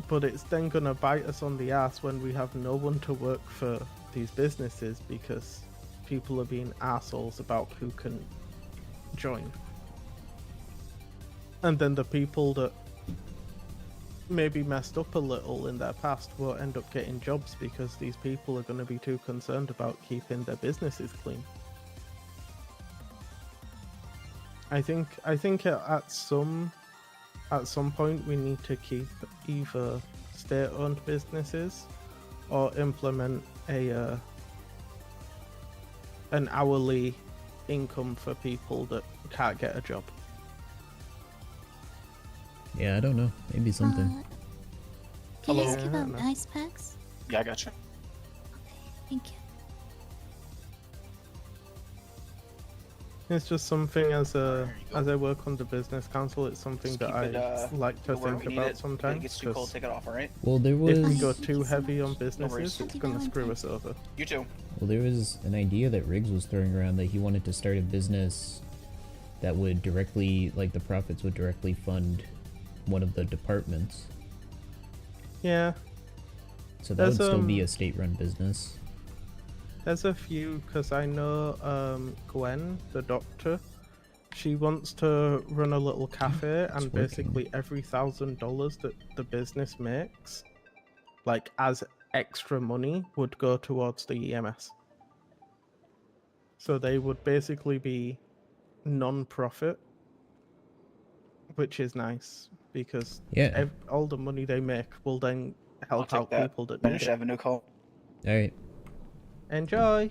But it's then gonna bite us on the ass when we have no one to work for these businesses because people are being assholes about who can join. And then the people that maybe messed up a little in their past won't end up getting jobs because these people are going to be too concerned about keeping their businesses clean. I think at some point we need to keep either state-owned businesses or implement a an hourly income for people that can't get a job. Yeah, I don't know. Maybe something. Do you guys Hello. give out Yeah, ice packs? Yeah, I got you. Thank you. It's just something as I work on the business council, it's something Just that keep I it, like to wherever think we need about it. If sometimes. it gets too cold, 'cause take it off, alright? Well, there if we was... go Thank too you so heavy on much. businesses, worries. it's gonna screw us over. You too. Well, there was an idea that Riggs was throwing around that he wanted to start a business that would directly, like the profits would directly fund one of the departments. Yeah. So that would There's, still be a state-run business. There's a few, because I know Gwen, the doctor, she wants to run a little cafe, and basically every $1,000 that the business makes, like as extra money, would go towards the EMS. So they would basically be non-profit, which is nice because Yeah. all the money they make will then help take out that. people that I need just it. have a new call. Alright. Enjoy.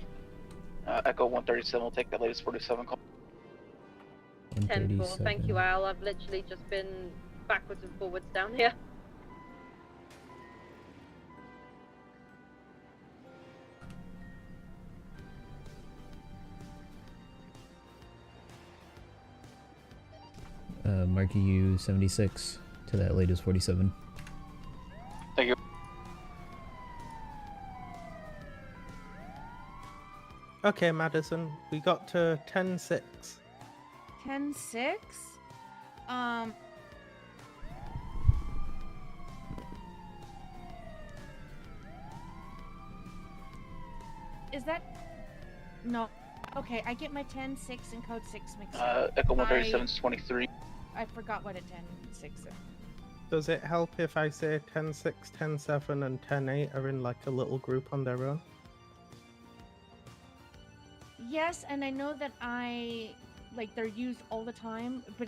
Echo 137 will take that latest 47 call. 10-4. Thank you, Al. I've literally just been backwards and forwards down here. Marking you 76 to that latest 47. Thank you. Okay, Madison, we got to 10-6. 10-6? Is that... No. Okay, I get my 10-6 and code 6 mixed up. Echo 137 is 23. I forgot what a 10-6 is. Does it help if I say 10-6, 10-7, and 10-8 are in like a little group on their own? Yes, and I know that they're used all the time, but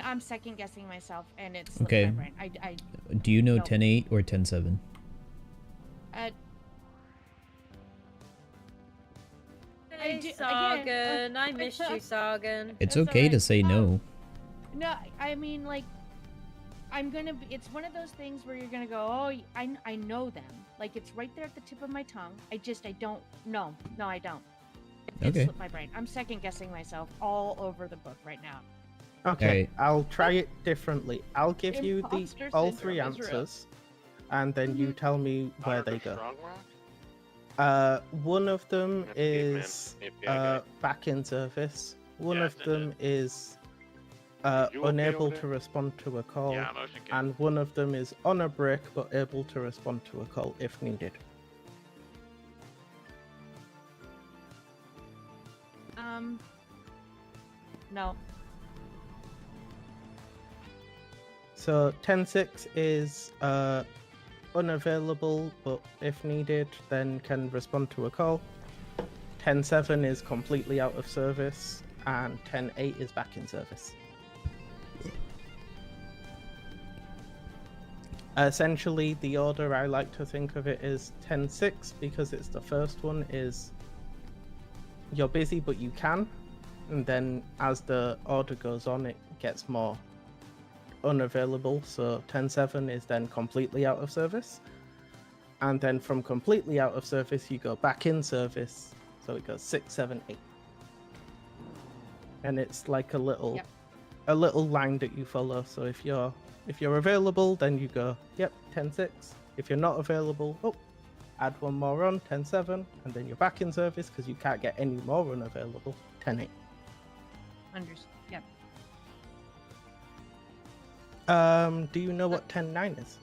I'm second guessing myself, and it's slipped Okay. my brain. Do you know no. 10-8 or 10-7? Hey, Sargon. I missed you, Sargon. It's okay to say no. No, I mean, like, it's one of those things where you're gonna go, oh, I know them. Like, it's right there at the tip of my tongue. I don't, no, I don't. It Okay. slipped my brain. I'm second guessing myself all over the book right now. Okay, Alright. I'll try it differently. I'll give you Imposter all three syndrome is real. answers, and then you tell me where they go. Strong Rock? One of them That's Caveman, is API guy. back in service. One Yeah, of it's them is You okay unable over to there? respond to a call, Yeah, motion carry. and one of them is on a break but able to respond to a call if needed. No. So 10-6 is unavailable, but if needed, then can respond to a call. 10-7 is completely out of service, and 10-8 is back in service. Essentially, the order I like to think of it is 10-6 because it's the first one is you're busy but you can, and then as the order goes on, it gets more unavailable. So 10-7 is then completely out of service, and then from completely out of service you go back in service, so it goes 6, 7, 8, and it's like a little line that you follow. So if you're available, then you go, yep, 10-6. If you're not available, add one more on, 10-7, and then you're back in service because you can't get any more unavailable, 10-8. Yep. Do you know what 10-9 is?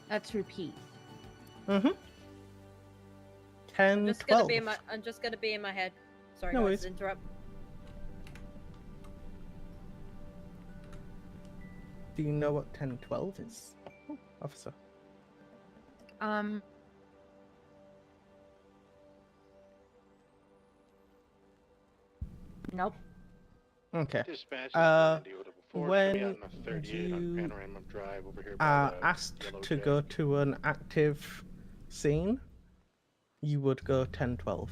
That's repeat. Mm-hmm. 10, I'm 12. just gonna be in my head. Sorry, No guys, worries. to interrupt. Do you know what 10-12 is? Oh, officer. Nope. Okay. Dispatch is When on the 38 on you Panorama Drive over here by are the asked yellow to jet. go to an active scene, you would go 10-12.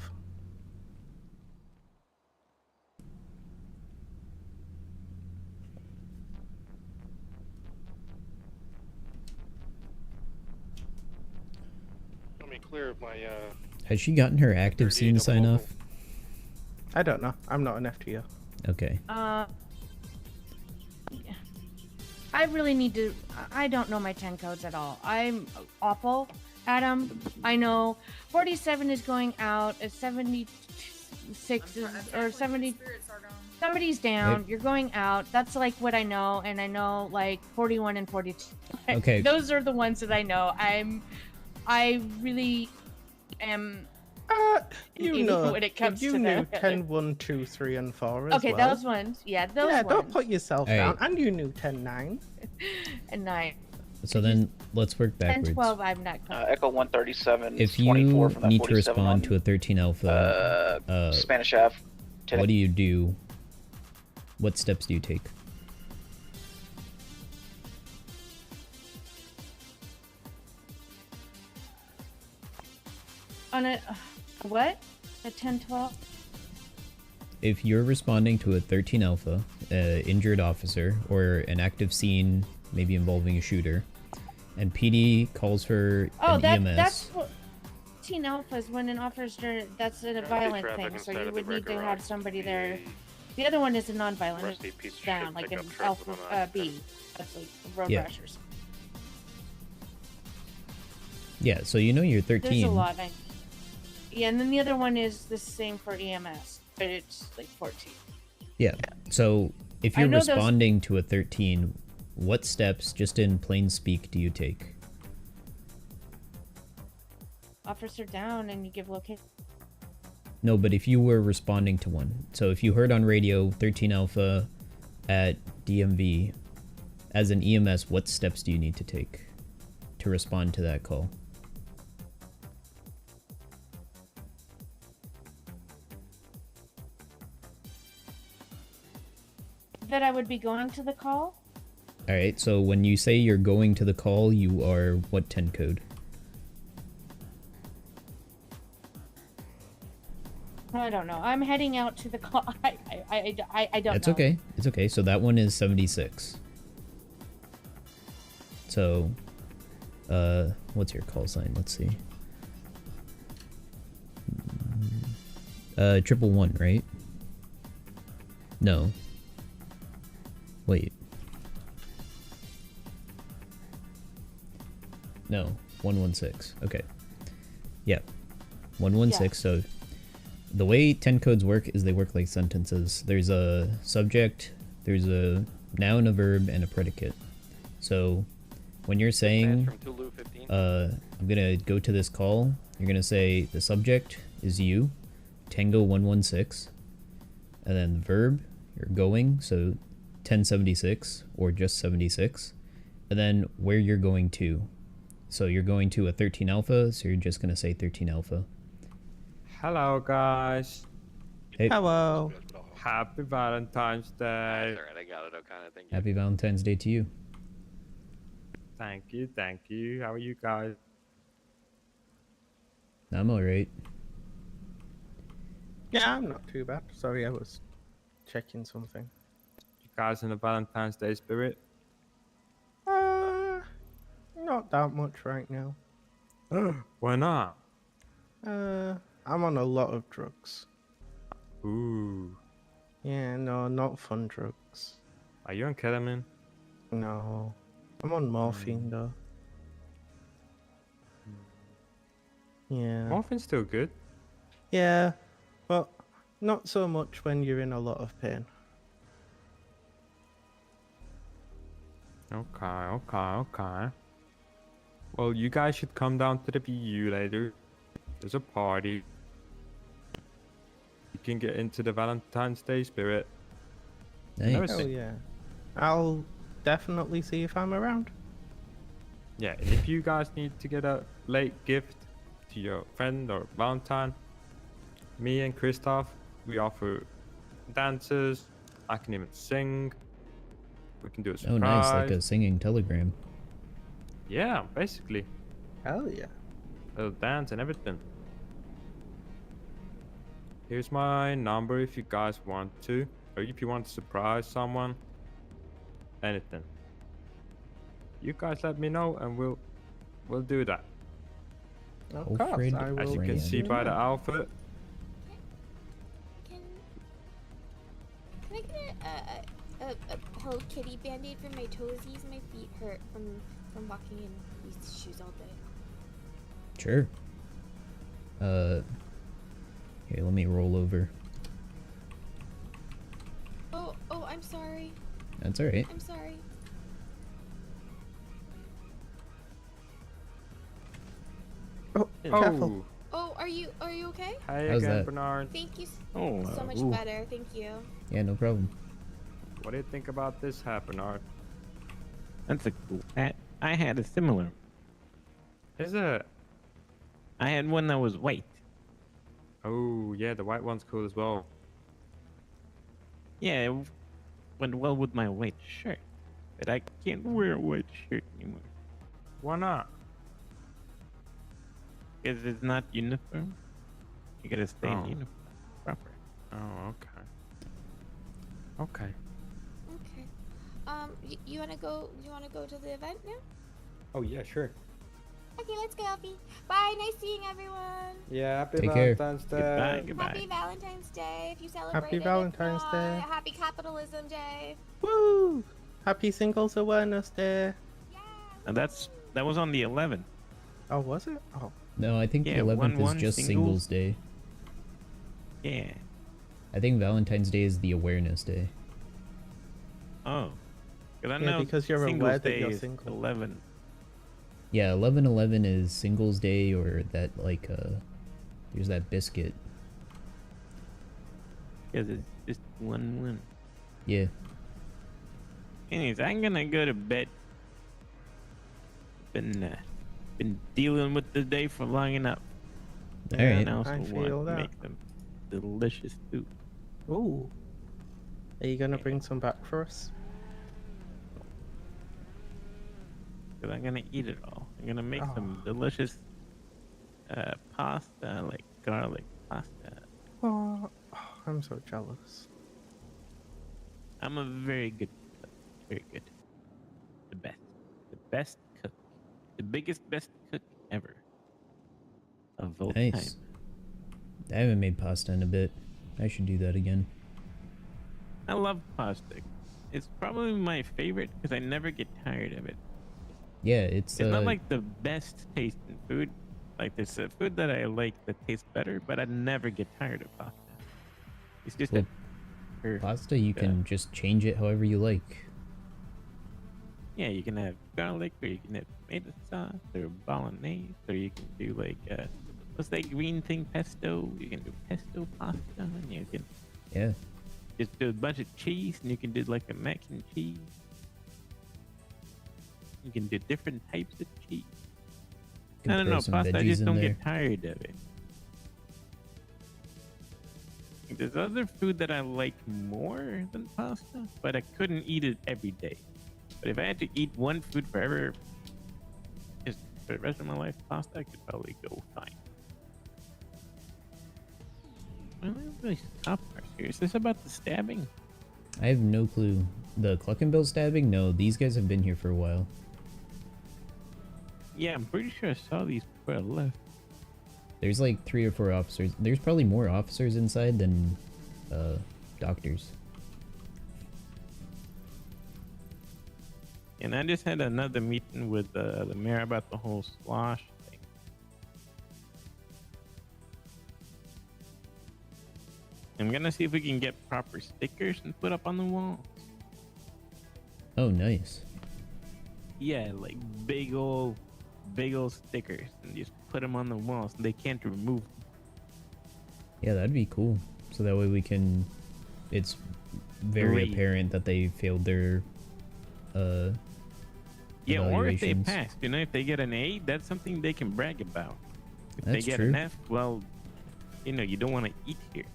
Let me clear my Has she gotten her active scene sign off? I don't know. I'm not an FTO. Okay. I really need to. I don't know my 10 codes at all. I'm awful at them. I know 47 is going out. 76 is, or 70. Somebody's down. Yep. You're going out. That's like what I know, and I know like 41 and 42. Okay. Those are the ones that I know. I really am. You know, when it comes you to knew them. 10, 1, 2, 3, and 4 as Okay, well. those ones. Yeah, those Yeah, ones. don't put yourself All down. right. And you knew 10, 9. And 9. So then let's work 10, backwards. 12, I'm not. Echo 137. If you 24 from that need to 47 respond on, to a 13 alpha, Spanish Ave. what do you do? What steps do you take? On a what? A 10, 12? If you're responding to a 13 alpha, injured officer, or an active scene, maybe involving a shooter, and PD calls for an EMS. That's what. 13 alpha is when an officer. That's a violent thing, so you would need to have somebody there. The other one is a non-violent. It's down, like an alpha B. That's like road Yeah. rashers. Yeah, so you know you're 13. There's a lot. Yeah, and then the other one is the same for EMS, but it's like 14. Yeah, so if I you're know those- responding to a 13, what steps, just in plain speak, do you take? Officer down, and you give location. No, but if you were responding to one. So if you heard on radio 13 alpha at DMV, as an EMS, what steps do you need to take to respond to that call? That I would be going to the call. Alright, so when you say you're going to the call, you are what 10 code? I don't know. I'm heading out to the call. I don't It's know. okay. It's okay. So that one is 76. So, what's your call sign? Let's see. 111, right? No. Wait. No, 116. Okay. Yeah. 116. Yeah. So the way 10 codes work is they work like sentences. There's a subject, there's a noun, a verb, and a predicate. So when you're saying, I'm gonna go to this call, you're gonna say the subject is you, Tango 116, and then the verb, you're going, so 1076 or just 76, and then where you're going to. So you're going to a 13 alpha, so you're just gonna say 13 alpha. Hello, guys. Hey. Hello. Happy Valentine's Day. Alright, I got it. Okay, thank you. Happy Valentine's Day to you. Thank you, thank you. How are you guys? I'm alright. Yeah, I'm not too bad. Sorry, I was checking something. You guys in the Valentine's Day spirit? Not that much right now. Why not? I'm on a lot of drugs. Ooh. Yeah, no, not fun drugs. Are you on ketamine? No. I'm on morphine though. Yeah. Morphine's still good. Yeah, but not so much when you're in a lot of pain. Okay. Well, you guys should come down to the BU later. There's a party. You can get into the Valentine's Day spirit. Nice. Oh yeah. I'll definitely see if I'm around. Yeah, and if you guys need to get a late gift to your friend or Valentine, me and Christoph, we offer dances. I can even sing. We can do a surprise. Oh, nice, like a singing telegram. Yeah, basically. Hell yeah. a dance and everything. Here's my number if you guys want to, or if you want to surprise someone. Anything. You guys let me know, and we'll do that. Of course, I will. As you can see by the outfit. Can I get a Hello Kitty band-aid for my toesies? My feet hurt from walking in these shoes all day. Sure. Here, let me roll over. Oh, I'm sorry. That's alright. I'm sorry. Oh, careful. Oh, are you okay? Hi How's again, that? Bernard. Thank you Oh, so much ooh. better. Thank you. Yeah, no problem. What do you think about this hat, Bernard? That's a cool hat. I had a similar. Is it? I had one that was white. Oh, yeah, the white one's cool as well. Yeah, it went well with my white shirt. But I can't wear a white shirt anymore. Why not? Because it's not uniform. You gotta stay in Oh. uniform proper. Oh, okay. Okay. Okay. You wanna go? You wanna go to the event now? Oh, yeah, sure. Okay, let's go, Alfie. Bye. Nice seeing everyone. Yeah, happy Take care. Valentine's Day. Goodbye, goodbye. Happy Valentine's Day if you celebrate Happy it. If Valentine's not, Day. Happy Capitalism Day. Woo! Happy Singles Awareness Day. And that was on the 11th. Oh, was it? Oh. No, I think Yeah, the 11th is 1-1 just singles. Singles Day. Yeah. I think Valentine's Day is the awareness day. Oh. Because I Yeah, know because you're Singles aware that Day you're is single. 11. Yeah, 11/11 is Singles Day, or that like there's that biscuit. Because it's just 1-1. Yeah. Anyways, I'm gonna go to bed. Been dealing with the day for long enough. Alright. And I also I want feel to that. make them delicious food. Ooh. Are you gonna bring some back for us? Because I'm gonna eat it all. I'm gonna make Oh. some delicious pasta, like garlic pasta. Oh, I'm so jealous. I'm a very good cook. Very good. The best. The best cook. The biggest, best cook ever. Of all time. Nice. I haven't made pasta in a bit. I should do that again. I love pasta. It's probably my favorite because I never get tired of it. Yeah, it's not like the best tasting food. Like there's a food that I like that tastes better, but I never get tired of pasta. It's just Well, a pasta you can just change it however you like. yeah, you can have garlic, or you can have tomato sauce, or bolognese, or you can do like what's that green thing, pesto? You can do pesto pasta, and you can Yeah. just do a bunch of cheese, and you can do like a mac and cheese. You can do different types of cheese. Can I don't throw know, some pasta, I veggies just in don't there. get tired of it. There's other food that I like more than pasta, but I couldn't eat it every day. But if I had to eat one food forever, just for the rest of my life, pasta, I could probably go fine. Well, that's really top part here. Is this about the stabbing? I have no clue. The Cluckenbill stabbing? No, these guys have been here for a while. Yeah, I'm pretty sure I saw these before I left. There's like 3 or 4 officers. There's probably more officers inside than doctors. And I just had another meeting with the mayor about the whole slosh thing. I'm gonna see if we can get proper stickers and put up on the walls. Oh, nice. Yeah, like big old stickers, and just put them on the walls. And they can't remove them. Yeah, that'd be cool. So that way we can... It's very Great. apparent that they failed their Yeah, or if they evaluations. passed, you know, if they get an A, that's something they can brag about. If That's they get true. an F, well, you know, you don't want to eat here.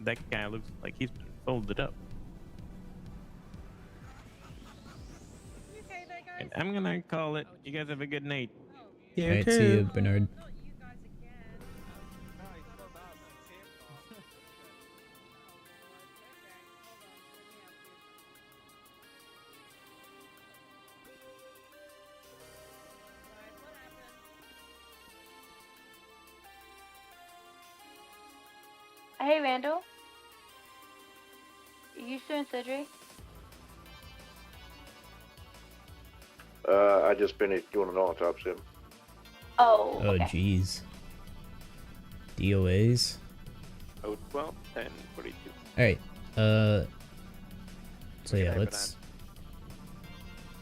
that guy looks like he's been folded up. And I'm gonna call it. You guys have a good night. Alright, see you, Bernard. Hey, Randall. You still in surgery? I just finished doing an autopsy. Oh, Oh, jeez. DOAs? Oh, 12, 10, 42. Alright, so yeah, let's...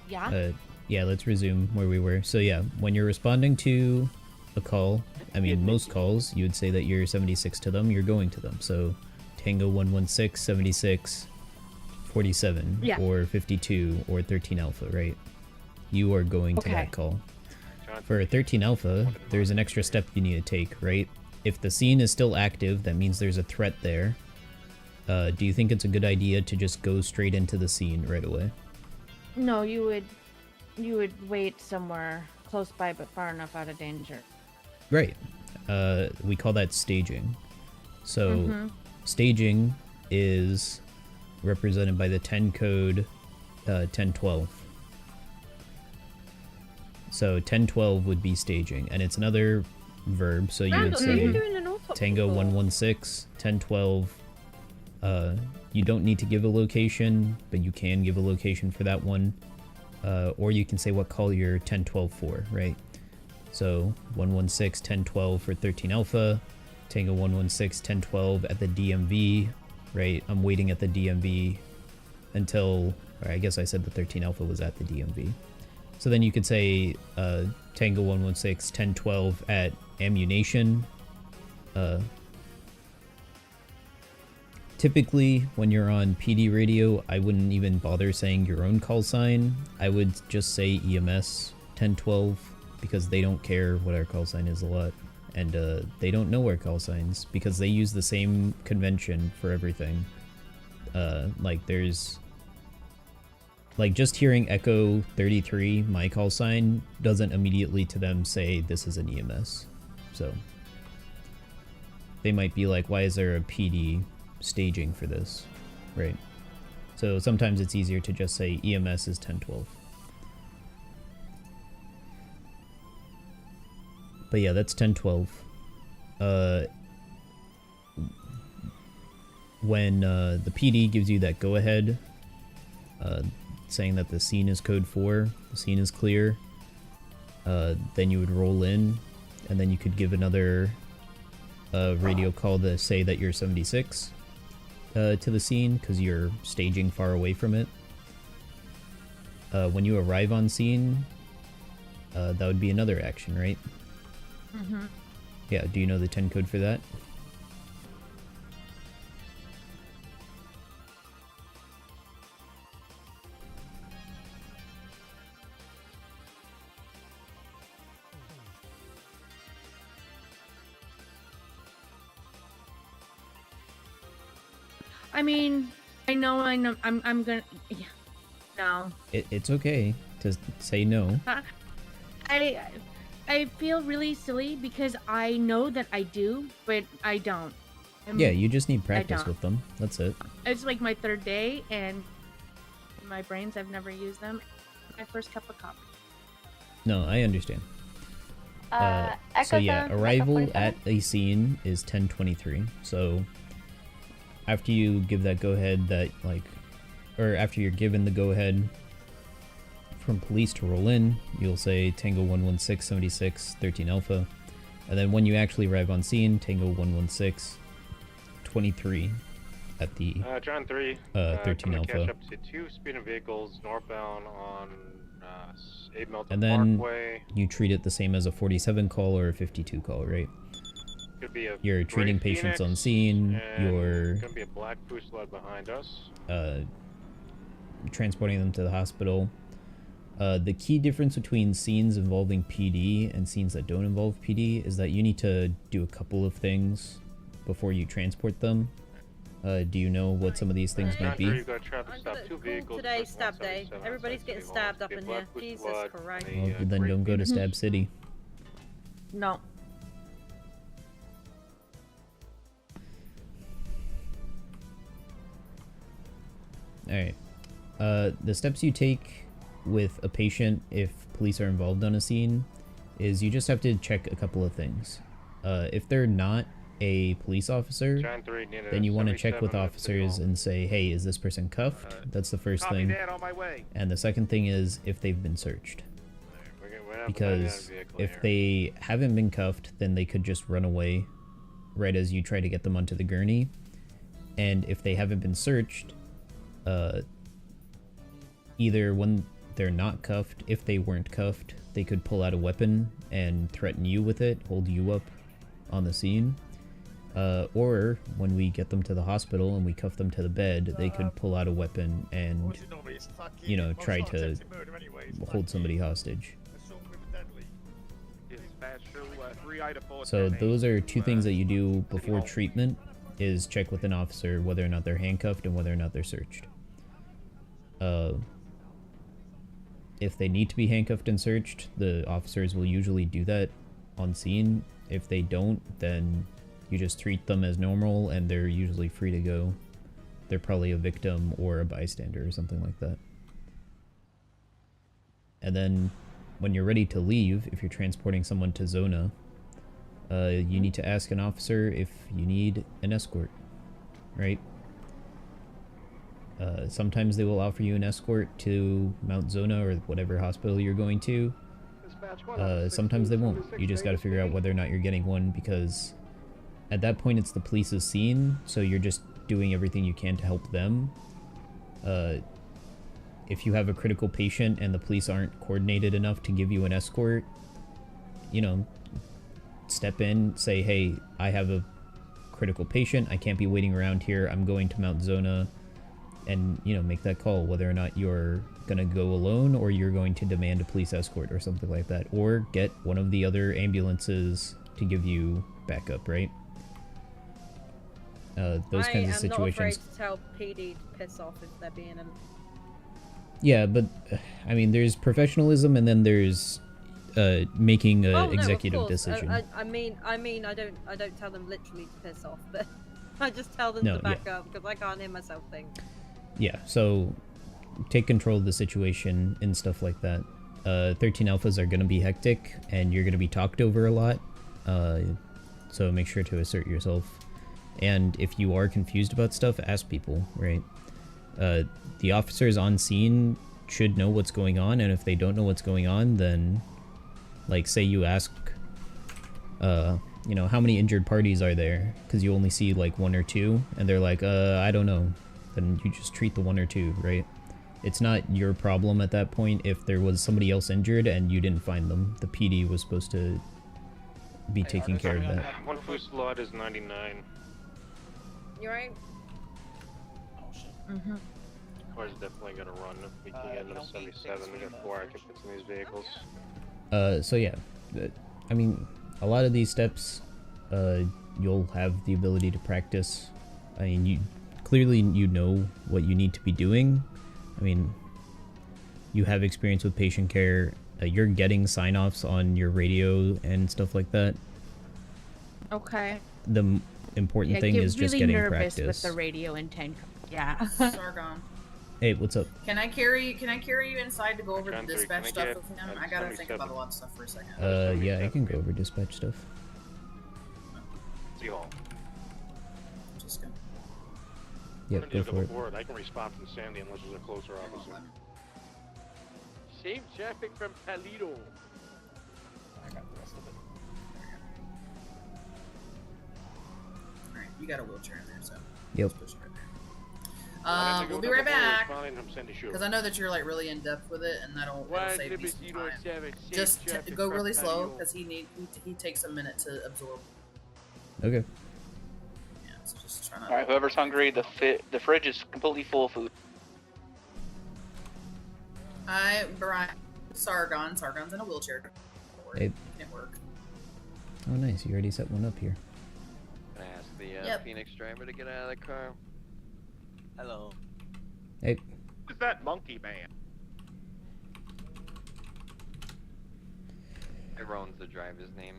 Yeah? Yeah, let's resume where we were. So yeah, when you're responding to a call, I mean, most calls, you would say that you're 76 to them, you're going to them. So Tango 116, 76, 47, Yeah. or 52, or 13 Alpha, right? You are going to that call. For 13 Alpha, there's an extra step you need to take, right? If the scene is still active, that means there's a threat there. Do you think it's a good idea to just go straight into the scene right away? No, you would wait somewhere close by but far enough out of danger. Right. We call that staging. So staging is represented by the 10 code 1012. So 1012 would be staging, and it's another verb, so you would say Tango 116, 1012. You don't need to give a location, but you can give a location for that one. Or you can say what call you're 1012 for, right? So 116, 1012 for 13 Alpha, Tango 116, 1012 at the DMV, right? I'm waiting at the DMV until, or I guess I said the 13 Alpha was at the DMV. So then you could say Tango 116, 1012 at Ammunition. Typically, when you're on PD radio, I wouldn't even bother saying your own call sign. I would just say EMS 1012 because they don't care what our call sign is a lot. And they don't know our call signs because they use the same convention for everything. Like there's... Like just hearing Echo 33, my call sign, doesn't immediately to them say this is an EMS. So they might be like, why is there a PD staging for this? Right. So sometimes it's easier to just say EMS is 1012. But yeah, that's 1012. When the PD gives you that go ahead, saying that the scene is code 4, the scene is clear, then you would roll in, and then you could give another radio call to say that you're 76 to the scene, because you're staging far away from it. When you arrive on scene, that would be another action, right? Mm-hmm. Yeah, do you know the 10 code for that? I mean, I know, I'm gonna, yeah, no. It's okay to say no. I feel really silly because I know that I do, but I don't. Yeah, you just need practice don't. with them. That's it. It's like my third day, and in my brains, I've never used them. My first cup of coffee. No, I understand. Echo So yeah, sound, arrival Echo 47? at a scene is 1023. So after you give that go-ahead that, like, or after you're given the go-ahead from police to roll in, you'll say Tango 116, 76, 13 Alpha. And then when you actually arrive on scene, Tango 116, 23 at the John 3. 13 Catch Alpha. up to 2 speeding vehicles northbound on 8 Melton And then Parkway. you treat it the same as a 47 call or a 52 call, right? Could be a You're treating gray patients on Phoenix, scene, and you're gonna be a black push sled behind us. transporting them to the hospital. The key difference between scenes involving PD and scenes that don't involve PD is that you need to do a couple of things before you transport them. Do you know what some of these things might be? You've got traffic stop, 2 vehicles. Today's stab day. Everybody's getting stabbed up in here. Jesus Christ. Well, then don't go to Stab City. No. Alright. The steps you take with a patient if police are involved on a scene is you just have to check a couple of things. If they're not a police officer, then you want to check with officers and say, hey, is this person cuffed? That's the first thing. And the second thing is if they've been searched. Because if they haven't been cuffed, then they could just run away right as you try to get them onto the gurney. And if they haven't been searched, either when they're not cuffed, if they weren't cuffed, they could pull out a weapon and threaten you with it, hold you up on the scene. Or when we get them to the hospital and we cuff them to the bed, they could pull out a weapon and, you know, try to hold somebody hostage. So those are two things that you do before treatment, is check with an officer whether or not they're handcuffed and whether or not they're searched. If they need to be handcuffed and searched, the officers will usually do that on scene. If they don't, then you just treat them as normal and they're usually free to go. They're probably a victim or a bystander or something like that. And then when you're ready to leave, if you're transporting someone to Zona, you need to ask an officer if you need an escort, right? Sometimes they will offer you an escort to Mount Zona or whatever hospital you're going to. Sometimes they won't. You just got to figure out whether or not you're getting one, because at that point it's the police's scene, so you're just doing everything you can to help them. If you have a critical patient and the police aren't coordinated enough to give you an escort, you know, step in, say, hey, I have a critical patient, I can't be waiting around here, I'm going to Mount Zona, and, you know, make that call, whether or not you're gonna go alone or you're going to demand a police escort or something like that, or get one of the other ambulances to give you backup, right? Those kinds of situations. I'm not afraid to tell PD to piss off if they're being Yeah, but I mean, there's professionalism and then there's making an executive decision. I mean, I don't tell them literally to piss off, but I just tell them to back up because I can't hear myself think. Yeah, so take control of the situation and stuff like that. 13 alphas are going to be hectic and you're going to be talked over a lot, so make sure to assert yourself. And if you are confused about stuff, ask people, right? The officers on scene should know what's going on, and if they don't know what's going on, then, like, say you ask, you know, how many injured parties are there? Because you only see, like, 1 or 2, and they're like, I don't know. Then you just treat the 1 or 2, right? It's not your problem at that point if there was somebody else injured and you didn't find them. The PD was supposed to be taking care of that. One fusillade is 99. You right? Mm-hmm. Car's definitely gonna run. We can get another 77. We got 4 occupants in these vehicles. So yeah, I mean, a lot of these steps, you'll have the ability to practice. I mean, clearly you know what you need to be doing. I mean, you have experience with patient care. You're getting sign-offs on your radio and stuff like that. Okay. The important thing is just getting practice. With the radio and 10. Yeah. Sargon. Hey, what's up? Can I carry you inside to go over the dispatch stuff with him? I gotta think about a lot of stuff for a second. Yeah, I can go over dispatch stuff. See you all. Just go. Yep, go for it. I can respond from Sandy unless there's a closer officer. Save traffic from Palido. I got the rest of it. Alright, you got a wheelchair in there, so. Yep. We'll be right back. Because I know that you're like really in depth with it, and that'll save me some time. Just go really slow, because he takes a minute to absorb. Okay. Yeah, so just try not. All right, whoever's hungry, the fridge is completely full of food. Hi, Brian. Sargon. Sargon's in a wheelchair. Hey. Can't work. Oh, nice. You already set one up here. Can I ask the Phoenix driver to get out of the car? Hello. Hey. Who's that monkey man? Everyone's the driver's name.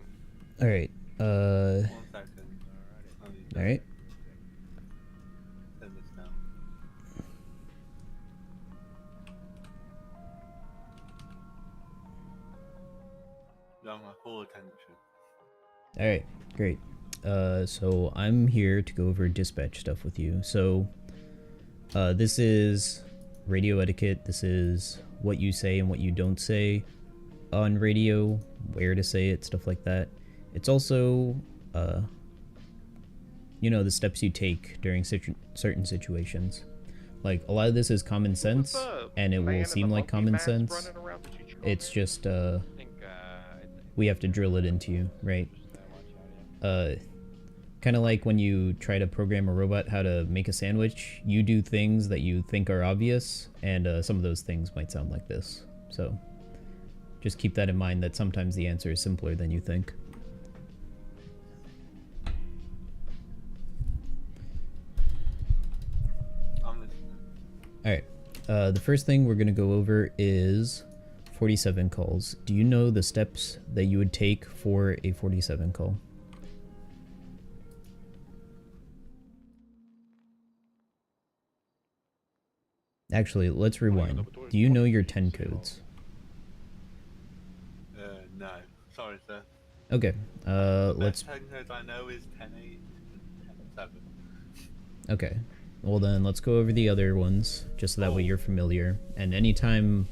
Alright, 1 second. Alright. Send this down. You have my full attention. Alright, great. So I'm here to go over dispatch stuff with you. So, this is radio etiquette. This is what you say and what you don't say on radio, where to say it, stuff like that. It's also, you know, the steps you take during certain situations. Like, a lot of this is common sense, and it will seem like common sense. It's just, we have to drill it into you, right? Kind of like when you try to program a robot how to make a sandwich, you do things that you think are obvious, and some of those things might sound like this. So, just keep that in mind, that sometimes the answer is simpler than you think. Alright, the first thing we're going to go over is 47 calls. Do you know the steps that you would take for a 47 call? Actually, let's rewind. Do you know your 10 codes? No. Sorry, sir. Okay, let's... The 10 codes I know is 10-8 and 10-7. Okay. Well then, let's go over the other ones, just so that way you're familiar. And anytime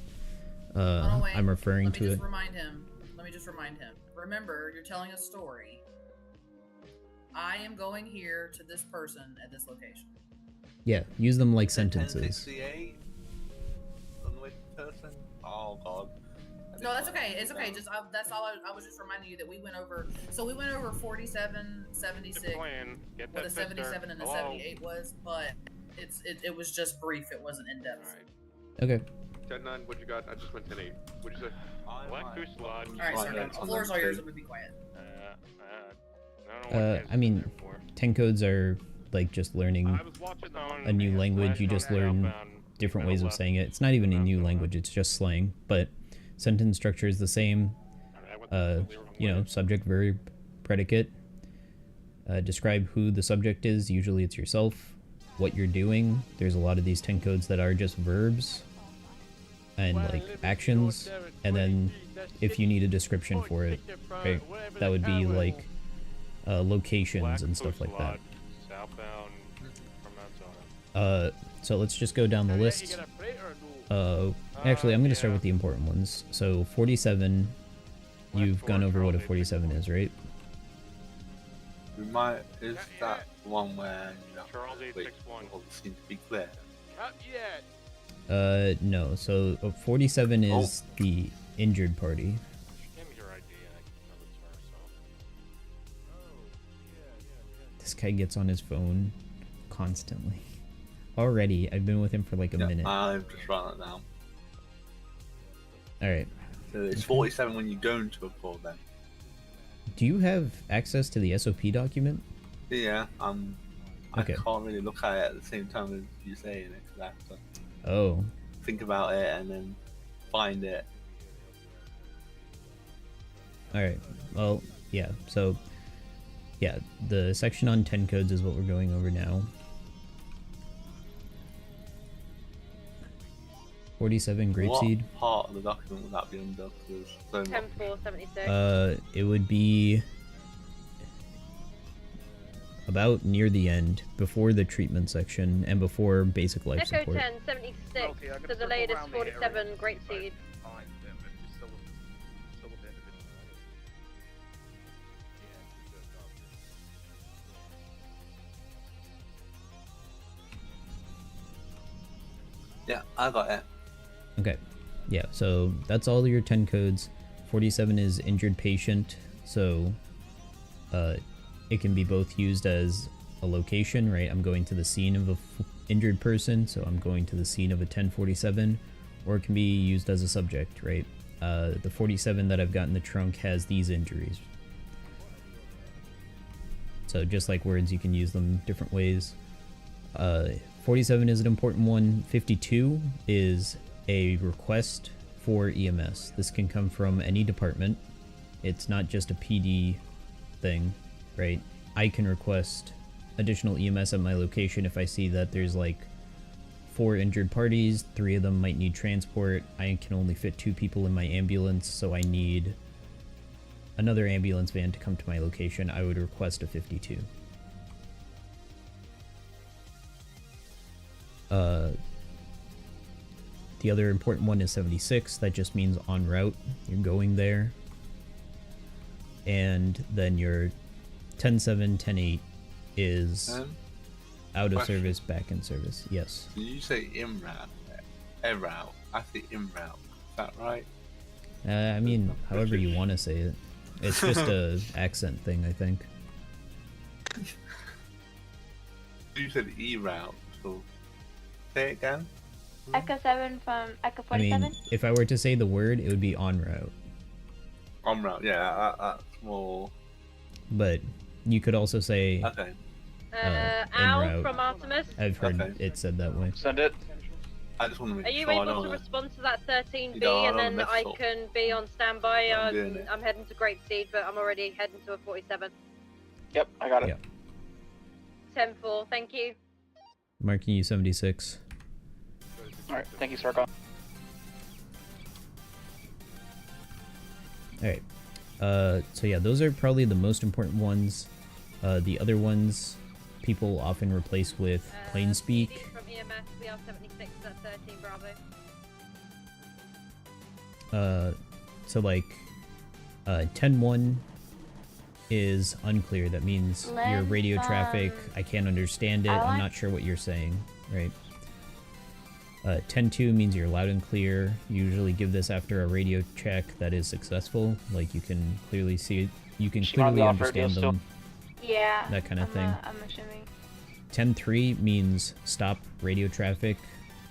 I'm referring to it... Let me just remind him. Remember, you're telling a story. I am going here to this person at this location. Yeah, use them like sentences. 1068? On the way to person? Oh god. No, that's okay. It's okay. Just that's all. I was just reminding you that we went over. So we went over 47, 76, what a 77 and a 78 was, but it was just brief. It wasn't in depth. Okay. 10-9. What you got? I just went 10-8. What'd you say? Black Goose Lodge. All right, so the floor's all yours. I'm gonna be quiet. I mean, 10 codes are like just learning a new language. You just learn different ways of saying it. It's not even a new language. It's just slang, but sentence structure is the same. You know, subject, verb, predicate. Describe who the subject is. Usually it's yourself. What you're doing. There's a lot of these 10 codes that are just verbs and like actions. And then if you need a description for it, right, that would be like locations and stuff like that. So let's just go down the list. Actually, I'm going to start with the important ones. So 47, you've gone over what a 47 is, right? Is that one where you know, all seem to be clear? No. So 47 is the injured party. This guy gets on his phone constantly. Already, I've been with him for like a minute. I've just run it down. Alright. So it's 47 when you go into a call then. Do you have access to the SOP document? Yeah, okay. I can't really look at it at the same time as you saying it, because I have to think about it and then find it. Alright, well, yeah, so, yeah, the section on 10 codes is what we're going over now. 47 grapeseed. What part of the document would that be under? 10-4-76. It would be about near the end, before the treatment section and before basic life Echo support. 10-76 to the latest 47 grapeseed. Yeah, I got it. Okay, yeah, so that's all your 10 codes. 47 is injured patient, so it can be both used as a location, right? I'm going to the scene of a injured person, so I'm going to the scene of a 1047, or it can be used as a subject, right? The 47 that I've got in the trunk has these injuries. So just like words, you can use them different ways. 47 is an important one. 52 is a request for EMS. This can come from any department. It's not just a PD thing, right? I can request additional EMS at my location if I see that there's like 4 injured parties, 3 of them might need transport. I can only fit 2 people in my ambulance, so I need another ambulance van to come to my location. I would request a 52. The other important one is 76. That just means en route. You're going there. And then your 10-7, 10-8 is out of service, back in service. Yes. Did you say en route? En route. I say en route. Is that right? I mean, however you want to say it. It's just a accent thing, I think. You said E route, so say it again. Echo 7 from Echo 47? I mean, if I were to say the word, it would be en route. En route, yeah, that's more... But you could also say okay. en Al route. from Artemis. I've heard it said that way. Send it. I just want to make Are you sure I able don't to wanna- respond to that 13B, You know, I and don't then mess I up. can be on standby? I'm doing it. I'm heading to Great Seed, but I'm already heading to a 47. Yep, I got it. Yep. 10-4, thank you. Marking you 76. Alright, thank you, Sargon. Alright. So yeah, those are probably the most important ones. The other ones people often replace with plain speak. From EMS, we are 76 at 13 Bravo. So like 10-1 is unclear. That means your radio traffic, I can't understand it. I'm not sure what you're saying, right? 10-2 means you're loud and clear. You usually give this after a radio check that is successful. Like you can clearly see it. You can clearly understand them. Yeah. That kind of thing. I'm assuming. 10-3 means stop radio traffic.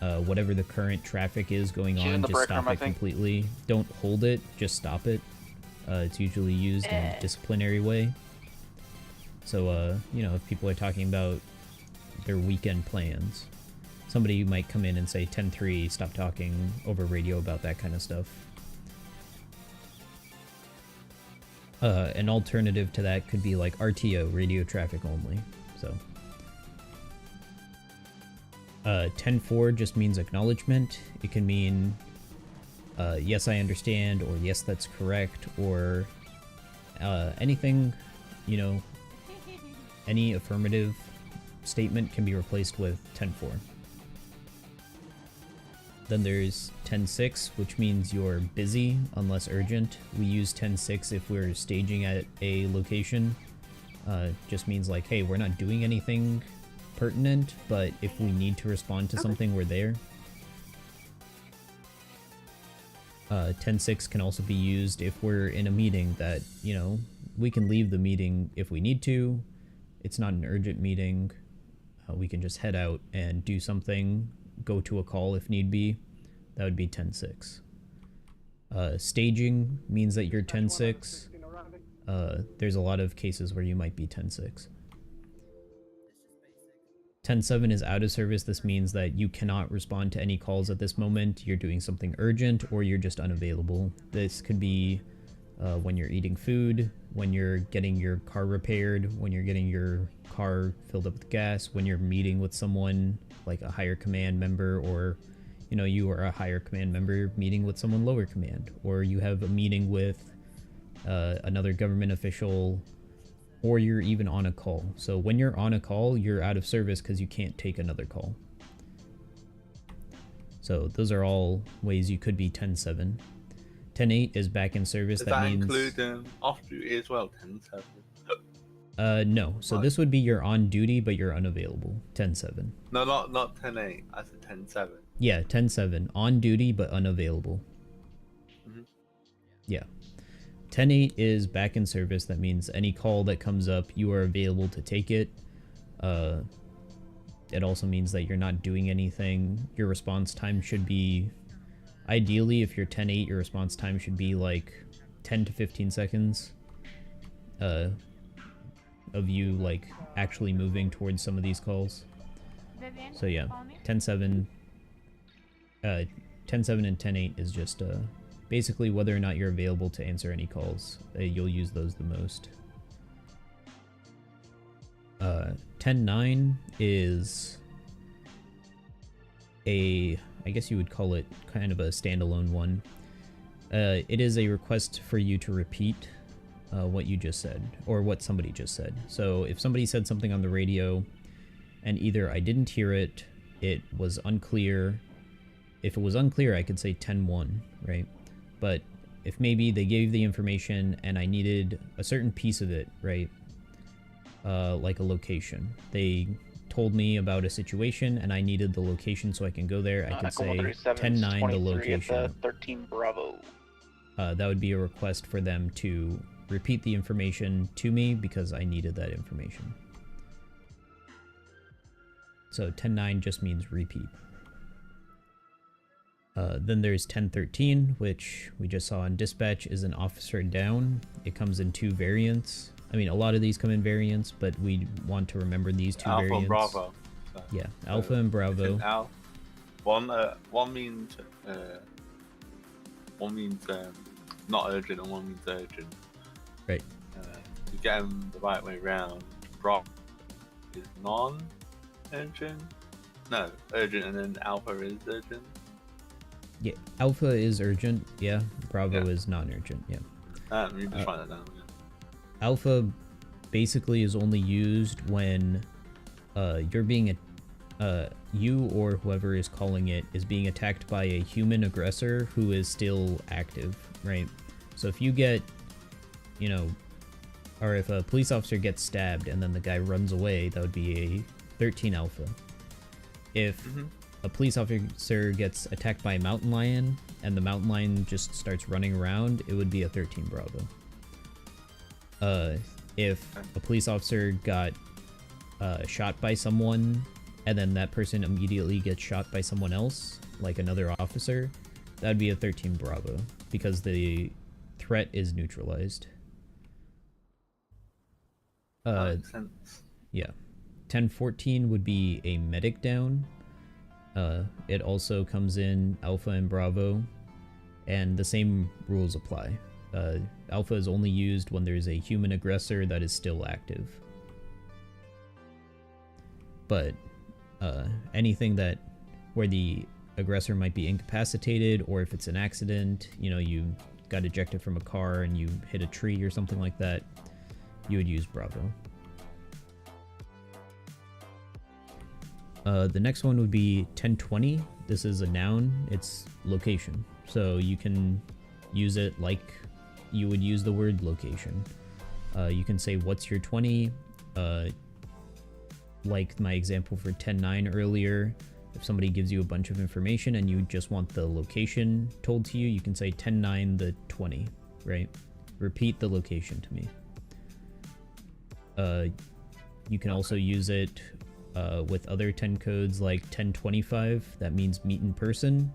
Whatever the current traffic is going She's in on, the just break stop room, I it think. completely. Don't hold it, just stop it. It's usually used in a disciplinary way. So, you know, if people are talking about their weekend plans, somebody might come in and say 10-3, stop talking over radio about that kind of stuff. An alternative to that could be like RTO, radio traffic only. So 10-4 just means acknowledgement. It can mean yes, I understand, or yes, that's correct, or anything, you know, any affirmative statement can be replaced with 10-4. Then there's 10-6, which means you're busy unless urgent. We use 10-6 if we're staging at a location. Just means like, hey, we're not doing anything pertinent, but if we need to respond to something, we're there. 10-6 can also be used if we're in a meeting that, you know, we can leave the meeting if we need to. It's not an urgent meeting. We can just head out and do something, go to a call if need be. That would be 10-6. Staging means that you're 10-6. There's a lot of cases where you might be 10-6. 10-7 is out of service. This means that you cannot respond to any calls at this moment. You're doing something urgent or you're just unavailable. This could be when you're eating food, when you're getting your car repaired, when you're getting your car filled up with gas, when you're meeting with someone like a higher command member, or you know, you are a higher command member meeting with someone lower command, or you have a meeting with another government official, or you're even on a call. So when you're on a call, you're out of service because you can't take another call. So those are all ways you could be 10-7. 10-8 is back in service. Does that that means include off duty as well? 10-7. no. So this would be you're on duty but you're unavailable. 10-7. No, not 10-8. I said 10-7. Yeah, 10-7. On duty but unavailable. Mhm. Yeah. 10-8 is back in service. That means any call that comes up, you are available to take it. It also means that you're not doing anything. Your response time should be, ideally, if you're 10-8, your response time should be like 10 to 15 seconds of you like actually moving towards some of these calls. Vivian, So yeah, follow me? 10-7, 10-7 and 10-8 is just basically whether or not you're available to answer any calls. You'll use those the most. 10-9 is I guess you would call it kind of a standalone one. It is a request for you to repeat what you just said, or what somebody just said. So if somebody said something on the radio, and either I didn't hear it, it was unclear. If it was unclear, I could say 10-1, right? But if maybe they gave the information and I needed a certain piece of it, right? Like a location. They told me about a situation and I needed the location so I can go there. I could say 10-9 the location. 13 Bravo. That would be a request for them to repeat the information to me because I needed that information. So 10-9 just means repeat. Then there's 10-13, which we just saw in dispatch is an officer down. It comes in 2 variants. I mean, a lot of these come in variants, but we want to remember these 2 Alpha variants. And Bravo. So, yeah, Alpha and Bravo. One means not urgent, and one means urgent. Right. To get them the right way round, Bravo is non-urgent. No, urgent, and then Alpha is urgent. Yeah, Alpha is urgent. Yeah, Bravo is non-urgent. Yeah. You just find that down. Yeah. Alpha basically is only used when you're being you or whoever is calling it is being attacked by a human aggressor who is still active, right? So if you get, or if a police officer gets stabbed and then the guy runs away, that would be a 13 Alpha. If a police officer gets attacked by a mountain lion and the mountain lion just starts running around, it would be a 13 Bravo. If a police officer got shot by someone and then that person immediately gets shot by someone else, like another officer, that would be a 13 Bravo because the threat is neutralized. Makes sense. Yeah. 10-14 would be a medic down. It also comes in Alpha and Bravo, and the same rules apply. Alpha is only used when there's a human aggressor that is still active. But anything where the aggressor might be incapacitated, or if it's an accident, you got ejected from a car and you hit a tree or something like that, you would use Bravo. The next one would be 10-20. This is a noun. It's location. So you can use it like you would use the word location. You can say, what's your 20? Like my example for 10-9 earlier, if somebody gives you a bunch of information and you just want the location told to you, you can say 10-9 the 20, right? Repeat the location to me. You can also use it with other 10 codes like 10-25. That means meet in person.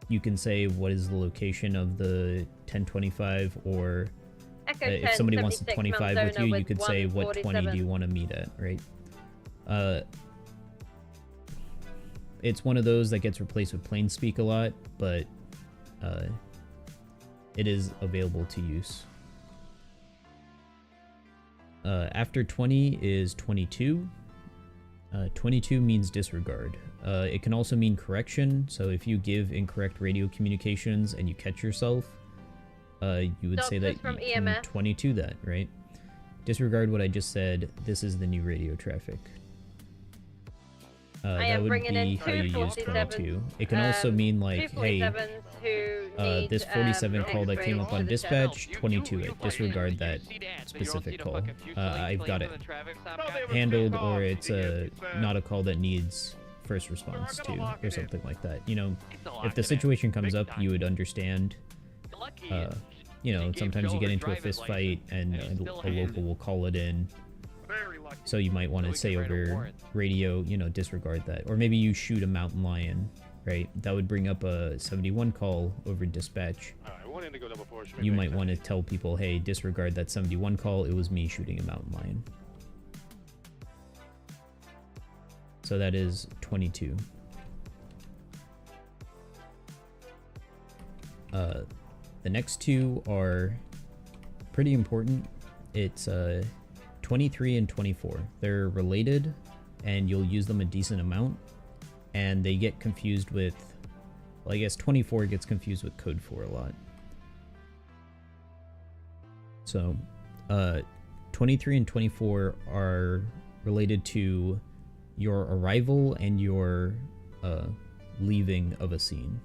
You can say what is the location of the 10-25, or if somebody wants to 25 with you, you could say what 20 do you want to meet at, right? It's one of those that gets replaced with plain speak a lot, but it is available to use. After 20 is 22. 22 means disregard. It can also mean correction, so if you give incorrect radio communications and you catch yourself, you would say that you can 22 that, right? Disregard what I just said. This is the new radio traffic. That would be how you use 22. It can also mean like, hey, this 47 call that came up on dispatch, 22 it. Disregard that specific call. I've got it handled, or it's not a call that needs first response to, or something like that. If the situation comes up, you would understand. Sometimes you get into a fist fight and a local will call it in. So you might want to say over radio, disregard that. Or maybe you shoot a mountain lion, right? That would bring up a 71 call over dispatch. You might want to tell people, hey, disregard that 71 call. It was me shooting a mountain lion. so that is 22. The next two are pretty important. It's 23 and 24. They're related, and you'll use them a decent amount, and they get confused with, well, I guess 24 gets confused with code 4 a lot. So 23 and 24 are related to your arrival and your leaving of a scene.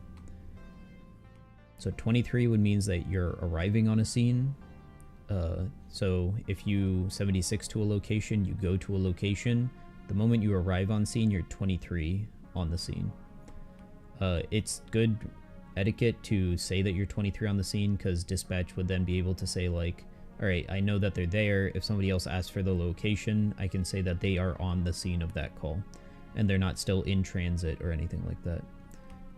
So 23 would means that you're arriving on a scene. So if you 76 to a location, you go to a location. The moment you arrive on scene, you're 23 on the scene. It's good etiquette to say that you're 23 on the scene, because dispatch would then be able to say like, all right, I know that they're there. If somebody else asks for the location, I can say that they are on the scene of that call and they're not still in transit or anything like that.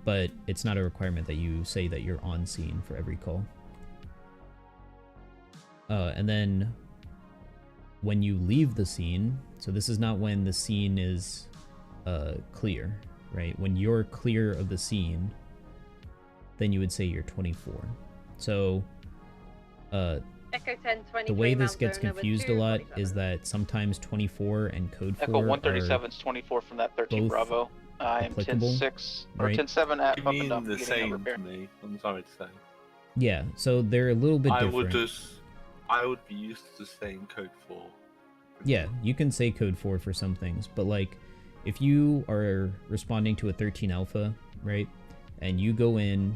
But it's not a requirement that you say that you're on scene for every call. And then when you leave the scene, so this is not when the scene is clear, right? When you're clear of the scene, then you would say you're 24. So Echo 10, 23, the way this Mount gets Zona with confused a lot 247. is that sometimes 24 and code 4 Echo 137 is 24 from that 13 both Bravo. I am applicable, 10-6 or right? 10-7 at You up and mean down the beginning of same repair. to me? I'm sorry to say. Yeah, so they're a little bit different. I would be used to saying code 4. Yeah, you can say code 4 for some things, but like if you are responding to a 13 alpha, right? And you go in,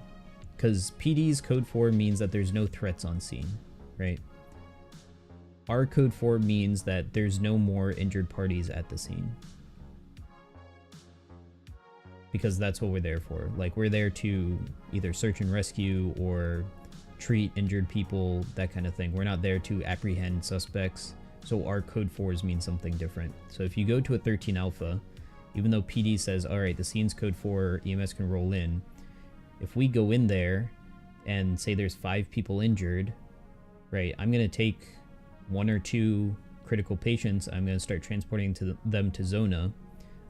because PD's code 4 means that there's no threats on scene, right? Our code 4 means that there's no more injured parties at the scene. Because that's what we're there for. Like, we're there to either search and rescue or treat injured people, that kind of thing. We're not there to apprehend suspects. So our code 4s mean something different. So if you go to a 13 alpha, even though PD says, all right, the scene's code 4, EMS can roll in. If we go in there and say there's 5 people injured, right, I'm going to take 1 or 2 critical patients. I'm going to start transporting them to Zona.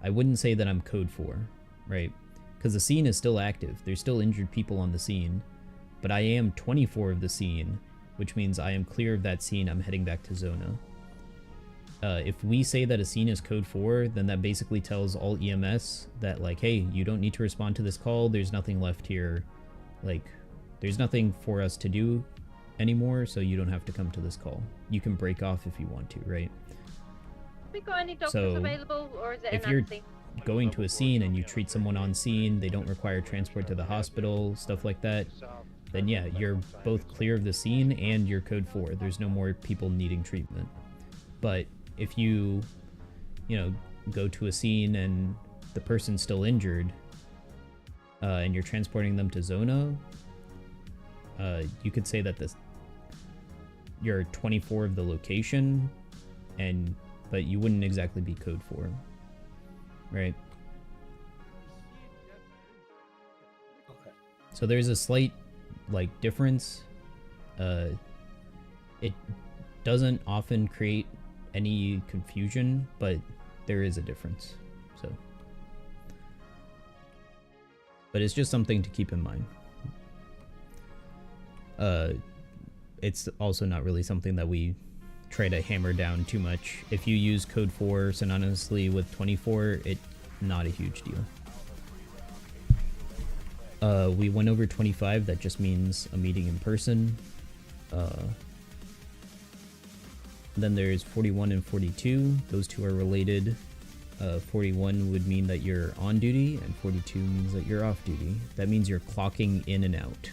I wouldn't say that I'm code 4, right? Because the scene is still active. There's still injured people on the scene, but I am 24 of the scene, which means I am clear of that scene. I'm heading back to Zona. If we say that a scene is code 4, then that basically tells all EMS that, like, hey, you don't need to respond to this call. There's nothing left here. Like, there's nothing for us to do anymore, so you don't have to come to this call. You can break off if you want to, right? We got any doctors So, available, or is it if an you're anti? going to a scene and you treat someone on scene, they don't require transport to the hospital, stuff like that, then yeah, you're both clear of the scene and you're code 4. There's no more people needing treatment. But if you know, go to a scene and the person's still injured, and you're transporting them to Zona, you could say that you're 24 of the location, but you wouldn't exactly be code 4, right? Okay. So there's a slight like difference. It doesn't often create any confusion, but there is a difference. So, but it's just something to keep in mind. It's also not really something that we try to hammer down too much. If you use code 4 synonymously with 24, it's not a huge deal. We went over 25, that just means a meeting in person. Then there's 41 and 42, those two are related. 41 would mean that you're on duty, and 42 means that you're off duty. That means you're clocking in and out.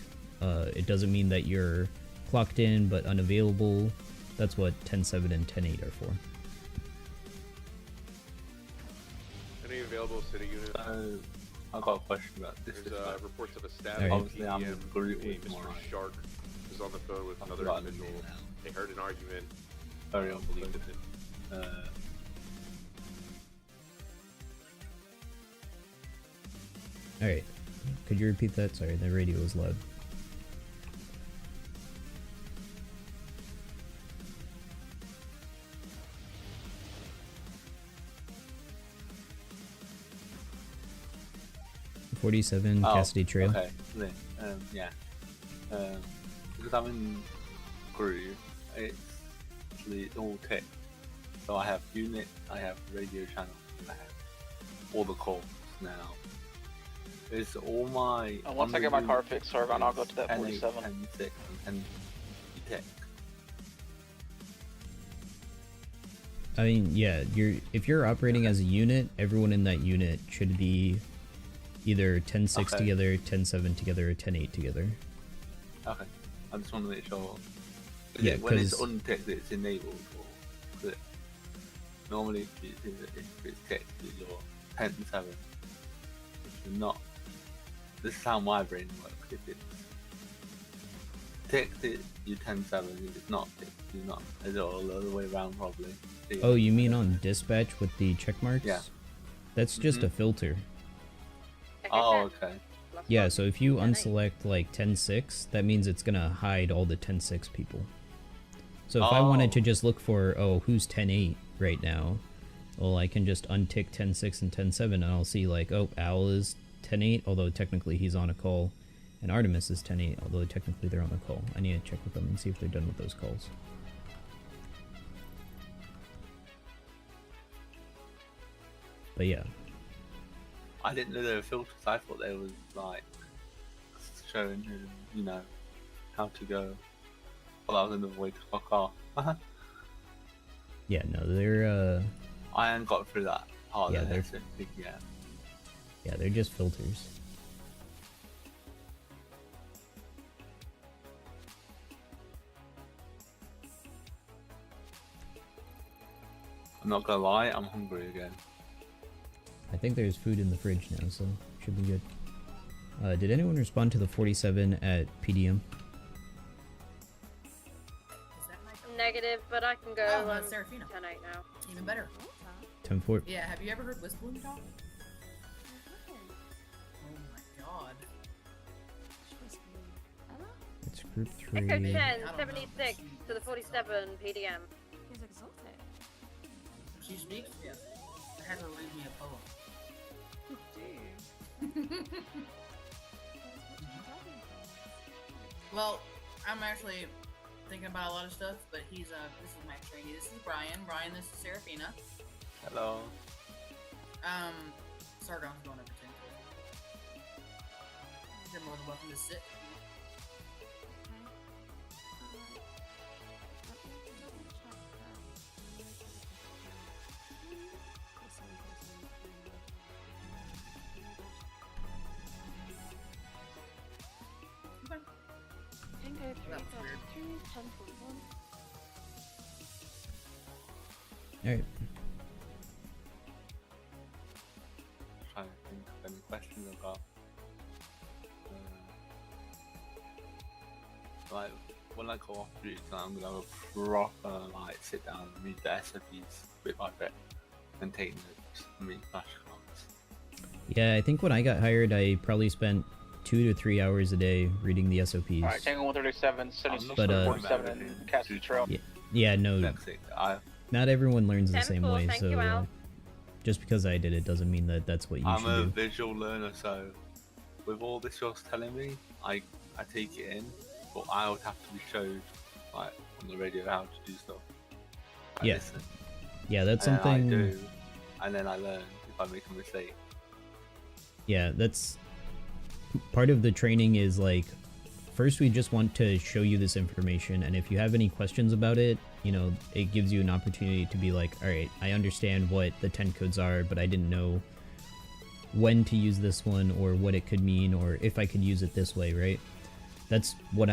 It doesn't mean that you're clocked in but unavailable. That's what 10-7 and 10-8 are for. Any available city units? I got a question about this. There's reports of a stabbing. Right. Obviously, I'm PM. agree with Mr. Mara. Shark was on the phone with another forgotten individual. They heard an argument. Very unbelievable. Alright, could you repeat that? Sorry, the radio was loud. 47 Cassidy Trail. Okay, then, yeah. Because I'm in Groove, it's all tech. So I have unit, I have radio channel, I have all the calls now. It's all my. Once I get my car fixed, Sargon, I'll go to that 10, 47. 10, 6, and tech. I mean, yeah, if you're operating as a unit, everyone in that unit should be either 10-6 together, 10-7 together, or 10-8 together. Okay, I just want to make sure. Yeah, when it's unticked, it's enabled. Or normally, if it's ticked, you're 10-7. If you're not, this is how my brain works. If it's ticked, you're 10-7. If it's not ticked, you're not. It's all the other way around, probably. Oh, you mean on dispatch with the check marks? Yeah. That's just a filter. Oh, okay. Yeah, so if you unselect like 10-6, that means it's gonna hide all the 10-6 people. So if I wanted to just look for, who's 10-8 right now, well, I can just untick 10-6 and 10-7, and I'll see like, Owl is 10-8, although technically he's on a call, and Artemis is 10-8, although technically they're on a call. I need to check with them and see if they're done with those calls. But yeah. I didn't know they were filters. I thought they was like showing you know, how to go. Well, that was another way to fuck off. Yeah, no, they're I haven't got through that part. Yeah, of they're it, yeah, they're just filters. I'm not gonna lie, I'm hungry again. I think there's food in the fridge now, so should be good. Did anyone respond to the 47 at PDM? Negative, but I can go. Serafina. 10-8 now. Even better. 10-4. Yeah, have you ever heard Whistling talk? Oh my god. It's group 3. Echo 10, 76 to the 47 PDM. He's exotic. She speaks? Yes. I had her read me a poem. Well, I'm actually thinking about a lot of stuff, but this is my trainee. This is Brian. Brian, this is Serafina. Hello. Sargon's going over 10. You're more than welcome to sit. Alright. Trying to think of any questions I've got. Like, when I go off duty, I'm gonna have a proper, like, sit down and read the SOPs bit by bit and take notes and make flashcards. Yeah, I think when I got hired, I probably spent 2 to 3 hours a day reading the SOPs. Alright, Tango 137, 76, But, 47, Cassidy Trail. Yeah, no. Not everyone learns the same way, thank you, so Al. just because I did it doesn't mean that that's what you I'm should a do. visual learner, so with all this you're telling me, I take it in, but I would have to be showed, like, on the radio how to do stuff. I Yeah. listen, Yeah, that's and then something. I do, and then I learn if I make a mistake. Yeah, that's part of the training is like, first we just want to show you this information, and if you have any questions about it, you know, it gives you an opportunity to be like, all right, I understand what the 10 codes are, but I didn't know when to use this one or what it could mean or if I could use it this way, right? That's what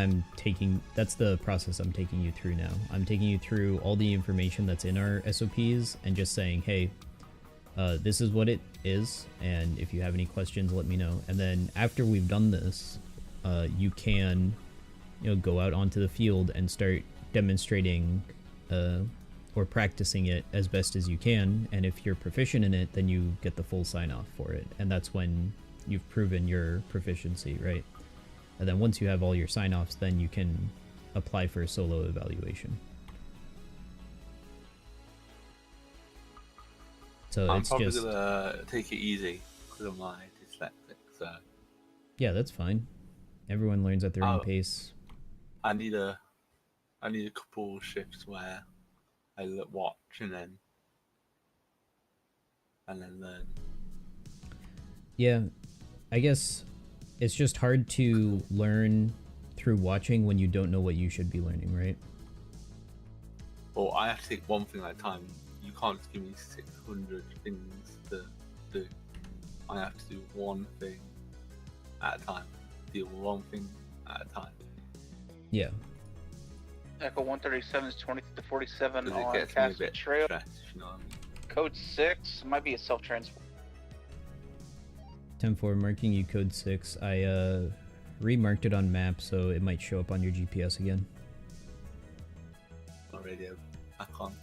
that's the process I'm taking you through now. I'm taking you through all the information that's in our SOPs and just saying, hey, this is what it is, and if you have any questions, let me know. And then after we've done this, you can, you know, go out onto the field and start demonstrating or practicing it as best as you can. And if you're proficient in it, then you get the full sign-off for it, and that's when you've proven your proficiency, right? And then once you have all your sign-offs, then you can apply for a solo evaluation. So I'm it's probably just gonna take it easy because of my dyslexic. So. Yeah, that's fine. Everyone learns at their own pace. I need a couple shifts where I watch and then learn. Yeah, I guess it's just hard to learn through watching when you don't know what you should be learning, right? Well, I have to take one thing at a time. You can't give me 600 things to do. I have to do one thing at a time. Deal with one thing at a time. Yeah. Echo 137 is 20 to 47 Because it on gets me a Castle bit Trail. stressed, you know what I mean? Code 6 might be a self-transport. 10-4, marking you code 6. I remarked it on map, so it might show up on your GPS again. On radio, back on.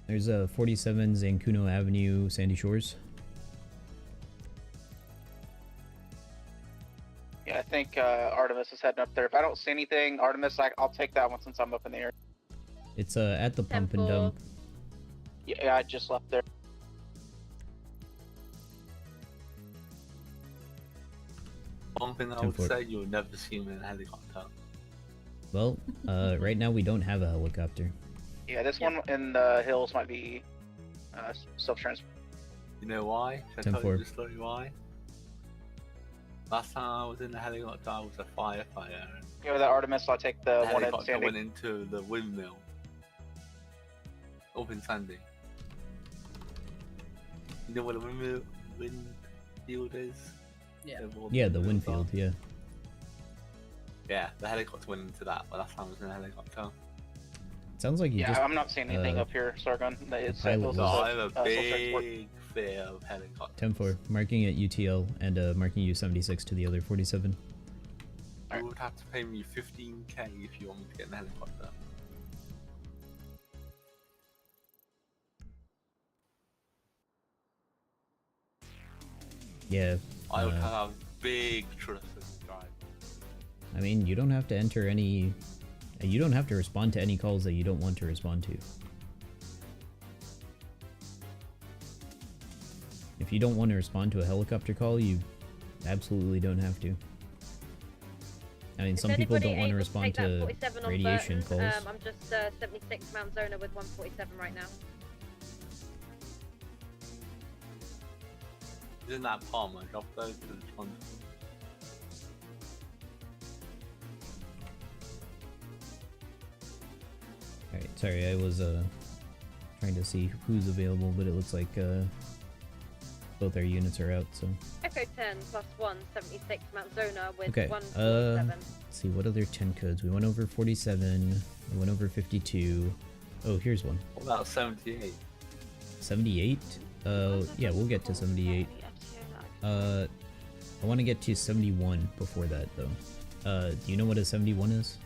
There's a 47 Zancuno Avenue, Sandy Shores. Yeah, I think Artemis is heading up there. If I don't see anything, Artemis, I'll take that one since I'm up in the air. It's at the pump and dump. Yeah, I just left there. One thing I would say, you'll never see me in a helicopter. Well, right now we don't have a helicopter. Yeah, this one in the hills might be self-transport. You know why? Should I tell you the story why? Last time I was in the helicopter, I was a firefighter. Yeah, with the Artemis, I'll take the one in helicopter Sandy. went into the windmill. Up in Sandy. You know what a wind field is? Yeah, the wind field, yeah. Yeah, the helicopter went into that, but last time I was in a helicopter. Sounds like you Yeah, just... I'm not seeing anything up here, Sargon. It's pilot those was- I have a self-transport. big fear of helicopters. 10-4, marking at UTL and marking you 76 to the other 47. You would have to pay me 15k if you want me to get in a helicopter. Yeah. I would have big trust in drive. I mean, you don't have to enter any... You don't have to respond to any calls that you don't want to respond to. If you don't want to respond to a helicopter call, you absolutely don't have to. I mean, some people don't want to respond to radiation calls. I'm just 76 Mount Zona with 147 right now. Isn't that Palmer? Drop those to the front. Alright, sorry, I was trying to see who's available, but it looks like both our units are out, so... Echo 10 plus 1, 76 Mount Zona with Okay, 147. let's see, what other 10 codes? We went over 47, we went over 52. Oh, here's one. What about 78? 78? Yeah, we'll get to 78. I want to get to 71 before that, though. Do you know what a 71 is?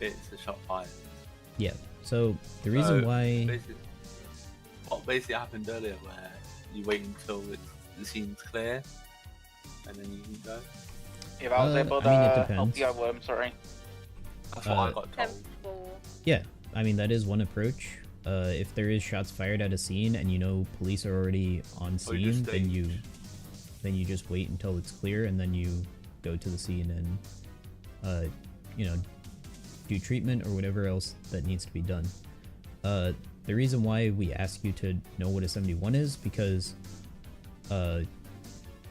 It's a shot fire. Yeah, so the reason why... What basically happened earlier, where you wait until the scene's clear, and then you can go. If I was able to I mean, it help depends. you, I would. I'm sorry. That's what I got told. Yeah, I mean, that is one approach. If there is shots fired at a scene and you know police are already on Or you scene, just then you just wait until it's clear and then you go to the scene and you know, do treatment or whatever else that needs to be done. The reason why we ask you to know what a 71 is because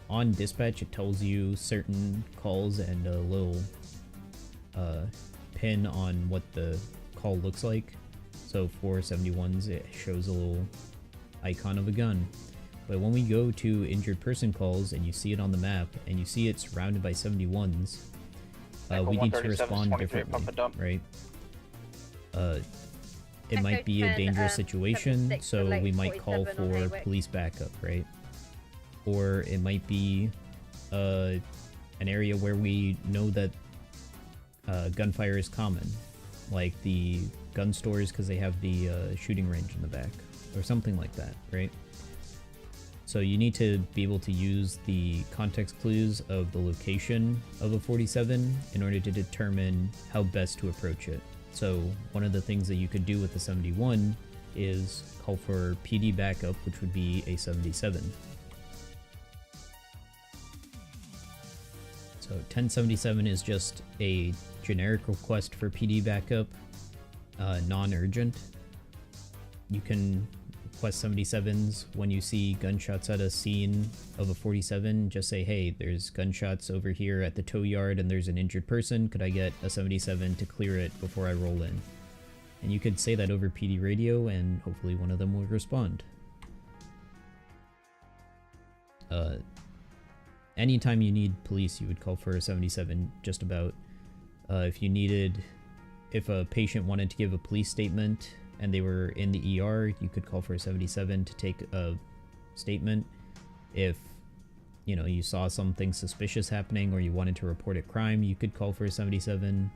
on dispatch it tells you certain calls and a little pin on what the call looks like. So for 71s it shows a little icon of a gun. But when we go to injured person calls and you see it on the map and you see it surrounded by 71s, we need to respond differently, right? It might be a dangerous situation, so we might call for police backup, right? Or it might be an area where we know that gunfire is common, like the gun stores because they have the shooting range in the back, or something like that, right? So you need to be able to use the context clues of the location of a 47 in order to determine how best to approach it. So one of the things that you could do with the 71 is call for PD backup, which would be a 77. So 1077 is just a generic request for PD backup, non-urgent. You can request 77s when you see gunshots at a scene of a 47. Just say, hey, there's gunshots over here at the tow yard and there's an injured person. Could I get a 77 to clear it before I roll in? And you could say that over PD radio and hopefully one of them will respond. Anytime you need police, you would call for a 77 just about. If a patient wanted to give a police statement and they were in the ER, you could call for a 77 to take a statement. If, you know, you saw something suspicious happening or you wanted to report a crime, you could call for a 77.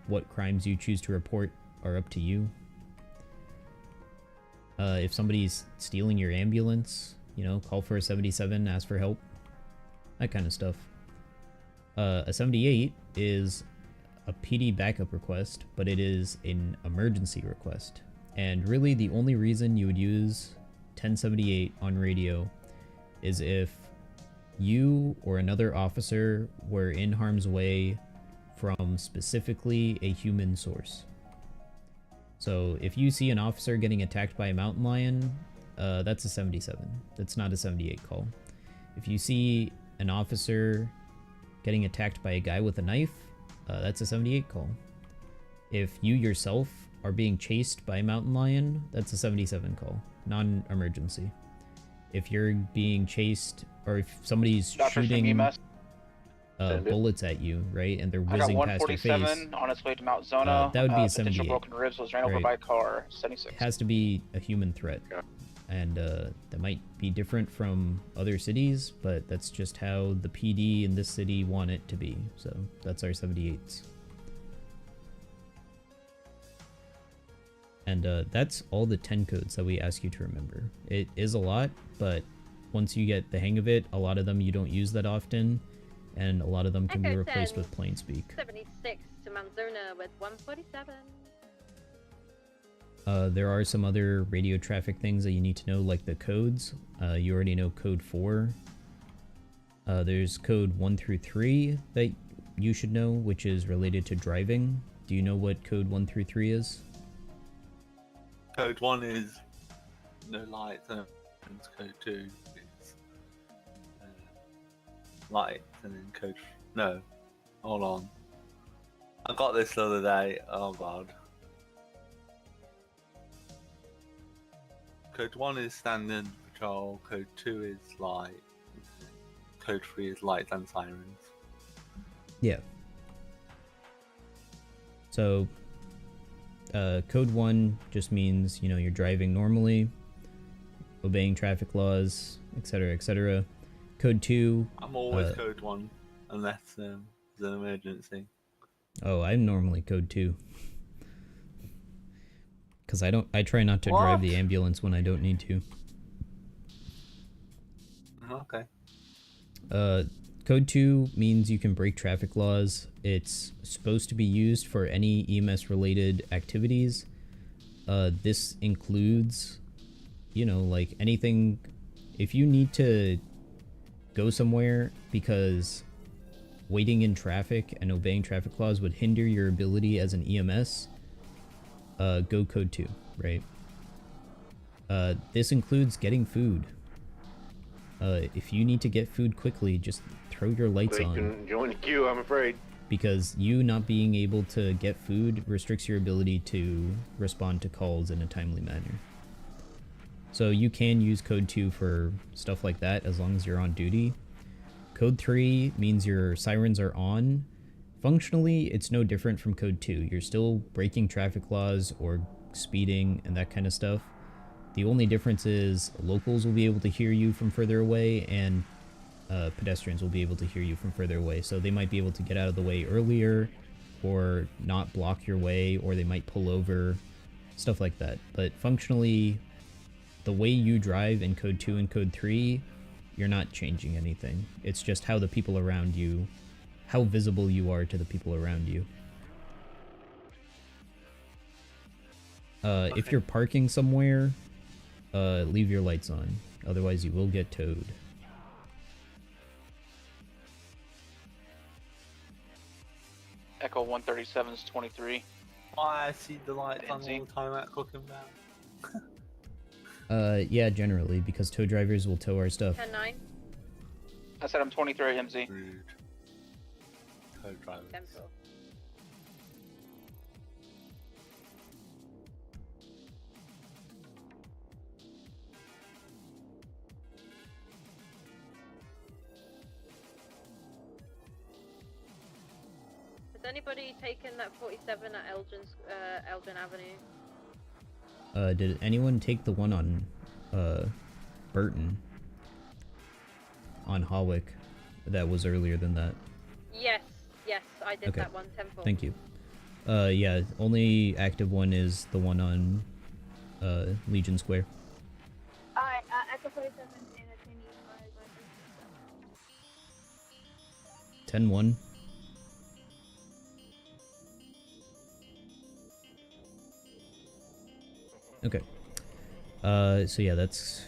What crimes you choose to report are up to you. If somebody's stealing your ambulance, you know, call for a 77, ask for help. That kind of stuff. A 78 is a PD backup request, but it is an emergency request. And really the only reason you would use 1078 on radio is if you or another officer were in harm's way from specifically a human source. So if you see an officer getting attacked by a mountain lion, that's a 77. That's not a 78 call. If you see an officer getting attacked by a guy with a knife, that's a 78 call. If you yourself are being chased by a mountain lion, that's a 77 call, non-emergency. If you're being chased, or if somebody's shooting bullets at you, right, and they're whizzing past your face, 147 on its way to Mount Zona. that would be a potential 78. broken ribs, was ran over by a car. 76. It has to be a human threat. And that might be different from other cities, but that's just how the PD in this city want it to be. So that's our 78s. And that's all the 10 codes that we ask you to remember. It is a lot, but once you get the hang of it, a lot of them you don't use that often, and a lot of them can be replaced with plain speak. 76 to Mount Zona with 147. There are some other radio traffic things that you need to know, like the codes. You already know code 4. There's code 1 through 3 that you should know, which is related to driving. Do you know what code 1 through 3 is? Code 1 is no lights, and code 2 is lights, and then code... No, hold on. I got this the other day, oh god. Code 1 is standard patrol, code 2 is light, code 3 is lights and sirens. Yeah. So, code 1 just means, you know, you're driving normally, obeying traffic laws, etc., etc. Code 2... I'm always code 1, unless there's an emergency. Oh, I'm normally code 2. Because I try not to drive the ambulance when I don't need to. Okay. Code 2 means you can break traffic laws. It's supposed to be used for any EMS related activities. This includes, you know, like anything. If you need to go somewhere because waiting in traffic and obeying traffic laws would hinder your ability as an EMS, go code 2, right? This includes getting food. If you need to get food quickly, just throw your lights on. Can join the queue, I'm afraid. Because you not being able to get food restricts your ability to respond to calls in a timely manner. So you can use code 2 for stuff like that as long as you're on duty. Code 3 means your sirens are on. Functionally, it's no different from code 2. You're still breaking traffic laws or speeding and that kind of stuff. The only difference is locals will be able to hear you from further away, and pedestrians will be able to hear you from further away. So they might be able to get out of the way earlier, or not block your way, or they might pull over, stuff like that. But functionally, the way you drive in code 2 and code 3, you're not changing anything. It's just how the people around you, how visible you are to the people around you. If you're parking somewhere, leave your lights on. Otherwise, you will get towed. Echo 137 is 23. I see the lights on all the time at Cooking Down. Yeah, generally, because tow drivers will tow our stuff. 10-9. I said I'm 23 MZ. Rude. Tow drivers. 10-4. Has anybody taken that 47 at Elgin Avenue? Did anyone take the one on, Burton? On Hawick? That was earlier than that. Yes, I did Okay. that one. 10-4. Thank you. Yeah, only active one is the one on, Legion Square. Alright, Echo 47 and attendee 10-1. Okay. So yeah, that's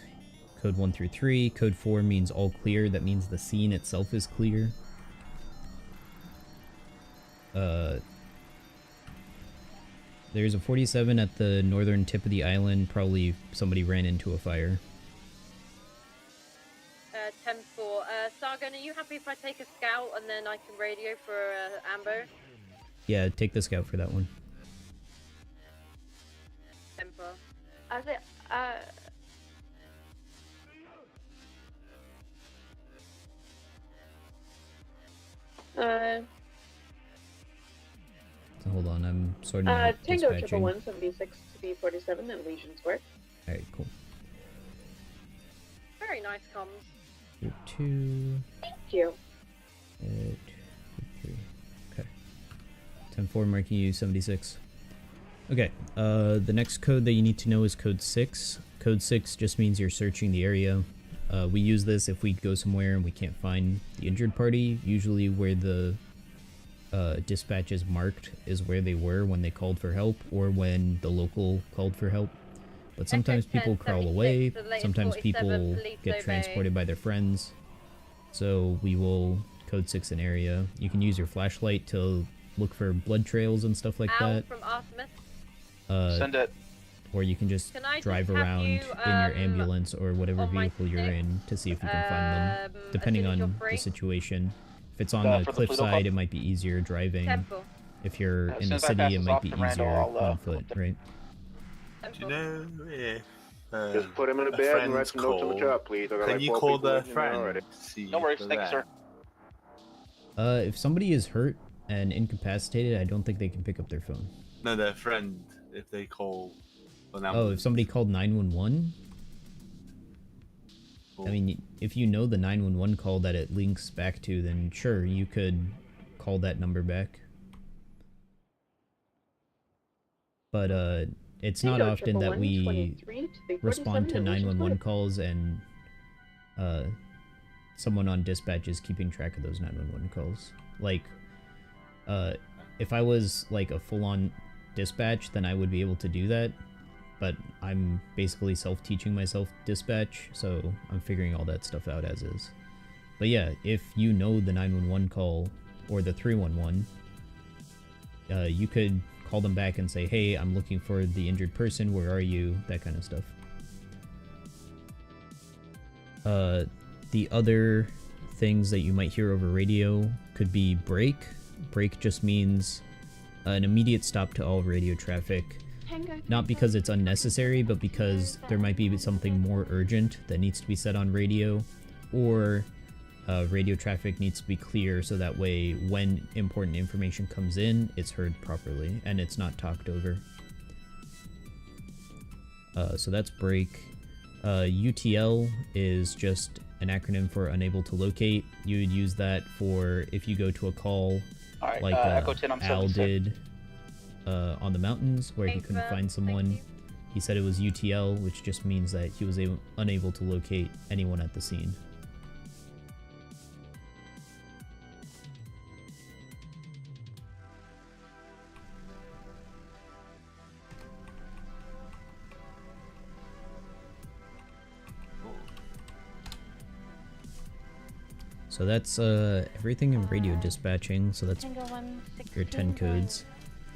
code 1 through 3. Code 4 means all clear. That means the scene itself is clear. There's a 47 at the northern tip of the island. Probably somebody ran into a fire. 10-4. Sargon, are you happy if I take a scout and then I can radio for Amber? Yeah, take the scout for that one. 10-4. I said, So hold on, I'm sorting out Tango dispatching. 176 to be 47 at Legion Square. Alright, cool. Very nice comms. Group 2. Thank you. Group 3. Okay. 10-4 marking you 76. Okay, the next code that you need to know is code 6. Code 6 just means you're searching the area. We use this if we go somewhere and we can't find the injured party. Usually where the dispatch is marked is where they were when they called for help or when the local called for help. But sometimes people crawl away, sometimes people get transported by their friends. So we will code 6 an area. You can use your flashlight to look for blood trails and stuff like that. From Artemis. Send it. Or you can just Can I drive just have around you, in your ambulance or whatever on my vehicle you're in to see if you can find them, depending as soon as on you're free? the situation. If it's on For the the cliffside, Pluto it might be easier driving. Temple. If you're As in soon the as I city, pass it this might off be to easier Randall, I'll, on foot, right? Do you know if Just put him in a bed and write some notes on the job, please. I got Can like you 4 call people the waiting there already. friend? See No worries, if thank you, they're sir. If somebody is hurt and incapacitated, I don't think they can pick up their phone. No, their friend, if they call an Oh, ambulance. if somebody called 911? I mean, if you know the 911 call that it links back to, then sure, you could call that number back. But, it's not Tango often that we 123 to be 47 respond to at Legion 911 Square. calls and, someone on dispatch is keeping track of those 911 calls. Like, if I was, like, a full-on dispatch, then I would be able to do that. But I'm basically self-teaching myself dispatch, so I'm figuring all that stuff out as is. But yeah, if you know the 911 call or the 311, you could call them back and say, hey, I'm looking for the injured person, where are you? That kind of stuff. The other things that you might hear over radio could be break. Break just means an immediate stop to all radio traffic. Not because it's unnecessary, but because there might be something more urgent that needs to be said on radio, or radio traffic needs to be clear so that way when important information comes in, it's heard properly and it's not talked over. So that's break. UTL is just an acronym for unable to locate. You would use that for if you go to a call Alright, like Echo 10, I'm Al 76. did on the mountains where he couldn't find someone. He said it was UTL, which just means that he was unable to locate anyone at the scene. So that's everything in radio dispatching. So that's Tango your 10 codes.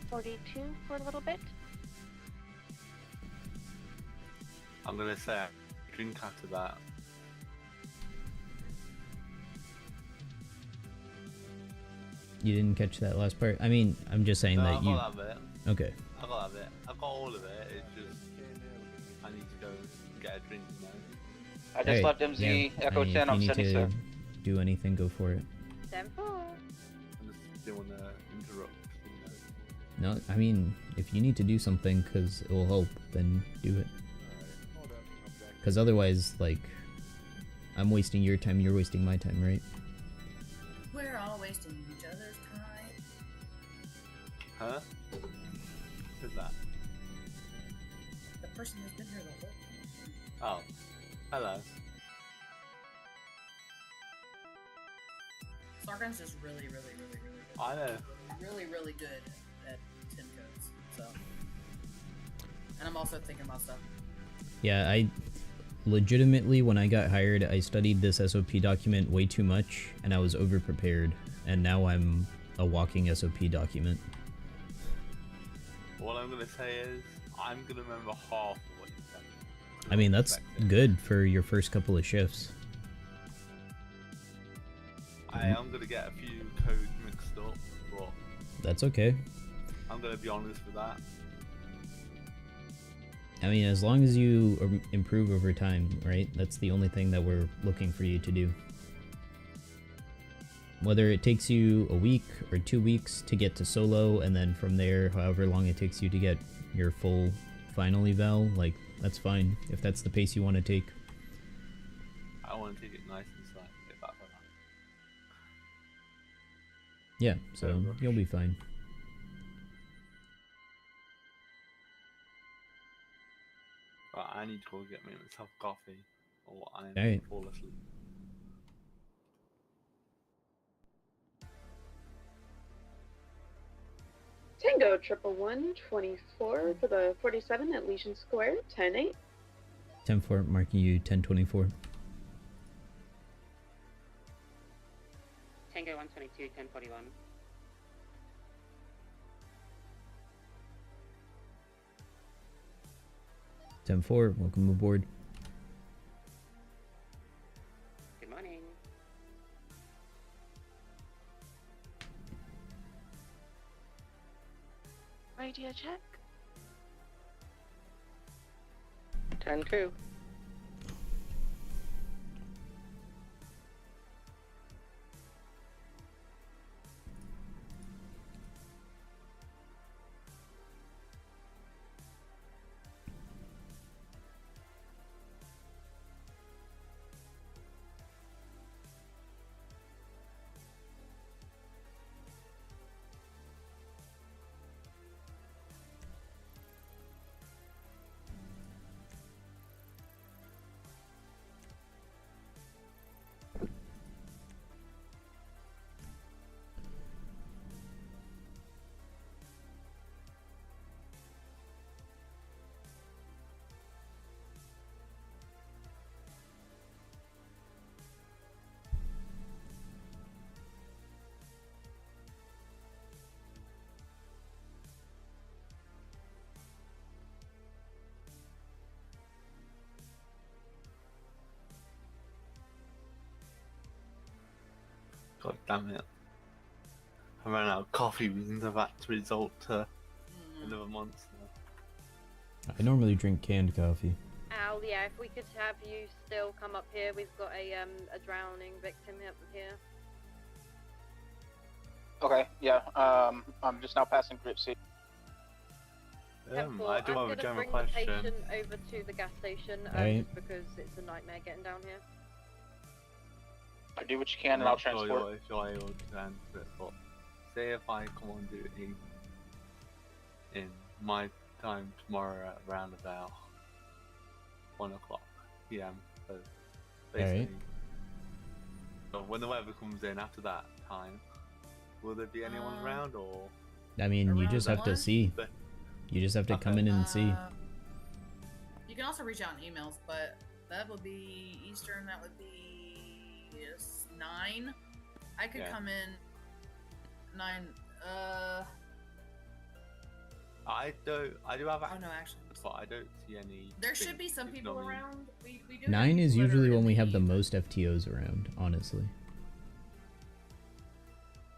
42 for a little bit. I'm gonna say I drink after that. You didn't catch that last part? I mean, I'm just saying No, that I you... got that bit. Okay. I got that bit. I got all of it. It's just I need to go get a drink now. I just left MZ Echo 10 on If you need 76. to do anything, go for it. 10-4. I just didn't want to interrupt. No, I mean, if you need to do something because it will help, then do it. Because otherwise, like, I'm wasting your time, you're wasting my time, right? We're all wasting each other's time. Huh? Who's that? The person who's been here the whole time. Oh. Hello. Sargon's just really good. I know. Really good at 10 codes, so. And I'm also thinking about stuff. Yeah, I legitimately, when I got hired, I studied this SOP document way too much, and I was over-prepared, and now I'm a walking SOP document. What I'm gonna say is, I'm gonna remember half of what you said. I mean, that's good for your first couple of shifts. I am gonna get a few codes mixed up, but That's okay. I'm gonna be honest with that. I mean, as long as you improve over time, right? That's the only thing that we're looking for you to do. Whether it takes you a week or 2 weeks to get to solo, and then from there, however long it takes you to get your full final eval, like, that's fine, if that's the pace you want to take. I want to take it nice and slow. If that's all right. Yeah, so you'll be fine. But I need to go get myself coffee, or I'm Alright. fall asleep. Tango 11124 for the 47 at Legion Square, 10-8. 10-4, marking you 10-24. Tango 122, 1041. Welcome aboard. Good morning. Radio check. 10-2. God damn it. I ran out of coffee beans. I've had to resort to another monster. I normally drink canned coffee. Al, yeah, if we could have you still come up here, we've got a drowning victim up here. Okay, yeah. I'm just now passing Grip C. I do have a general bring question. the patient over to the gas station, Right. just because it's a nightmare getting down here. Do what you can and I'll transport. If you're able to answer it, but say if I come on duty in my time tomorrow at around about 1 o'clock PM. So basically, Alright. so when the weather comes in after that time, will there be anyone around or? I mean, you Around just have to one? see. You just have to come in and see. You can also reach out in emails, but that would be Eastern. That would be 9. I could come in 9. I do have access, no, actually. but I don't see any. There should be some people around. We do 9 is usually when we have the the most FTOs around, honestly.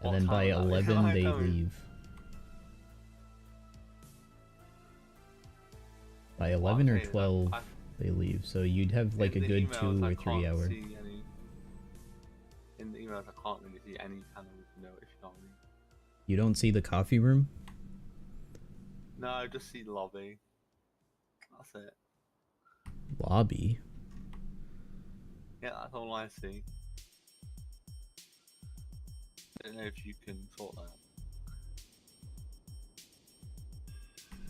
And What then by time is that? 11 they Like, leave. By 11 or okay, 12 they leave, so you'd have like a in the good emails, 2 I or 3 can't hour. see any- In the emails, I can't really see any kind of note, if you know what I mean. You don't see the coffee room? No, I just see the lobby. That's it. Lobby? Yeah, that's all I see. I don't know if you can sort that.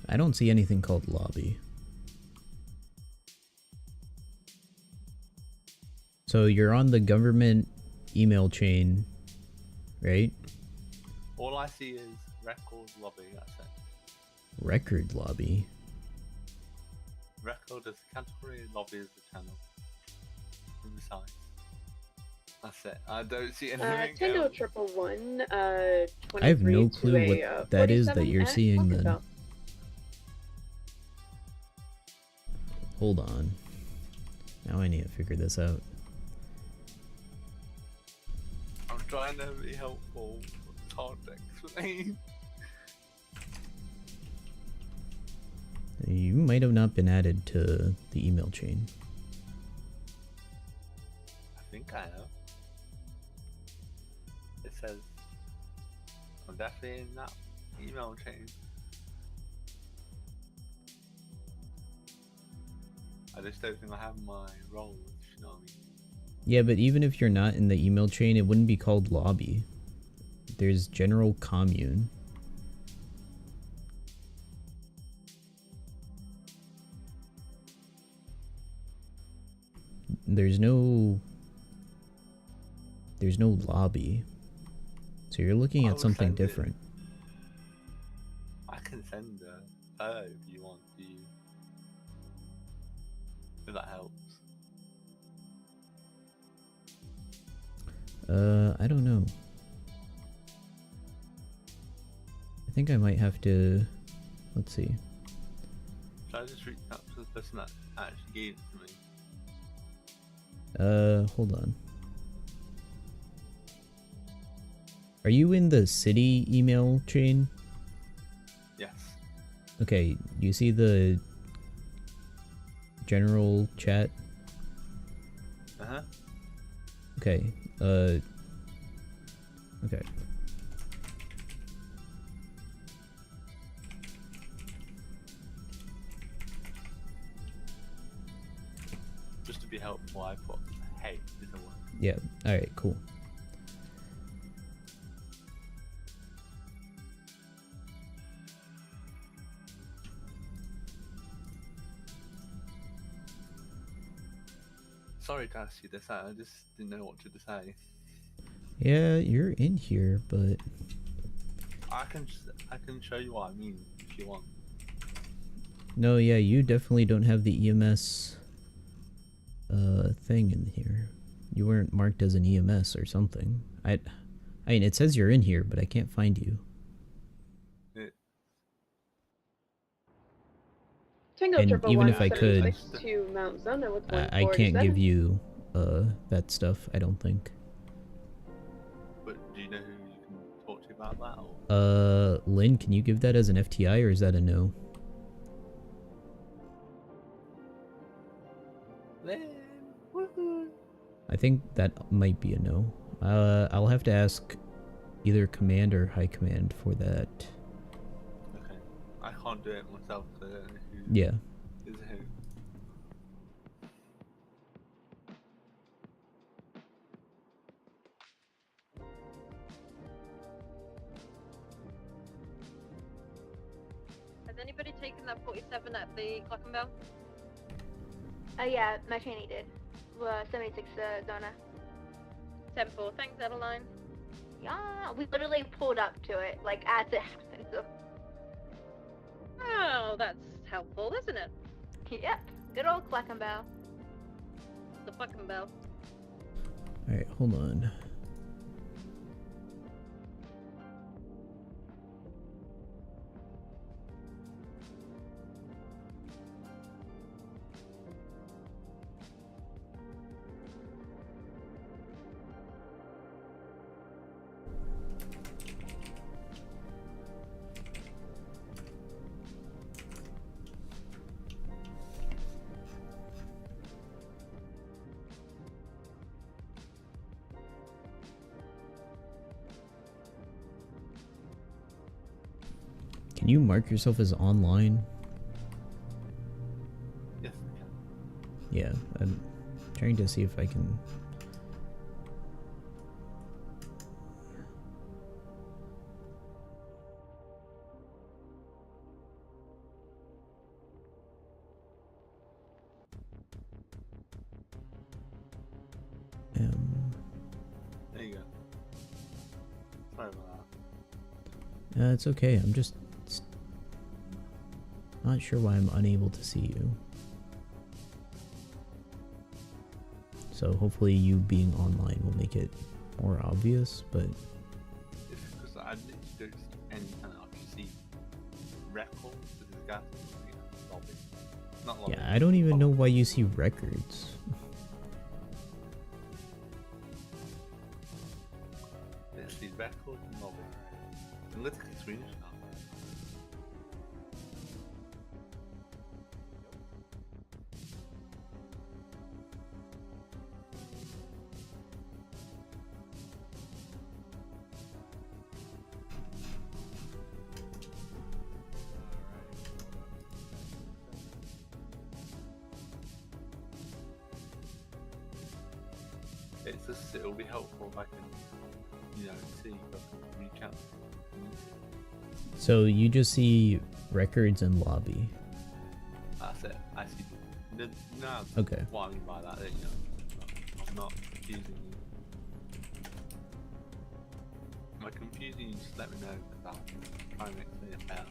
I don't see anything called lobby. So you're on the government email chain, right? All I see is record lobby, that's it. Record lobby. Record is the category, lobby is the channel. And the size. That's it. I don't see anything Tango else. 111, I have no 23 to clue a, what that is that 47 you're at seeing then. Clockenfell. Hold on. Now I need to figure this out. I'm trying to be helpful. It's hard to explain. You might have not been added to the email chain. I think I have. It says I'm definitely in that email chain. I just don't think I have my roles, you know what I mean? Yeah, but even if you're not in the email chain, it wouldn't be called lobby. There's general commune. There's no lobby. So you're looking at something different. I can send her if you want to. If that helps. I don't know. I think I might have to, let's see. Should I just reach out to the person that actually gave it to me? Hold on. Are you in the city email chain? Yes. Okay, you see the general chat? Uh-huh. Okay, okay. Just to be helpful, I put hey is the word. Yeah, alright, cool. Sorry to ask you this, I just didn't know what to say. Yeah, you're in here, but I can show you what I mean if you want. no, yeah, you definitely don't have the EMS thing in here. You weren't marked as an EMS or something. I mean, it says you're in here, but I can't find you. Tango And even 111, if I could, 76 to Mount Zona with I can't 147. give you that stuff, I don't think. But do you know who you can talk to about that? Or? Lynn, can you give that as an FTI or is that a no? Lynn, woohoo! I think that might be a no. I'll have to ask either command or high command for that. Okay. I can't do it myself, so I don't know who Yeah. is who. Has anybody taken that 47 at the Clockenbell? Yeah, my trainee did. 76 Zona. 10-4, thanks Adeline. Yeah, we literally pulled up to it, like, as it happened, so. Oh, that's helpful, isn't it? Yep, good old Clockenbell. The Clockenbell. Alright, hold on. Can you mark yourself as online? Yes, I can. Yeah, I'm trying to see if I can... There you go. Sorry about that. It's okay, I'm just... not sure why I'm unable to see you. So hopefully you being online will make it more obvious, but... It's because I literally don't see any kind of see records with this guy. Lobby. Not lobby. Yeah, I don't even know why you see records. There's these records and lobby. And let's get screenshot. It's just, it'll be helpful if I can, you know, see if I can reach out. So you just see records and lobby. That's it. I see. No, Okay. What I mean by that, you know, I'm not confusing you. Am I confusing you? Just let me know because I'll try and explain it better.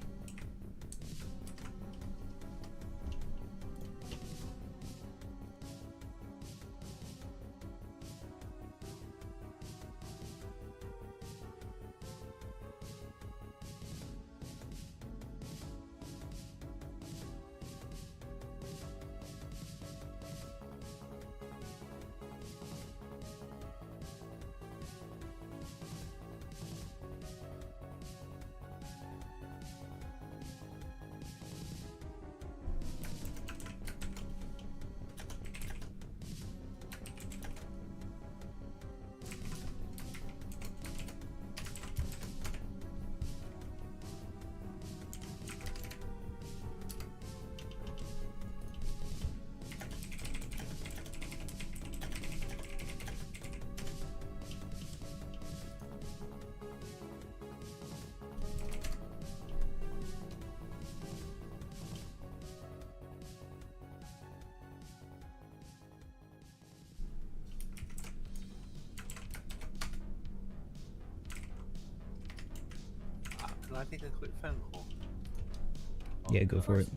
Can I take a quick phone call? Yeah, go for it.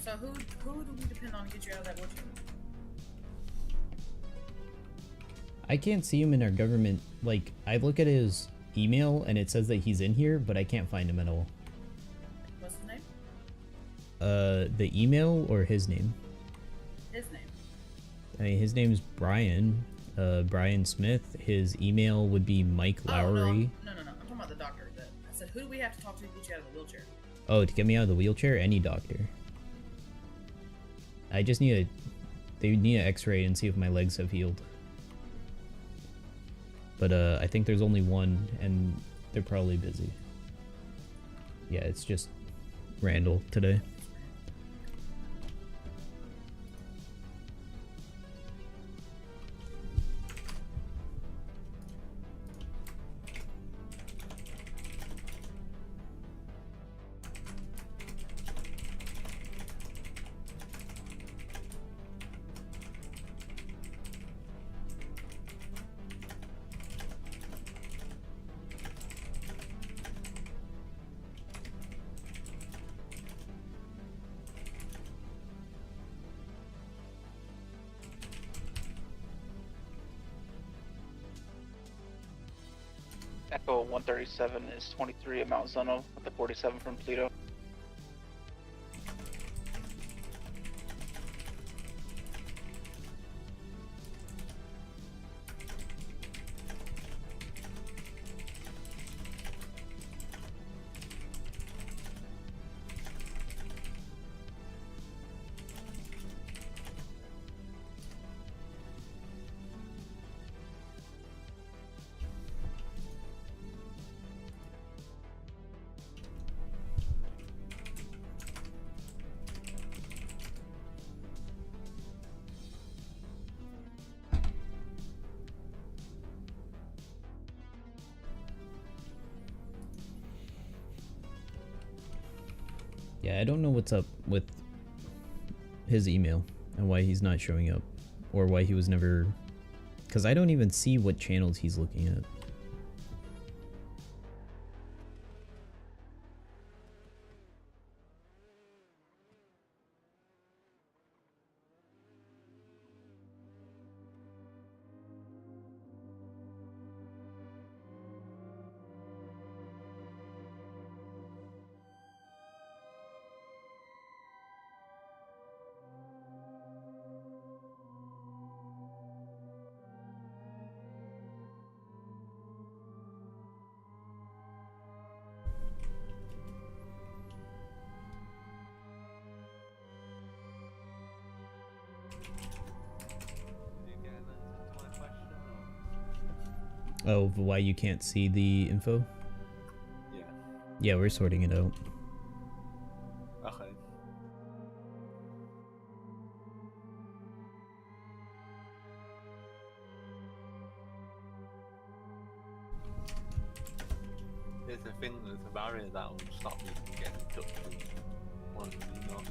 So who do we depend on to get you out of that wood chipper? I can't see him in our government. Like, I look at his email and it says that he's in here, but I can't find him at all. What's his name? The email or his name? His name. I mean, his name's Brian. Brian Smith. His email would be Mike Lowry. No. I'm talking about the doctor. I said, who do we have to talk to get you out of the wheelchair? Oh, to get me out of the wheelchair? Any doctor. I just need they need an x-ray and see if my legs have healed. But I think there's only one and they're probably busy. Yeah, it's just Randall today. Echo 137 is 23 at Mount Zono with the 47 from Pluto. Yeah, I don't know what's up with his email and why he's not showing up, or why he was never, because I don't even see what channels he's looking at. Oh, why you can't see the info? Yeah. Yeah, we're sorting it out. Okay. There's a thing, there's a barrier that will stop me from getting in touch with one of the emails.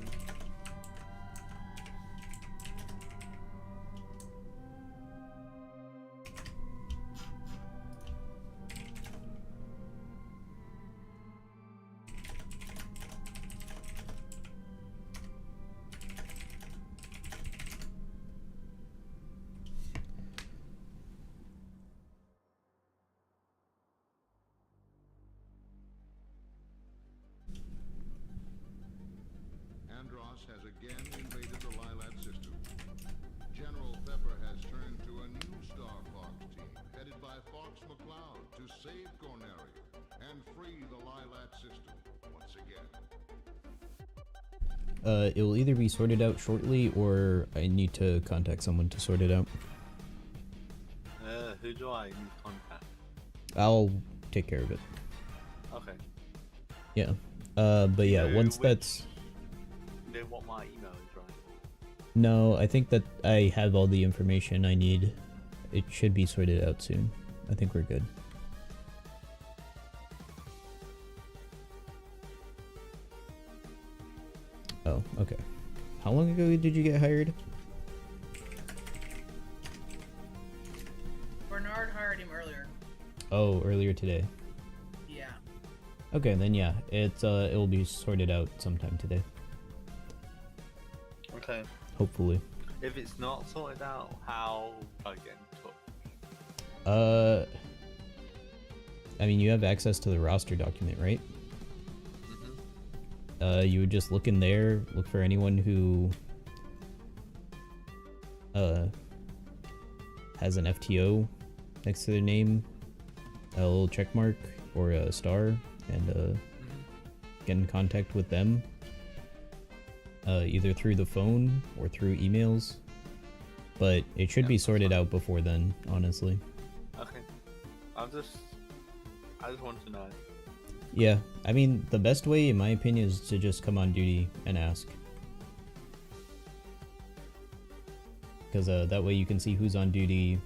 Andros has again invaded the Lilat system. General Pepper has turned to a new Star Fox team, headed by Fox McCloud, to save Corneria and free the Lilat system once again. It will either be sorted out shortly, or I need to contact someone to sort it out. Who do I need to contact? I'll take care of it. Okay. Yeah. But yeah, once that's... They want my email, right? No, I think that I have all the information I need. It should be sorted out soon. I think we're good. Oh, okay. How long ago did you get hired? Bernard hired him earlier. Oh, earlier today. Yeah. Okay, then yeah, it will be sorted out sometime today. Okay. Hopefully. If it's not sorted out, how do I get in touch? I mean, you have access to the roster document, right? You would just look in there, look for anyone who has an FTO next to their name, a little check mark or a star, and get in contact with them, either through the phone or through emails. But it should be sorted out before then, honestly. Okay. I just want to know. Yeah, I mean, the best way, in my opinion, is to just come on duty and ask. Because that way you can see who's on duty,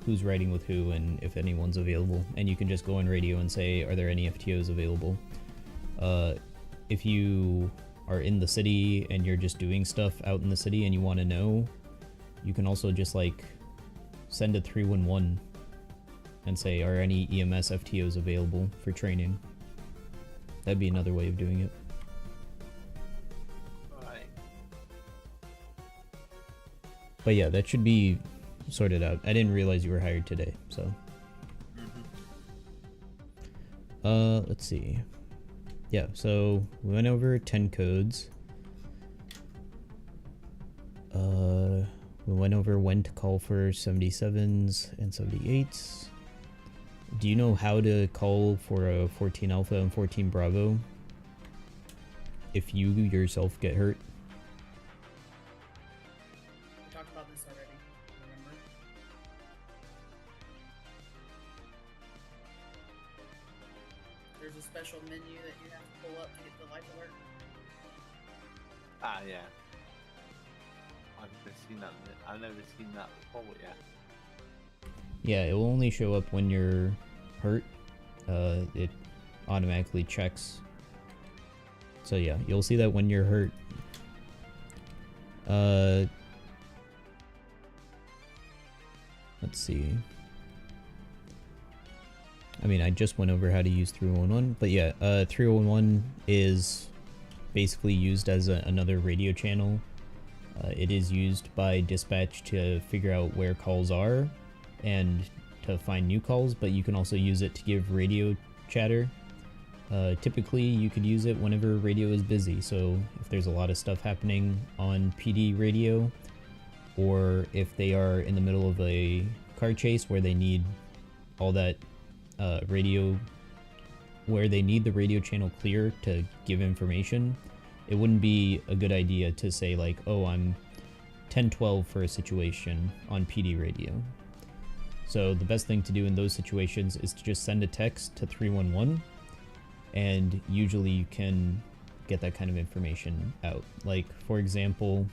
who's riding with who, and if anyone's available. And you can just go on radio and say, are there any FTOs available? If you are in the city and you're just doing stuff out in the city and you want to know, you can also just, like, send a 311 and say, are any EMS FTOs available for training? That'd be another way of doing it. Right. But yeah, that should be sorted out. I didn't realize you were hired today, so. Let's see. Yeah, so we went over 10 codes. We went over when to call for 77s and 78s. Do you know how to call for a 14 Alpha and 14 Bravo if you yourself get hurt? We talked about this already, remember? There's a special menu that you have to pull up to get the life alert. Ah, yeah. I've never seen that. I've never seen that before, yeah. Yeah, it will only show up when you're hurt. It automatically checks. So yeah, you'll see that when you're hurt. Let's see. I mean, I just went over how to use 311, but yeah, 311 is basically used as another radio channel. It is used by dispatch to figure out where calls are and to find new calls, but you can also use it to give radio chatter. Typically, you could use it whenever radio is busy, so if there's a lot of stuff happening on PD radio, or if they are in the middle of a car chase where they need all that radio, where they need the radio channel clear to give information, it wouldn't be a good idea to say like, oh, I'm 1012 for a situation on PD radio. So the best thing to do in those situations is to just send a text to 311, and usually you can get that kind of information out. Like, for example,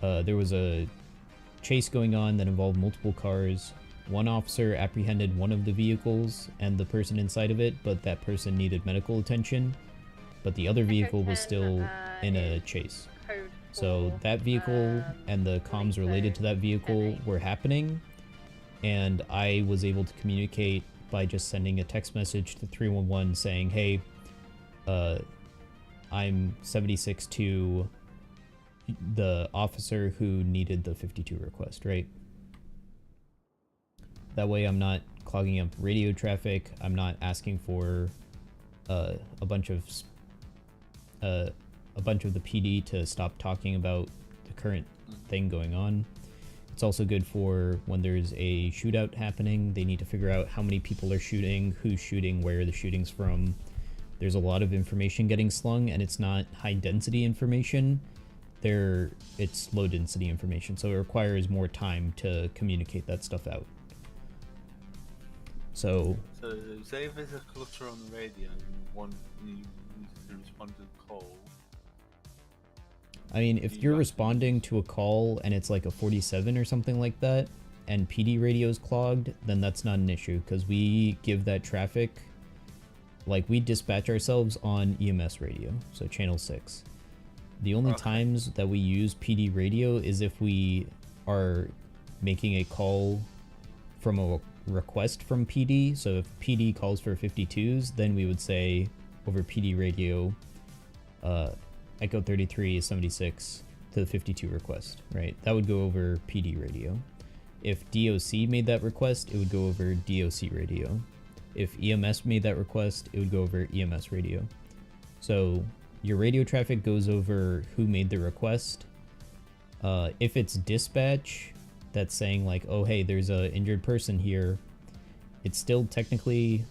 there was a chase going on that involved multiple cars. One officer apprehended one of the vehicles and the person inside of it, but that person needed medical attention, but the other vehicle was still in a chase. So that vehicle and the comms related to that vehicle were happening, and I was able to communicate by just sending a text message to 311 saying, hey, I'm 76 to the officer who needed the 52 request, right? That way I'm not clogging up radio traffic. I'm not asking for a bunch of the PD to stop talking about the current thing going on. It's also good for when there's a shootout happening. They need to figure out how many people are shooting, who's shooting, where the shooting's from. There's a lot of information getting slung, and it's not high density information. It's low density information, so it requires more time to communicate that stuff out. So say if there's a clutter on the radio and you need to respond to the call. I mean, if you're responding to a call and it's like a 47 or something like that, and PD radio is clogged, then that's not an issue, because we give that traffic, like, we dispatch ourselves on EMS radio, so channel 6. The only times that we use PD radio is if we are making a call from a request from PD. So if PD calls for 52s, then we would say over PD radio, Echo 33 is 76 to the 52 request, right? That would go over PD radio. If DOC made that request, it would go over DOC radio. If EMS made that request, it would go over EMS radio. So your radio traffic goes over who made the request. If it's dispatch that's saying like, oh hey, there's a injured person here, it's still technically,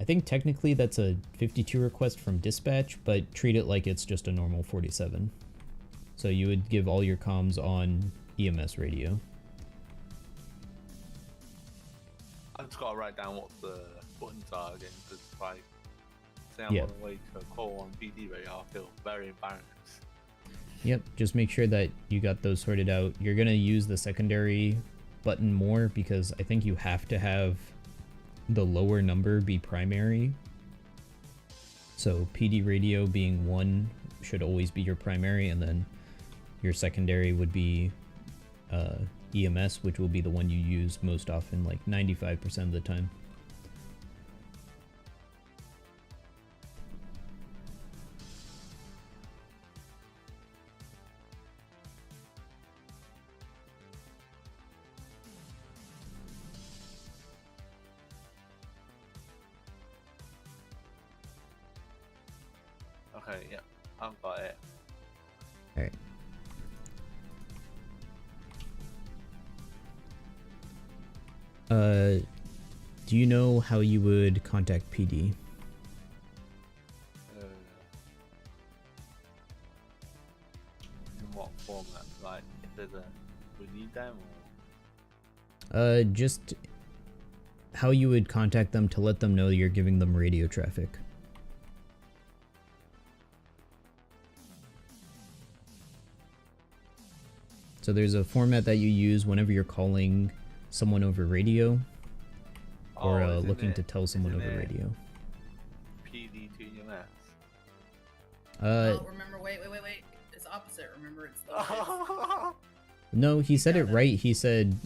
I think technically that's a 52 request from dispatch, but treat it like it's just a normal 47. So you would give all your comms on EMS radio. I've just got to write down what the buttons are again, because if I say I'm on the way to a call on PD radio, I'll feel very embarrassed. Yep, just make sure that you got those sorted out. You're going to use the secondary button more because I think you have to have the lower number be primary. So PD radio being 1 should always be your primary, and then your secondary would be EMS, which will be the one you use most often, like 95% of the time. Okay, yeah, I've got it. Alright. Do you know how you would contact PD? In what format? Like, if there's a, we need them or? Just how you would contact them to let them know you're giving them radio traffic. So there's a format that you use whenever you're calling someone over radio, or looking to tell someone over radio. PD to EMS. Oh, remember, wait. It's opposite. Remember, it's the No, he said it right. He said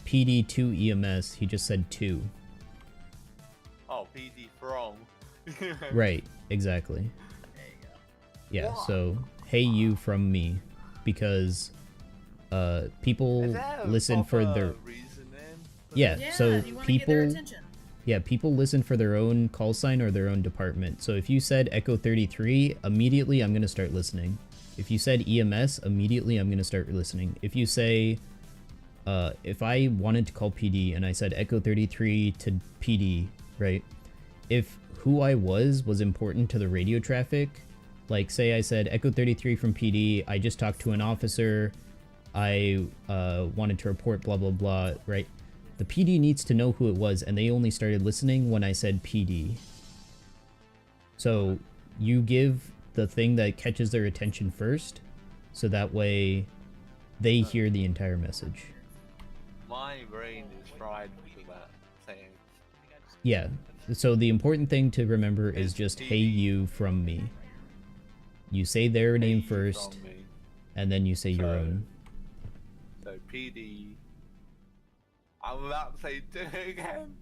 PD to EMS. He just said to. Oh, PD from. Right, exactly. There you go. Yeah, so hey you from me, because people listen for their Yeah, so you wanna get their attention. people listen for their own call sign or their own department. So if you said Echo 33, immediately I'm going to start listening. If you said EMS, immediately I'm going to start listening. If you say if I wanted to call PD and I said Echo 33 to PD, right? If who I was important to the radio traffic, like say I said Echo 33 from PD, I just talked to an officer, I wanted to report blah blah blah, right? The PD needs to know who it was, and they only started listening when I said PD. So you give the thing that catches their attention first, so that way they hear the entire message. My brain is fried with that saying. Yeah, so the important thing to remember is just hey you from me. You say their name first, and then you say your own. So PD. I'm about to say two again.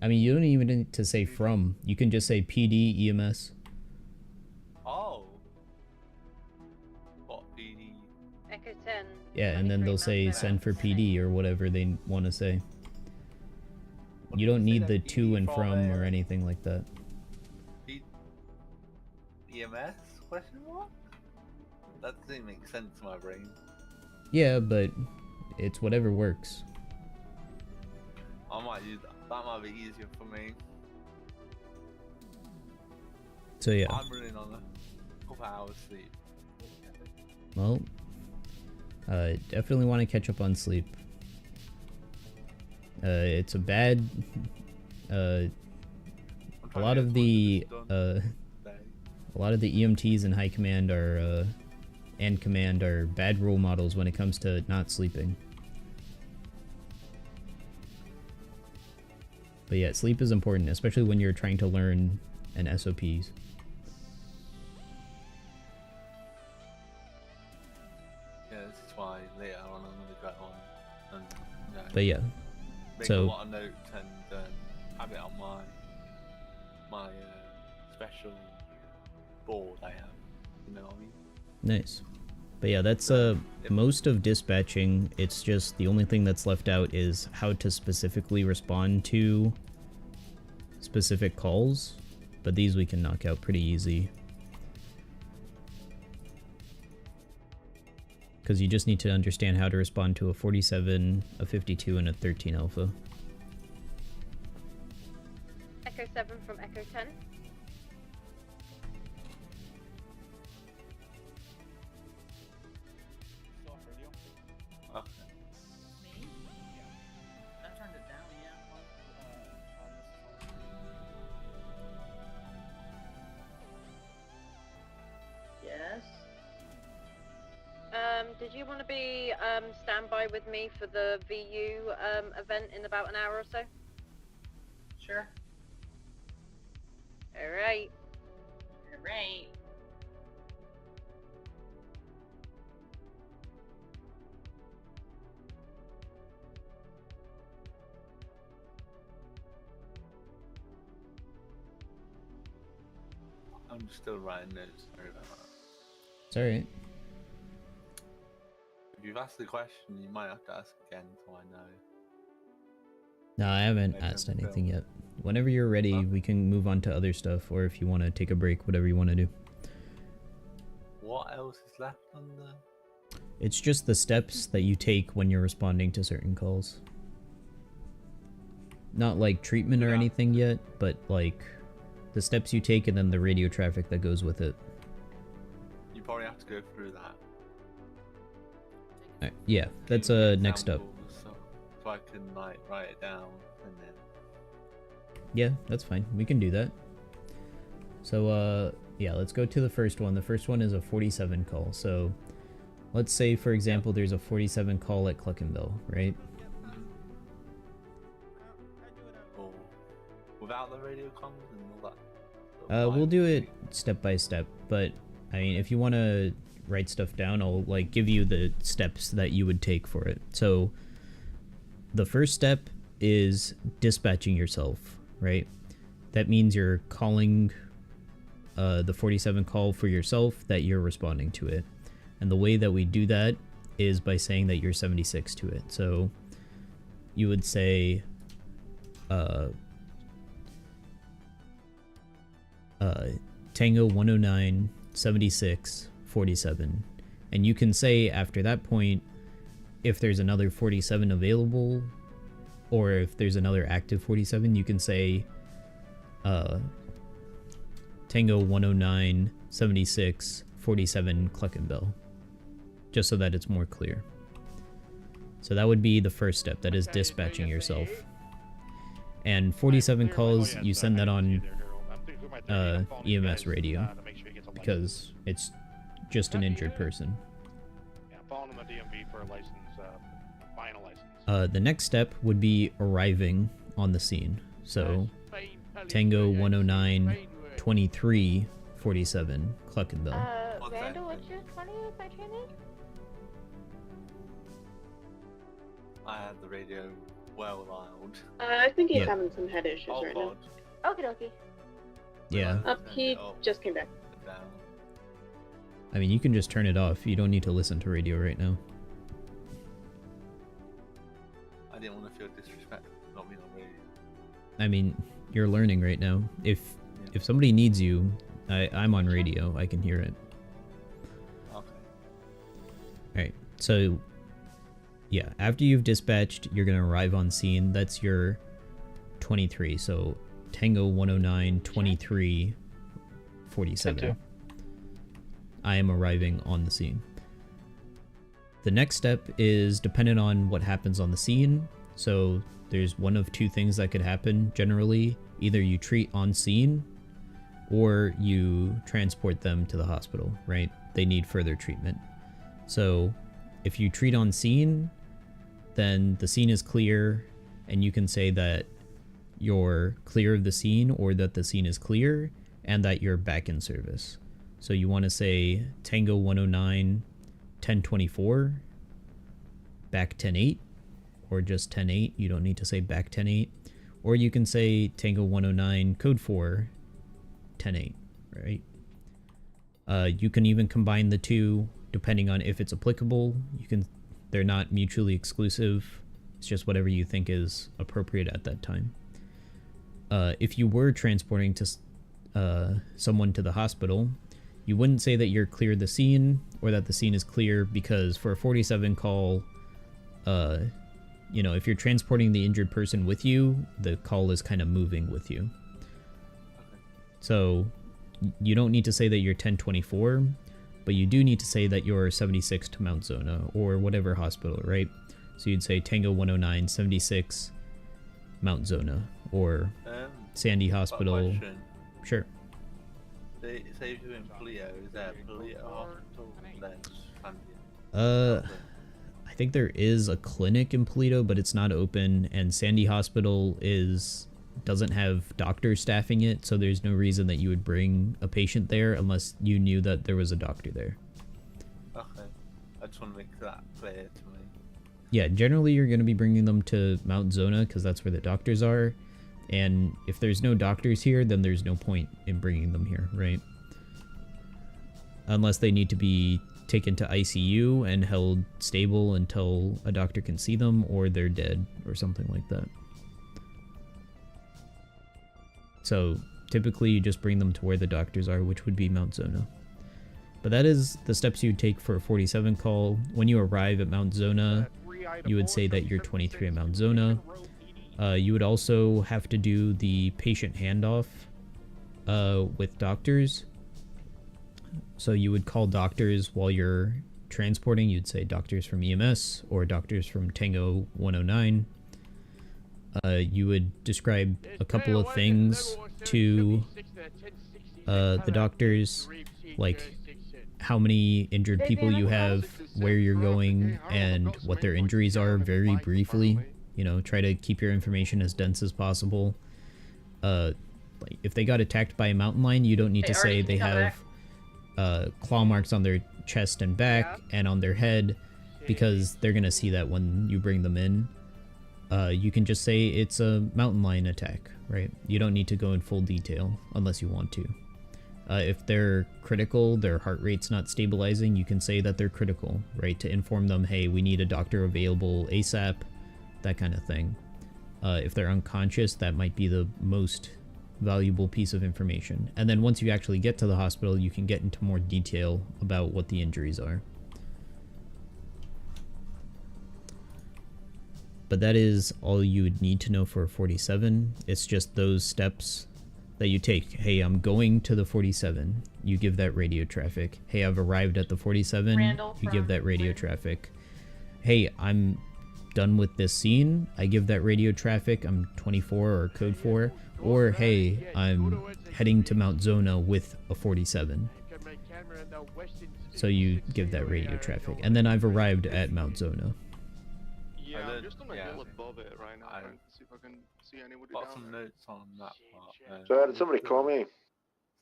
I mean, you don't even need to say from. You can just say PD EMS. Oh. What PD? Echo 10. Yeah, and then they'll say send for PD or whatever they want to say. You don't need the to and from or anything like that. EMS? Question mark? That doesn't make sense to my brain. Yeah, but it's whatever works. I might use that. That might be easier for me. So yeah. I'm running on a couple hours sleep. Well, definitely want to catch up on sleep. It's a bad. A lot of the EMTs in high command are and command are bad role models when it comes to not sleeping. But yeah, sleep is important, especially when you're trying to learn an SOPs. Yeah, this is why later on I'm gonna go on and But yeah, make so a lot of notes and have it on my special board I have. You know what I mean? nice. But yeah, that's most of dispatching. It's just the only thing that's left out is how to specifically respond to specific calls, but these we can knock out pretty easy. Because you just need to understand how to respond to a 47, a 52, and a 13 alpha. Echo 7 from Echo 10. Me? I turned it down, yeah. Yes. Did you want to be standby with me for the VU event in about an hour or so? Sure. Alright. Alright. I'm still writing notes. Sorry about that. It's alright. If you've asked the question, you might have to ask again so I know. No, I haven't Make asked them anything feel- yet. whenever you're ready, we can move on to other stuff, or if you want to take a break, whatever you want to do. What else is left on the... It's just the steps that you take when you're responding to certain calls. Not like treatment or anything yet, but like the steps you take and then the radio traffic that goes with it. You probably have to go through that. Yeah, that's next up. So I can like write it down and then... Yeah, that's fine. We can do that. So, yeah, let's go to the first one. The first one is a 47 call. So, let's say, for example, there's a 47 call at Cluckenville, right? Or without the radio comms and all that? We'll do it step by step, but, I mean, if you want to write stuff down, I'll, like, give you the steps that you would take for it. So, the first step is dispatching yourself, right? That means you're calling the 47 call for yourself, that you're responding to it. And the way that we do that is by saying that you're 76 to it. So you would say Tango 109 76 47, and you can say after that point if there's another 47 available, or if there's another active 47, you can say Tango 109 76 47 Cluckenville, just so that it's more clear. So that would be the first step, that is dispatching yourself. And 47 calls, you send that on EMS radio, because it's just an injured person. Yeah, phone on the DMV for a license, buying a license. The next step would be arriving on the scene. So Tango 109 23 47 Cluckenville. Randall, what's your 20 by training? I have the radio well loud. I think he's having some head issues right now. Okie dokie. Yeah. He just came back. I mean, you can just turn it off. You don't need to listen to radio right now. I didn't want to feel disrespectful not being on radio. I mean, you're learning right now. If somebody needs you, I'm on radio. I can hear it. Okay. Alright, so yeah, after you've dispatched, you're going to arrive on scene. That's your 23. So Tango 109 23 47. I am arriving on the scene. The next step is dependent on what happens on the scene. So there's one of two things that could happen generally. Either you treat on scene or you transport them to the hospital, right? They need further treatment. So if you treat on scene, then the scene is clear and you can say that you're clear of the scene or that the scene is clear and that you're back in service. So you want to say Tango 109 1024 back 108, or just 108. You don't need to say back 108. Or you can say Tango 109 code 4 108, right? You can even combine the two depending on if it's applicable. They're not mutually exclusive. It's just whatever you think is appropriate at that time. If you were transporting to someone to the hospital, you wouldn't say that you're clear the scene or that the scene is clear, because for a 47 call, if you're transporting the injured person with you, the call is kind of moving with you. So you don't need to say that you're 1024, but you do need to say that you're 76 to Mount Zona or whatever hospital, right? So you'd say Tango 109 76 Mount Zona or Sandy Hospital. Sure. Say if you're in Polito, is that Polito Hospital? I think there is a clinic in Polito, but it's not open, and Sandy Hospital doesn't have doctors staffing it, so there's no reason that you would bring a patient there unless you knew that there was a doctor there. Okay, I just want to make that clear to me. Yeah, generally you're going to be bringing them to Mount Zona because that's where the doctors are, and if there's no doctors here, then there's no point in bringing them here, right? Unless they need to be taken to ICU and held stable until a doctor can see them, or they're dead or something like that. So typically you just bring them to where the doctors are, which would be Mount Zona. But that is the steps you would take for a 47 call. When you arrive at Mount Zona, you would say that you're 23 at Mount Zona. You would also have to do the patient handoff with doctors. So you would call doctors while you're transporting. You'd say doctors from EMS or doctors from Tango 109. You would describe a couple of things to the doctors, like how many injured people you have, where you're going, and what their injuries are very briefly. You know, try to keep your information as dense as possible. Like if they got attacked by a mountain lion, you don't need to say they have claw marks on their chest and back and on their head, because they're gonna see that when you bring them in. You can just say it's a mountain lion attack, right? You don't need to go in full detail unless you want to. If they're critical, their heart rate's not stabilizing, you can say that they're critical, right? To inform them, hey, we need a doctor available ASAP, that kind of thing. If they're unconscious, that might be the most valuable piece of information. And then once you actually get to the hospital, you can get into more detail about what the injuries are. But that is all you would need to know for a 47. It's just those steps that you take. Hey, I'm going to the 47. You give that radio traffic. Hey, I've arrived at the 47. You give that radio traffic. Hey, I'm done with this scene. I give that radio traffic. I'm 24 or code 4. Or, hey, I'm heading to Mount Zona with a 47. So you give that radio traffic. And then I've arrived at Mount Zona. Yeah, I'm just on a hill above it right now, trying to see if I can see anybody Got down some there. notes on that part. So did somebody call me?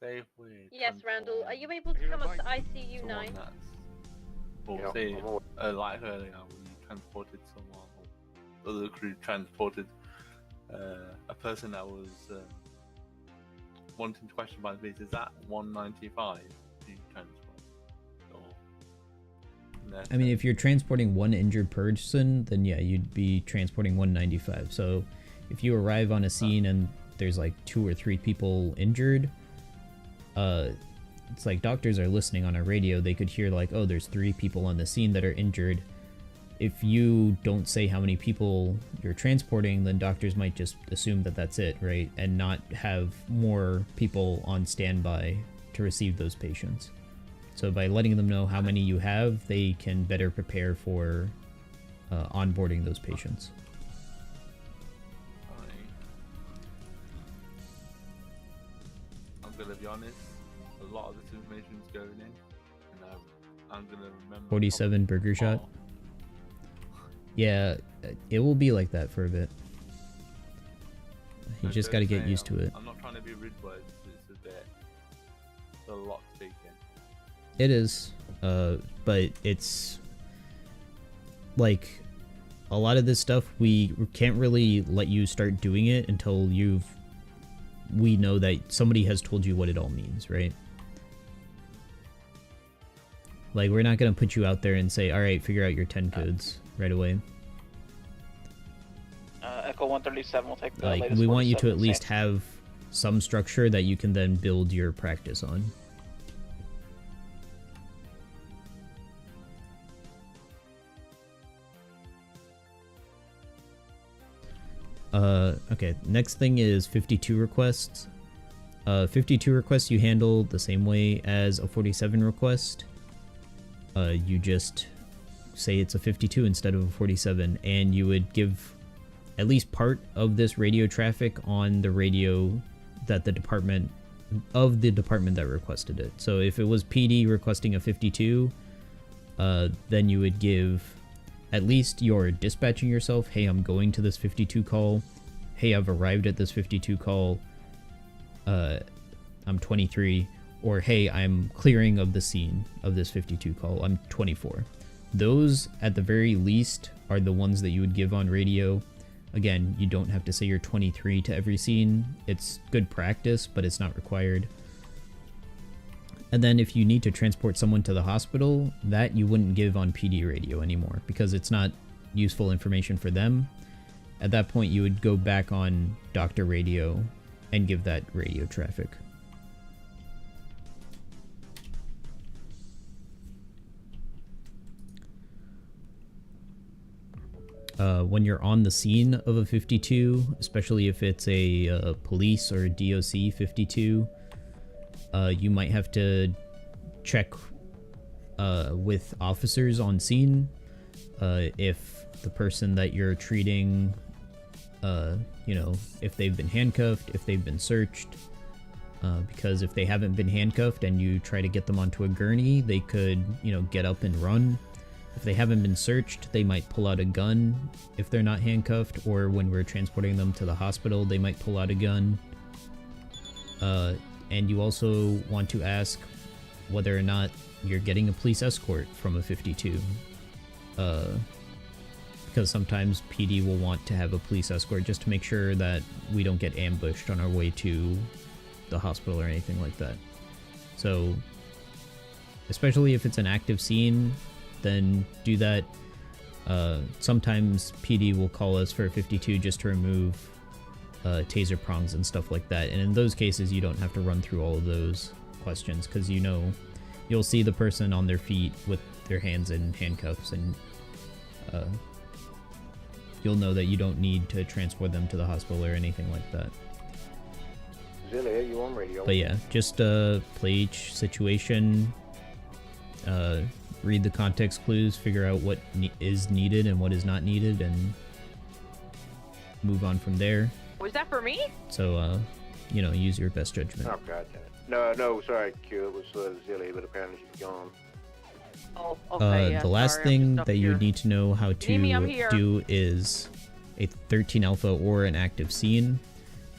Say if we Yes, Randall. Are you able to come up to ICU 9? Or say, like earlier, we transported someone, or the other crew transported a person that was wanting to question by the police. Is that 195 to transport? I mean, if you're transporting one injured person, then yeah, you'd be transporting 195. So if you arrive on a scene and there's like 2 or 3 people injured, it's like doctors are listening on a radio. They could hear like, oh, there's 3 people on the scene that are injured. If you don't say how many people you're transporting, then doctors might just assume that that's it, right? And not have more people on standby to receive those patients. So by letting them know how many you have, they can better prepare for onboarding those patients. I'm gonna be honest, a lot of this information is going in, and I'm gonna remember. 47 burger shot. Yeah, it will be like that for a bit. You just got to get used to it. I'm not trying to be rude, but it's a lot to take in. It is, but it's like a lot of this stuff we can't really let you start doing it until we know that somebody has told you what it all means, right? Like, we're not gonna put you out there and say, all right, figure out your 10 codes right away. Echo 137 will take the like, latest we want you to 47, at least have some structure that you can then build your practice on. Okay, next thing is 52 requests. 52 requests you handle the same way as a 47 request. You just say it's a 52 instead of a 47, and you would give at least part of this radio traffic on the radio that the department that requested it. So if it was PD requesting a 52, then you would give at least you're dispatching yourself, hey, I'm going to this 52 call, hey, I've arrived at this 52 call, I'm 23, or hey, I'm clearing of the scene of this 52 call, I'm 24. Those, at the very least, are the ones that you would give on radio. Again, you don't have to say you're 23 to every scene. It's good practice, but it's not required. And then if you need to transport someone to the hospital, that you wouldn't give on PD radio anymore because it's not useful information for them. At that point, you would go back on doctor radio and give that radio traffic. When you're on the scene of a 52, especially if it's a police or a DOC 52, you might have to check with officers on scene if the person that you're treating, you know, if they've been handcuffed, if they've been searched, because if they haven't been handcuffed and you try to get them onto a gurney, they could, you know, get up and run. If they haven't been searched, they might pull out a gun if they're not handcuffed, or when we're transporting them to the hospital, they might pull out a gun. And you also want to ask whether or not you're getting a police escort from a 52. Because sometimes PD will want to have a police escort just to make sure that we don't get ambushed on our way to the hospital or anything like that. So, especially if it's an active scene, then do that. Sometimes PD will call us for a 52 just to remove taser prongs and stuff like that. And in those cases, you don't have to run through all of those questions because you know you'll see the person on their feet with their hands in handcuffs, and you'll know that you don't need to transport them to the hospital or anything like that. Zilly, you on radio? But yeah, just play each situation, read the context clues, figure out what is needed and what is not needed, and move on from there. Was that for me? So, you know, use your best judgment. Oh, God damn it. No, sorry, Q. It was Zilly, but apparently she's gone. Oh, okay. The last thing that you need to know how to I'm here. do is a 13 alpha or an active scene.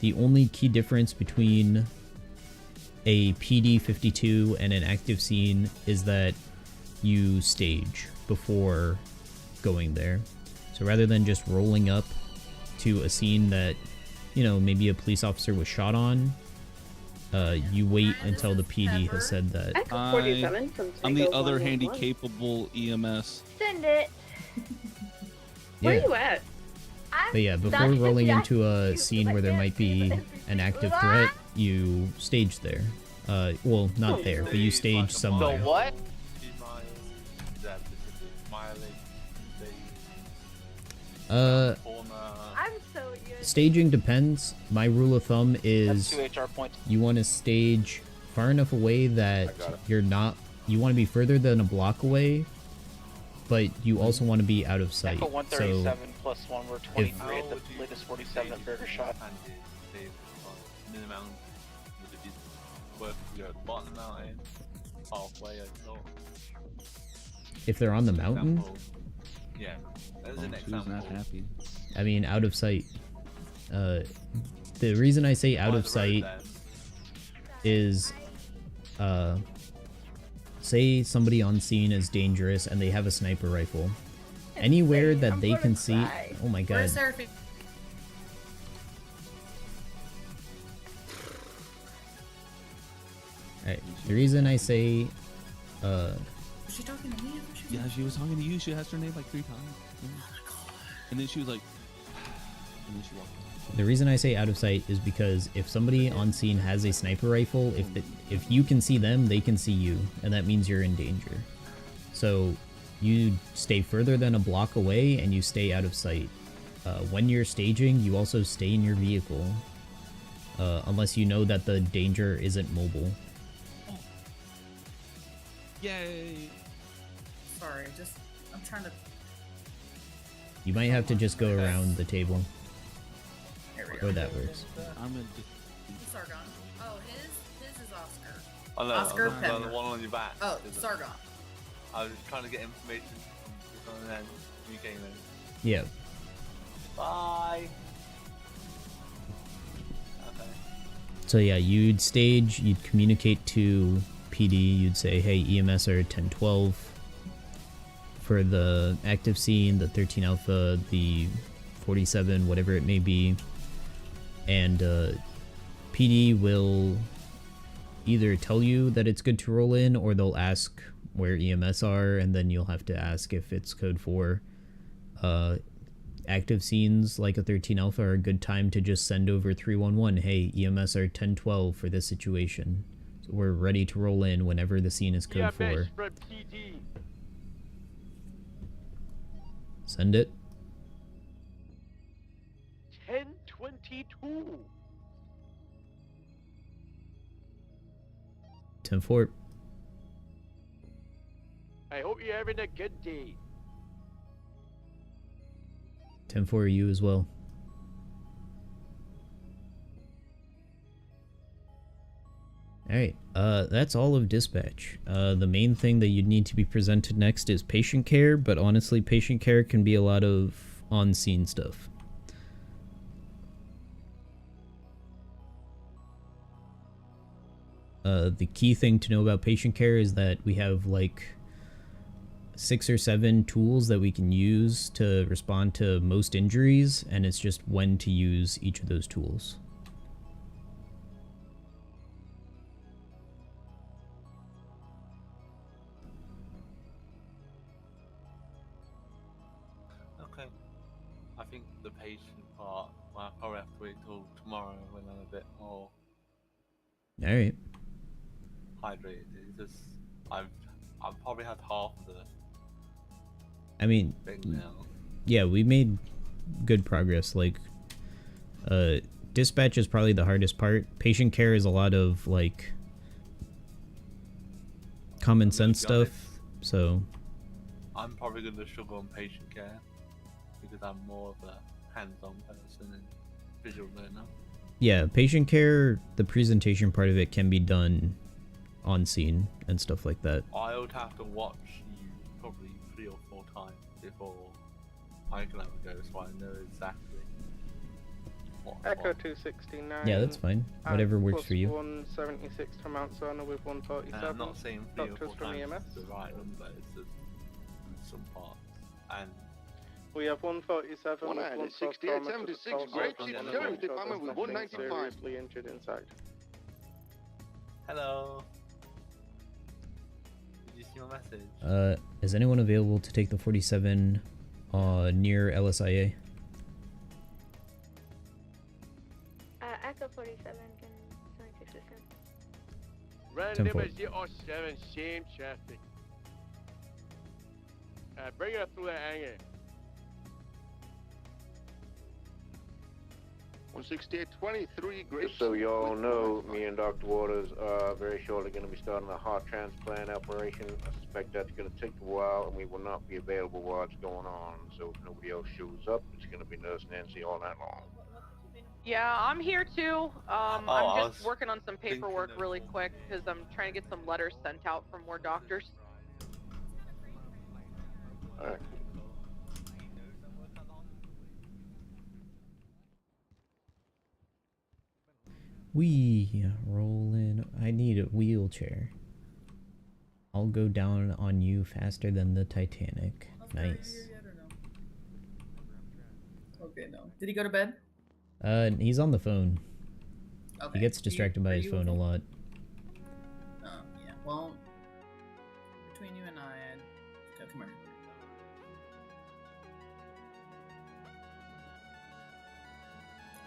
The only key difference between a PD 52 and an active scene is that you stage before going there. So rather than just rolling up to a scene that, you know, maybe a police officer was shot on, you wait until the PD has said that. I'm the other handy capable EMS. Send it. Where Yeah. are you at? But yeah, before rolling into a scene where there might be an active threat, you stage there. Well, not there, but you stage somewhere. The what? I'm so good. Staging depends. My rule of thumb is That's 2 HR points. you want to stage far enough away that you're not. You want to be further than a block away, but you also want to be out of sight. Echo 137 So plus 1, we're 23 at the latest 47 at Burger Shot. Minimum would it be worth to go bottom of the mountain, halfway or so? if they're on the mountain, Yeah, that is an example. Not happy. I mean, out of sight. The reason I say out of sight is, say somebody on scene is dangerous and they have a sniper rifle. Anywhere that they can see. Oh my god. Where's Seraphine? Alright, the reason I say, Was she talking to me? Yeah, she was talking to you. She asked her name like 3 times. Yeah. And then she was like, and then she walked away. the reason I say out of sight is because if somebody on scene has a sniper rifle, if you can see them, they can see you, and that means you're in danger. So you stay further than a block away and you stay out of sight. When you're staging, you also stay in your vehicle, unless you know that the danger isn't mobile. Yay! Sorry, I'm trying to. You might have to just go around the table. There we go. Or that works. I'm gonna Sargon. Oh, his is Oscar. Oh, no, Oscar the Pepper. one on your back. Oh, Sargon. I was just trying to get information from and then you came in. Yeah. Bye. Okay. So yeah, you'd stage, you'd communicate to PD, you'd say, hey, EMS are 1012 for the active scene, the 13 alpha, the 47, whatever it may be. And PD will either tell you that it's good to roll in, or they'll ask where EMS are, and then you'll have to ask if it's code 4. active scenes like a 13 Alpha are a good time to just send over 311. Hey, EMS are 1012 for this situation. So we're ready to roll in whenever the scene is code 4. Send it. 1022. 10-4. I hope you're having a good day. 10-4 you as well. Alright, that's all of dispatch. The main thing that you'd need to be presented next is patient care, but honestly, patient care can be a lot of on-scene stuff. The key thing to know about patient care is that we have like 6 or 7 tools that we can use to respond to most injuries, and it's just when to use each of those tools. Okay. I think the patient part, well, I'll probably have to wait till tomorrow when I'm a bit more Alright. hydrated. It's just, I've probably had half of the I mean, thing now. yeah, we made good progress. Like, dispatch is probably the hardest part. Patient care is a lot of, like, common sense stuff, so... I'm probably going to struggle on patient care because I'm more of a hands-on person and visual learner. Yeah, patient care, the presentation part of it can be done on scene and stuff like that. I would have to watch you probably 3 or 4 times before I can have a go, so I know exactly what. Echo 269. Yeah, that's fine. Whatever works for you. 176 to Mount Zona with 147. I'm not saying 3 or 4 Doctors from times EMS. is the right number, it's just some parts. And we have 147 with 168, 76, great chief sheriff department with 195. Seriously injured inside. hello. Did you see my message? Is anyone available to take the 47 near LSIA? Echo 47 can 76%. Random 10-4. as 07, same traffic. Bring her through the hangar. 168, 23, great. Just so y'all know, me and Dr. Waters are very shortly going to be starting a heart transplant operation. I suspect that's going to take a while, and we will not be available while it's going on. So if nobody else shows up, it's going to be Nurse Nancy all night long. Yeah, I'm here too. I'm I just was working on some paperwork really quick because I'm trying to get some letters sent out from more doctors. All right. We roll in. I need a wheelchair. I'll go down on you faster than the Titanic. Nice. Okay, no. Did he go to bed? He's on the phone. Okay. He gets distracted by his phone a lot. Yeah. Well, between you and I, okay, come here.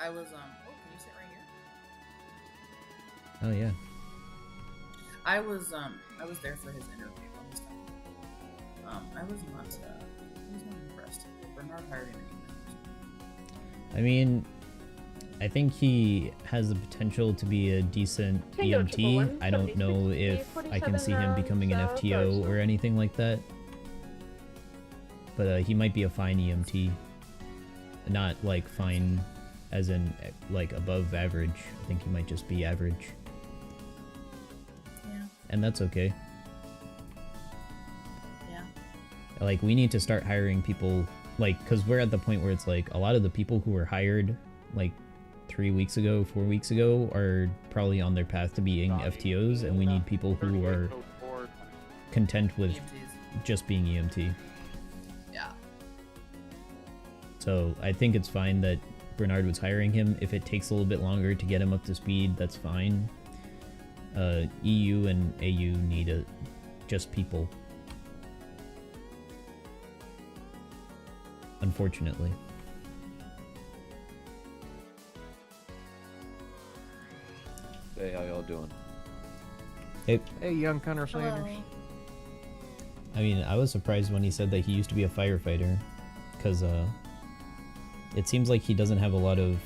I was oh, can you sit right here? Oh yeah. I was there for his interview. I was not impressed. Bernard hired him. I mean, I think he has the potential to be a decent EMT. I don't know if I can see him becoming an FTO or anything like that. But he might be a fine EMT. Not like fine as in like above average. I think he might just be average. Yeah. And that's okay. Yeah. Like, we need to start hiring people, like, because we're at the point where it's like a lot of the people who were hired like 3 weeks ago, 4 weeks ago are probably on their path to being FTOs, and we need people who are content with just being EMT. Yeah. So I think it's fine that Bernard was hiring him. If it takes a little bit longer to get him up to speed, that's fine. EU and AU need just people. Unfortunately. Hey, how y'all doing? Hey. Hey, young Connor Sanders. I mean, I was surprised when he said that he used to be a firefighter, because it seems like he doesn't have a lot of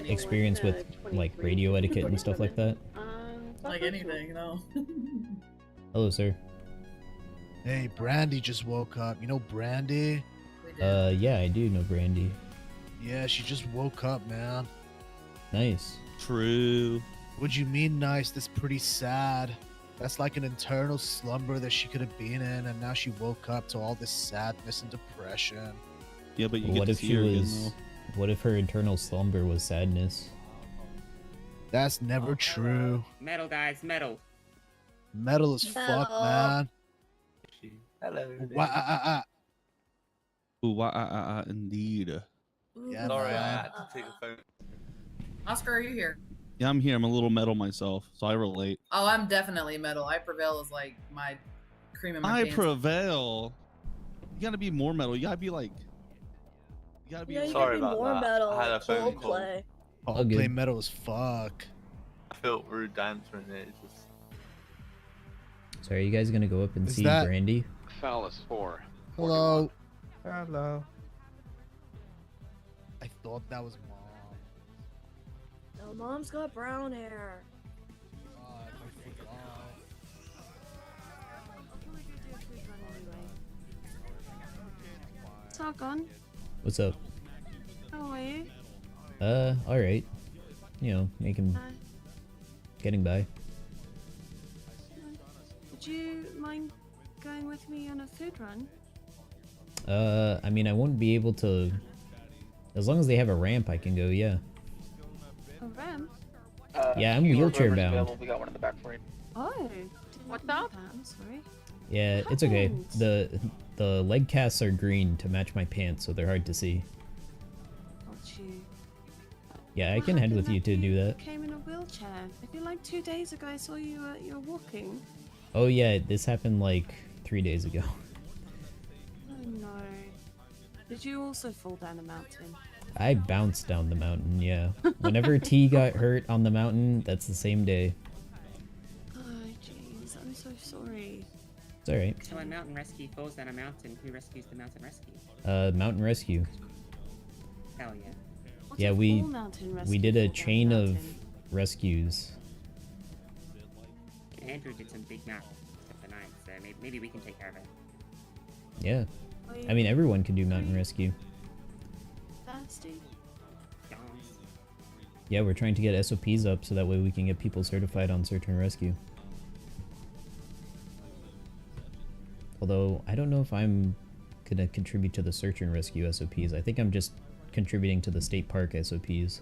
experience with like radio etiquette and stuff like that. Like anything, you know. Hello, sir. Hey, Brandy just woke up. You know Brandy? Yeah, I do know Brandy. Yeah, she just woke up, man. Nice. True. What do you mean nice? That's pretty sad. That's like an internal slumber that she could have been in, and now she woke up to all this sadness and depression. Yeah, but you What get to if see she her again, was? though. What if her internal slumber was sadness? That's never true. Metal, guys, metal. Metal as fuck, man. Hello. Ooh, indeed. Yeah, Sorry, I man. had to take a phone. Oscar, are you here? Yeah, I'm here. I'm a little metal myself, so I relate. Oh, I'm definitely metal. I Prevail is like my cream in my I pants. prevail. You gotta be more metal. You gotta be like. You gotta be. Yeah, you Sorry gotta be about more that. metal. I had a phone call. Coldplay. Oh, play metal as fuck. I felt rude answering it. It's just... So are you guys gonna go up and Is see that- Brandy? Phallus 4. Hello. Hello. I thought that was mom. No, mom's got brown hair. Sargon, What's up? how are you? All right. You know, getting by. Would you mind going with me on a food run? I mean, I won't be able to. As long as they have a ramp, I can go. Yeah. A ramp? Yeah, I'm Keyword wheelchair whoever's bound. available, we got one in the back for you. Oh, what's up? I'm sorry. Yeah, it's okay. The leg casts are green to match my pants, so they're hard to see. Got you. Yeah, I can head with you to do that. Came in a wheelchair. I feel like 2 days ago I saw you you were walking. Oh yeah, this happened like 3 days ago. Oh no. Did you also fall down a mountain? I bounced down the mountain. Yeah. Whenever T got hurt on the mountain, that's the same day. Oh jeez, I'm so sorry. It's all right. So when Mountain Rescue falls down a mountain, who rescues the Mountain Rescue? Mountain rescue. Hell yeah. Yeah, we did a chain of rescues. Andrew did some big math the night, so maybe we can take care of it. Yeah. I mean, everyone can do mountain rescue. Thirsty? Yeah, we're trying to get SOPs up so that way we can get people certified on search and rescue. Although, I don't know if I'm gonna contribute to the search and rescue SOPs. I think I'm just contributing to the state park SOPs.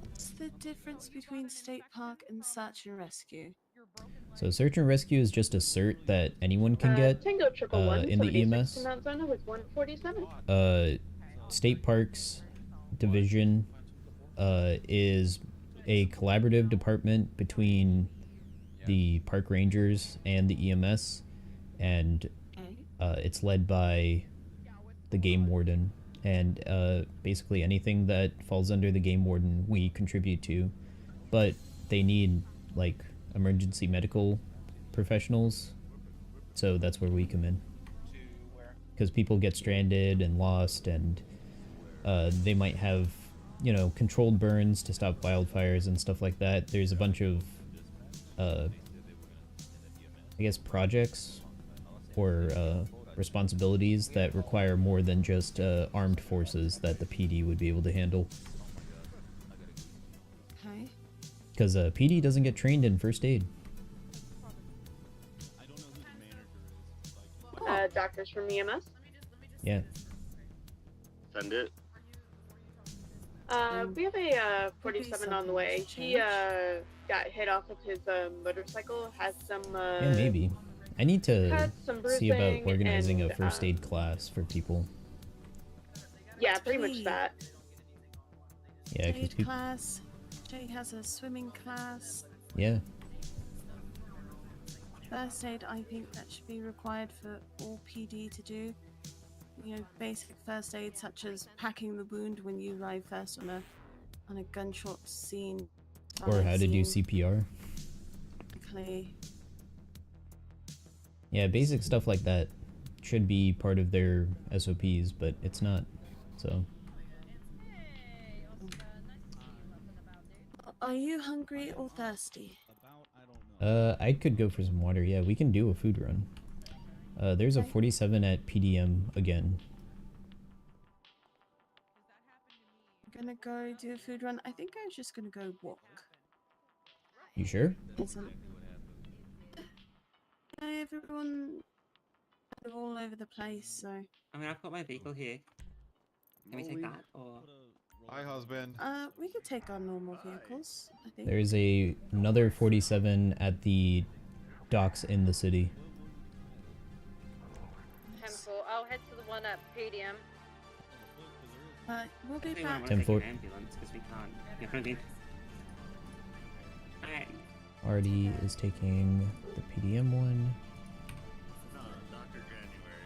What's the difference between state park and search and rescue? So search and rescue is just a cert that anyone can get Tango in the EMS. to Mount Zona with 147. State Parks Division is a collaborative department between the park rangers and the EMS, and it's led by the game warden. And basically anything that falls under the game warden we contribute to, but they need like emergency medical professionals, so that's where we come in, because people get stranded and lost, and they might have, you know, controlled burns to stop wildfires and stuff like that. There's a bunch of I guess projects or responsibilities that require more than just armed forces that the PD would be able to handle. Okay. Because PD doesn't get trained in first aid. Doctors from EMS? Yeah. Send it. We have a 47 on the way. He got hit off of his motorcycle, has some Yeah, maybe. I need to had some see about bruising organizing a and, first aid class for people. yeah, pretty much that. Yeah, because Aid people. class. Jay has a swimming class. Yeah. First aid, I think that should be required for all PD to do. You know, basic first aid such as packing the wound when you arrive first on a on a gunshot scene. Or how to do CPR. Clay. Yeah, basic stuff like that should be part of their SOPs, but it's not. So. Are you hungry or thirsty? I could go for some water. Yeah, we can do a food run. There's a 47 at PDM again. I'm gonna go do a food run. I think I was just gonna go walk. You sure? Everyone kind of all over the place, so. I mean, I've got my vehicle here. Can we take that, or? Hi, husband. We could take our normal vehicles, I think. There's another 47 at the docks in the city. 10-4. I'll head to the one at PDM. We'll be We back. won't take an ambulance because we can't. You know what I mean? Alright. Artie is taking the PDM one. Dr. January.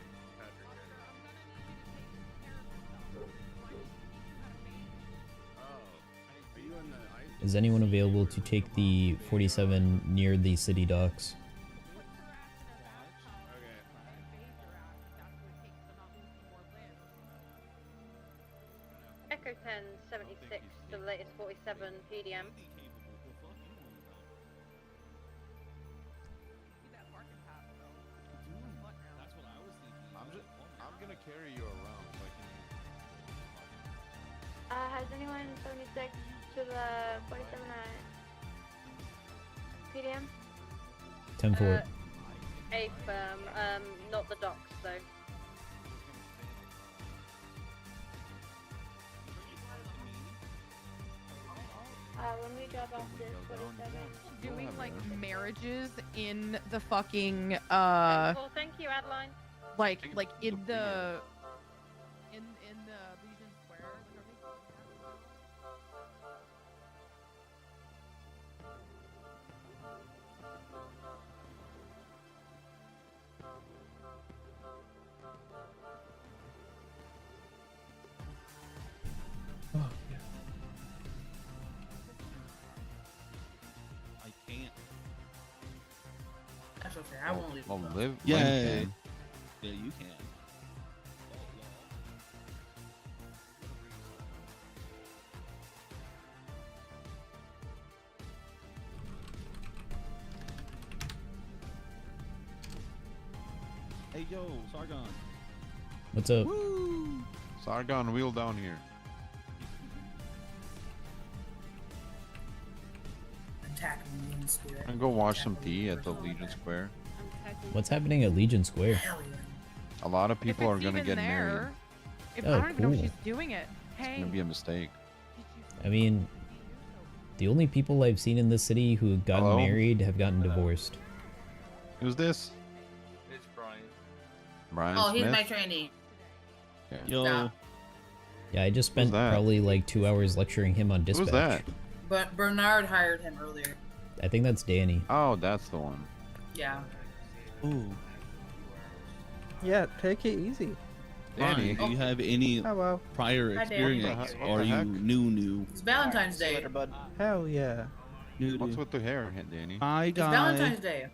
Is anyone available to take the 47 near the city docks? Echo 1076, the latest 47 PDM. I'm gonna carry you around so I Has anyone 76 to the 47 PDM? 10-4. A firm, not the docks though. When we drop off this 47. Doing like marriages in the fucking Well, thank you, Adeline. like in the Legion Square. I can't. That's okay. I won't leave. Well, live. Yeah. Live Yeah, can. you can. Hey yo, Sargon. What's up? Woo! Sargon, wheel down here. Attack me in spirit. I'm gonna go watch some tea at the Legion Square. What's happening at Legion Square? A lot of people are gonna even get there, married. If Oh, I don't even know if cool. she's doing it. It's Hey. gonna be a mistake. I mean, the only people I've seen in this city who have gotten Hello? married have gotten divorced. Who's this? It's Brian. Brian Oh, Smith? he's my trainee. Okay. Yo. Yeah. Yeah, I just spent that? probably like 2 hours lecturing him on dispatch. Who's that? But Bernard hired him earlier. I think that's Danny. Oh, that's the one. Yeah. Ooh. Yeah, take it easy. Danny, do you have any Hello. prior Hi, Danny. experience? What the Or are you heck? new? It's Valentine's Day. Hell yeah. New. What's with the hair, Danny? Hi It's guys. Valentine's Day.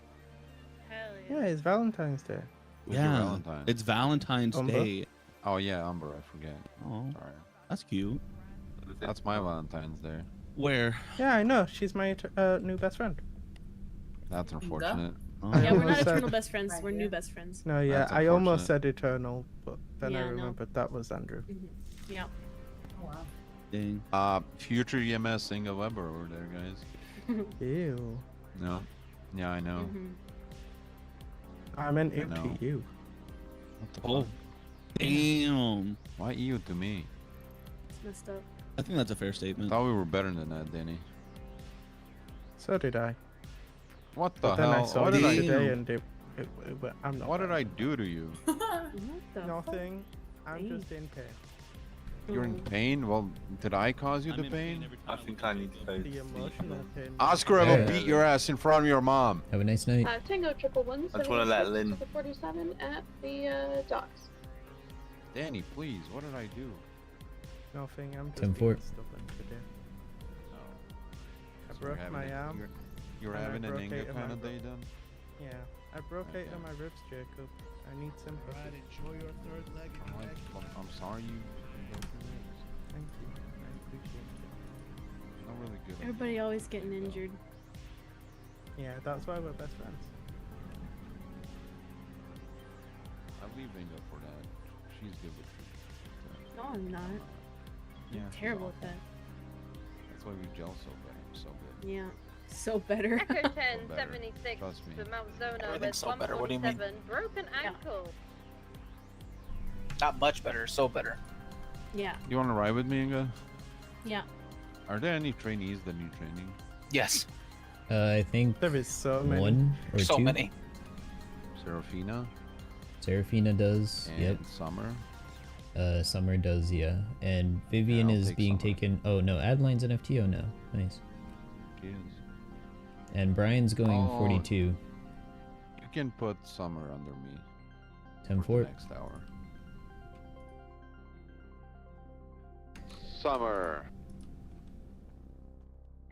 Yeah, it's Valentine's Day. Who's your Yeah, Valentine? it's Valentine's Umber? Day. Oh yeah, Umber. I forget. Oh, Sorry. that's cute. That's my Valentine's Day. Where? Yeah, I know. She's my new best friend. That's unfortunate. Oh. I Yeah, we're almost not said- eternal best friends. We're new best friends. No, yeah, That's I almost said unfortunate. eternal, but then I Yeah, no. remembered that was Andrew. Yeah. Oh, wow. Dang. Future EMS Inga Weber over there, guys. Ew. No. Yeah, I know. I meant I it know. to you. What the Oh, fuck? damn. Why you to me? It's messed up. I think that's a fair I statement. thought we were better than that, Danny. So did I. What the But then hell? I saw What you did I today do? and I'm not. What did I do to you? Nothing. I'm just in pain. You're in pain? Well, did I cause you the pain? I think I need to go. The emotional pain. Oscar, I will Yeah. beat your ass in front of your mom. Have a nice night. Tango 111. I just wanna let Lynn- The 47 at the docks. Danny, please. What did I do? Nothing. I'm just 10-4. being stubborn today. broke my arm. You're and I having an broke Inga eight of my kind of rib- day then? Yeah, I broke 8 of my ribs, Jacob. I need sympathy. Alright, enjoy your third leg and your next one. I'm sorry you broke your legs. Thank you. I appreciate it. Not really good. Everybody always getting injured. Yeah, that's why we're best friends. I leave Inga for that. She's good with it. No, I'm not. Yeah, I'm she's terrible awesome. at that. That's why we gel so better. So good. Yeah. So better. Echo 10, better. 76 Trust me. to Mount Zona Everything's with so better, what do you mean? 147, broken ankle. Not much better, so better. Yeah. You want to ride with me, Inga? Yeah. Are there any trainees that need training? Yes. I think there is so many. one or So two. many. Serafina? Serafina does. And Yep. Summer? Summer does, yeah. And Vivian I'll is take being Summer. taken. Oh no, Adeline's an FTO now. Nice. She is. And Brian's going Oh. 42. You can put Summer under me 10 for the 4. next hour. Summer.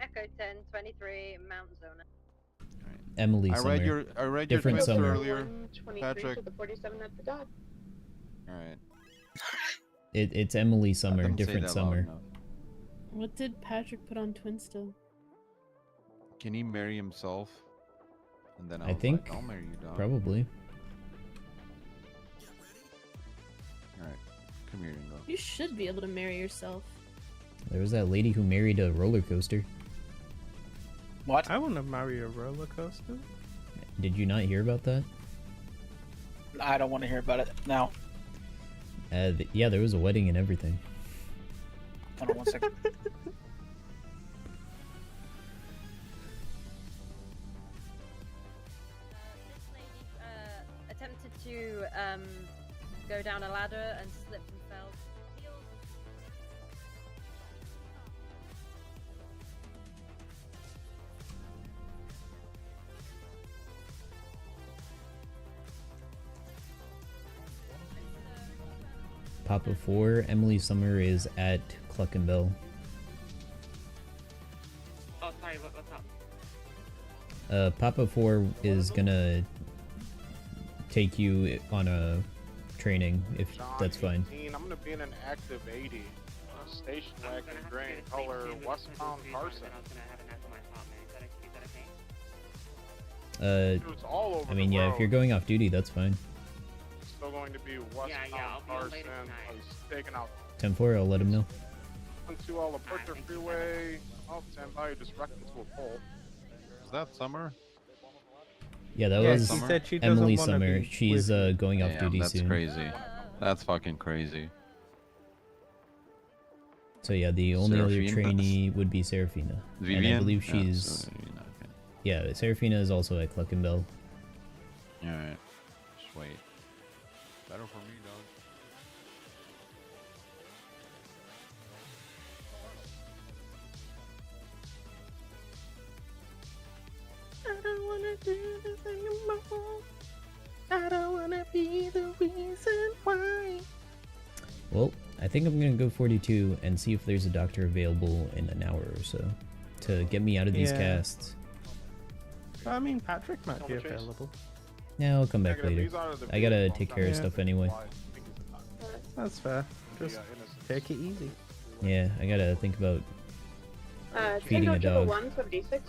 Echo 10, 23, Mount Zona. Emily I Summer. read Different your tweet Summer. earlier, 123 Patrick. to the 47 at the dock. Alright. It's Emily Summer, didn't say different that loud Summer. enough. What did Patrick put on Twin still? Can he marry himself? And then I was think like, I'll marry you, dog. probably. Alright, come here, Ingo. You should be able to marry yourself. There was that lady who married a roller coaster. What? I want to marry a roller coaster. Did you not hear about that? I don't want to hear about it now. Yeah, there was a wedding and everything. Hold on one second. Attempted to go down a ladder and slipped and fell. Papa 4, Emily Summer is at Cluckenbell. Oh, sorry, what's up? Papa 4 is gonna take you on a training, if that's fine. 18, I'm gonna be in an active 80. Station wagon, grain color, westbound Carson. It's all over I mean, the yeah, road. if you're going off duty, that's fine. Still going to be westbound I'll be on later Carson. tonight. I was taking out 10-4, I'll let him know. into all the Butcher Freeway. Oh, stand by, just wrecked into a pole. Is that Summer? Yeah, that Yeah, was she said she doesn't Emily wanna Summer. be She's going off Damn, duty that's soon. crazy. That's fucking crazy. So yeah, the only other Serafina? trainee would be Serafina. And I Vivian? believe Yeah, she's... Serafina, okay. Yeah, Serafina is also at Cluckenbell. Alright. Just wait. Better for me, dog. I don't wanna do this anymore. I don't wanna be the reason why. Well, I think I'm gonna go 42 and see if there's a doctor available in an hour or so to get me out of these Yeah. casts. I mean, Patrick might be available. Yeah, I'll come back Negative, later. he's out of the I gotta vehicle. take care of Yeah. stuff anyway. That's fair. Just take it easy. Yeah, I gotta think about feeding Tango a dog. 176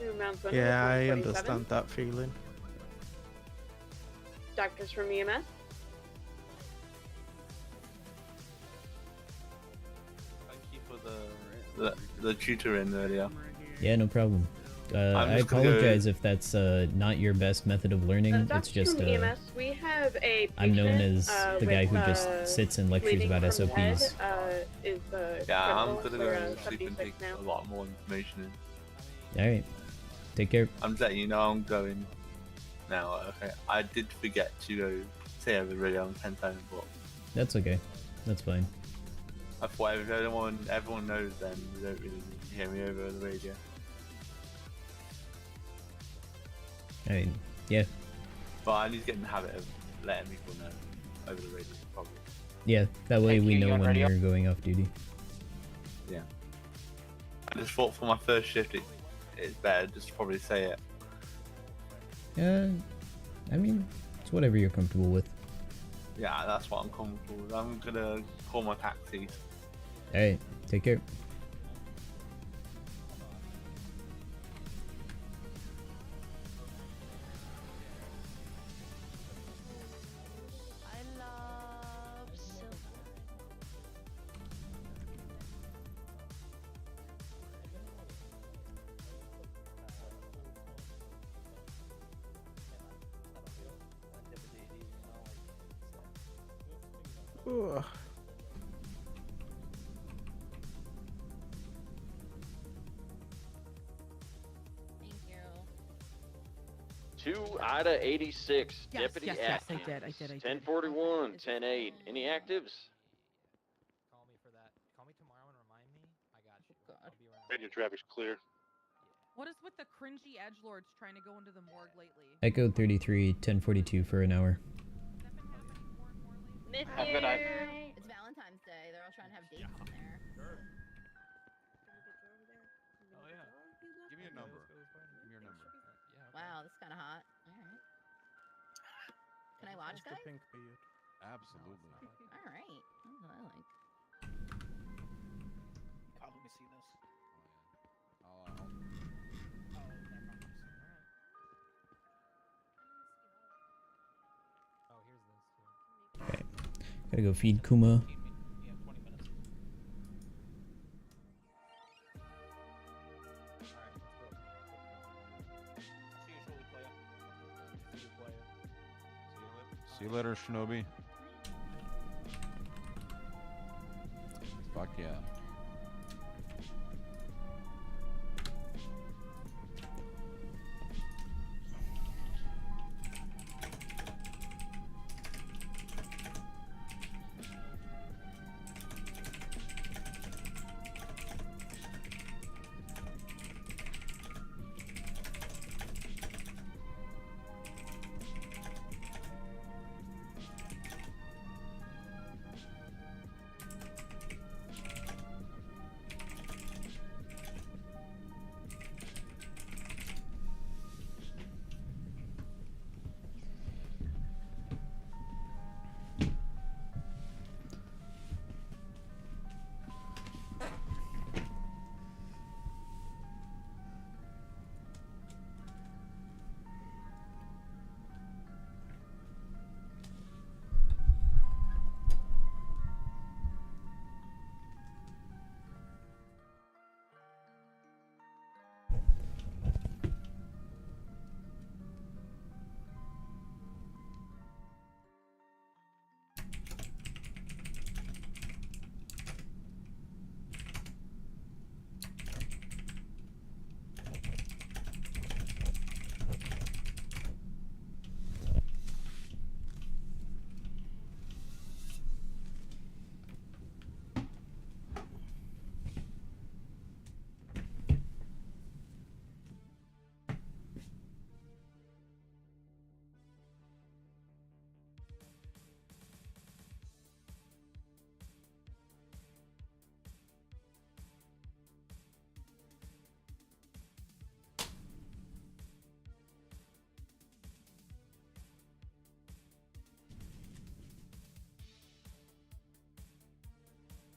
to Mount Zona. Yeah, I 147. understand that feeling. Doctors from EMS. Thank you for the tutoring earlier. Yeah, no problem. I'm I just gonna apologize if that's not your best method of learning. It's Doctors just from EMS. We have a I'm known patient, as the guy who just sits and lectures bleeding about from the head, SOPs. Is Yeah, I'm critical gonna for, go sleep and 76 take now. a lot more information in. Alright. Take care. I'm just letting you know I'm going now. Okay, I did forget to go say everybody on 10 times, but That's okay. That's fine. I thought if everyone knows, then you don't really need to hear me over the radio. I mean, yeah. But I need to get in the habit of letting people know over the radio, probably. Yeah, that way Thank we you, know you on when radio? you're going off duty. Yeah. I just thought for my first shift, it's better just to probably say it. I mean, it's whatever you're comfortable with. Yeah, that's what I'm comfortable with. I'm gonna call my taxis. Alright, take care. Ugh. Thank you. 2 Ida 86, Yes, Deputy yes, yes, I Atkins. did, I did. 1041, 10-8. Any actives? Call me for that. Call me tomorrow and remind me. I got you. God. I'll be around. Radio traffic's clear. What is with the cringy edgelords trying to go into the morgue lately? Echo 33, 1042 for an hour. Miss Have a you. good night. It's Valentine's Day. They're all trying to have dates in there. Oh yeah. Give me your number. Give me your number. Wow, this is kind of hot. All right. Can I watch, Mr. guys? Pink beard. Absolutely. All right. That's what I like. God, let me see this. Oh, here's this. Gotta go feed Kuma. Yeah, 20 minutes. See you shortly, player. See you, player. See you later, Shinobi. Fuck yeah.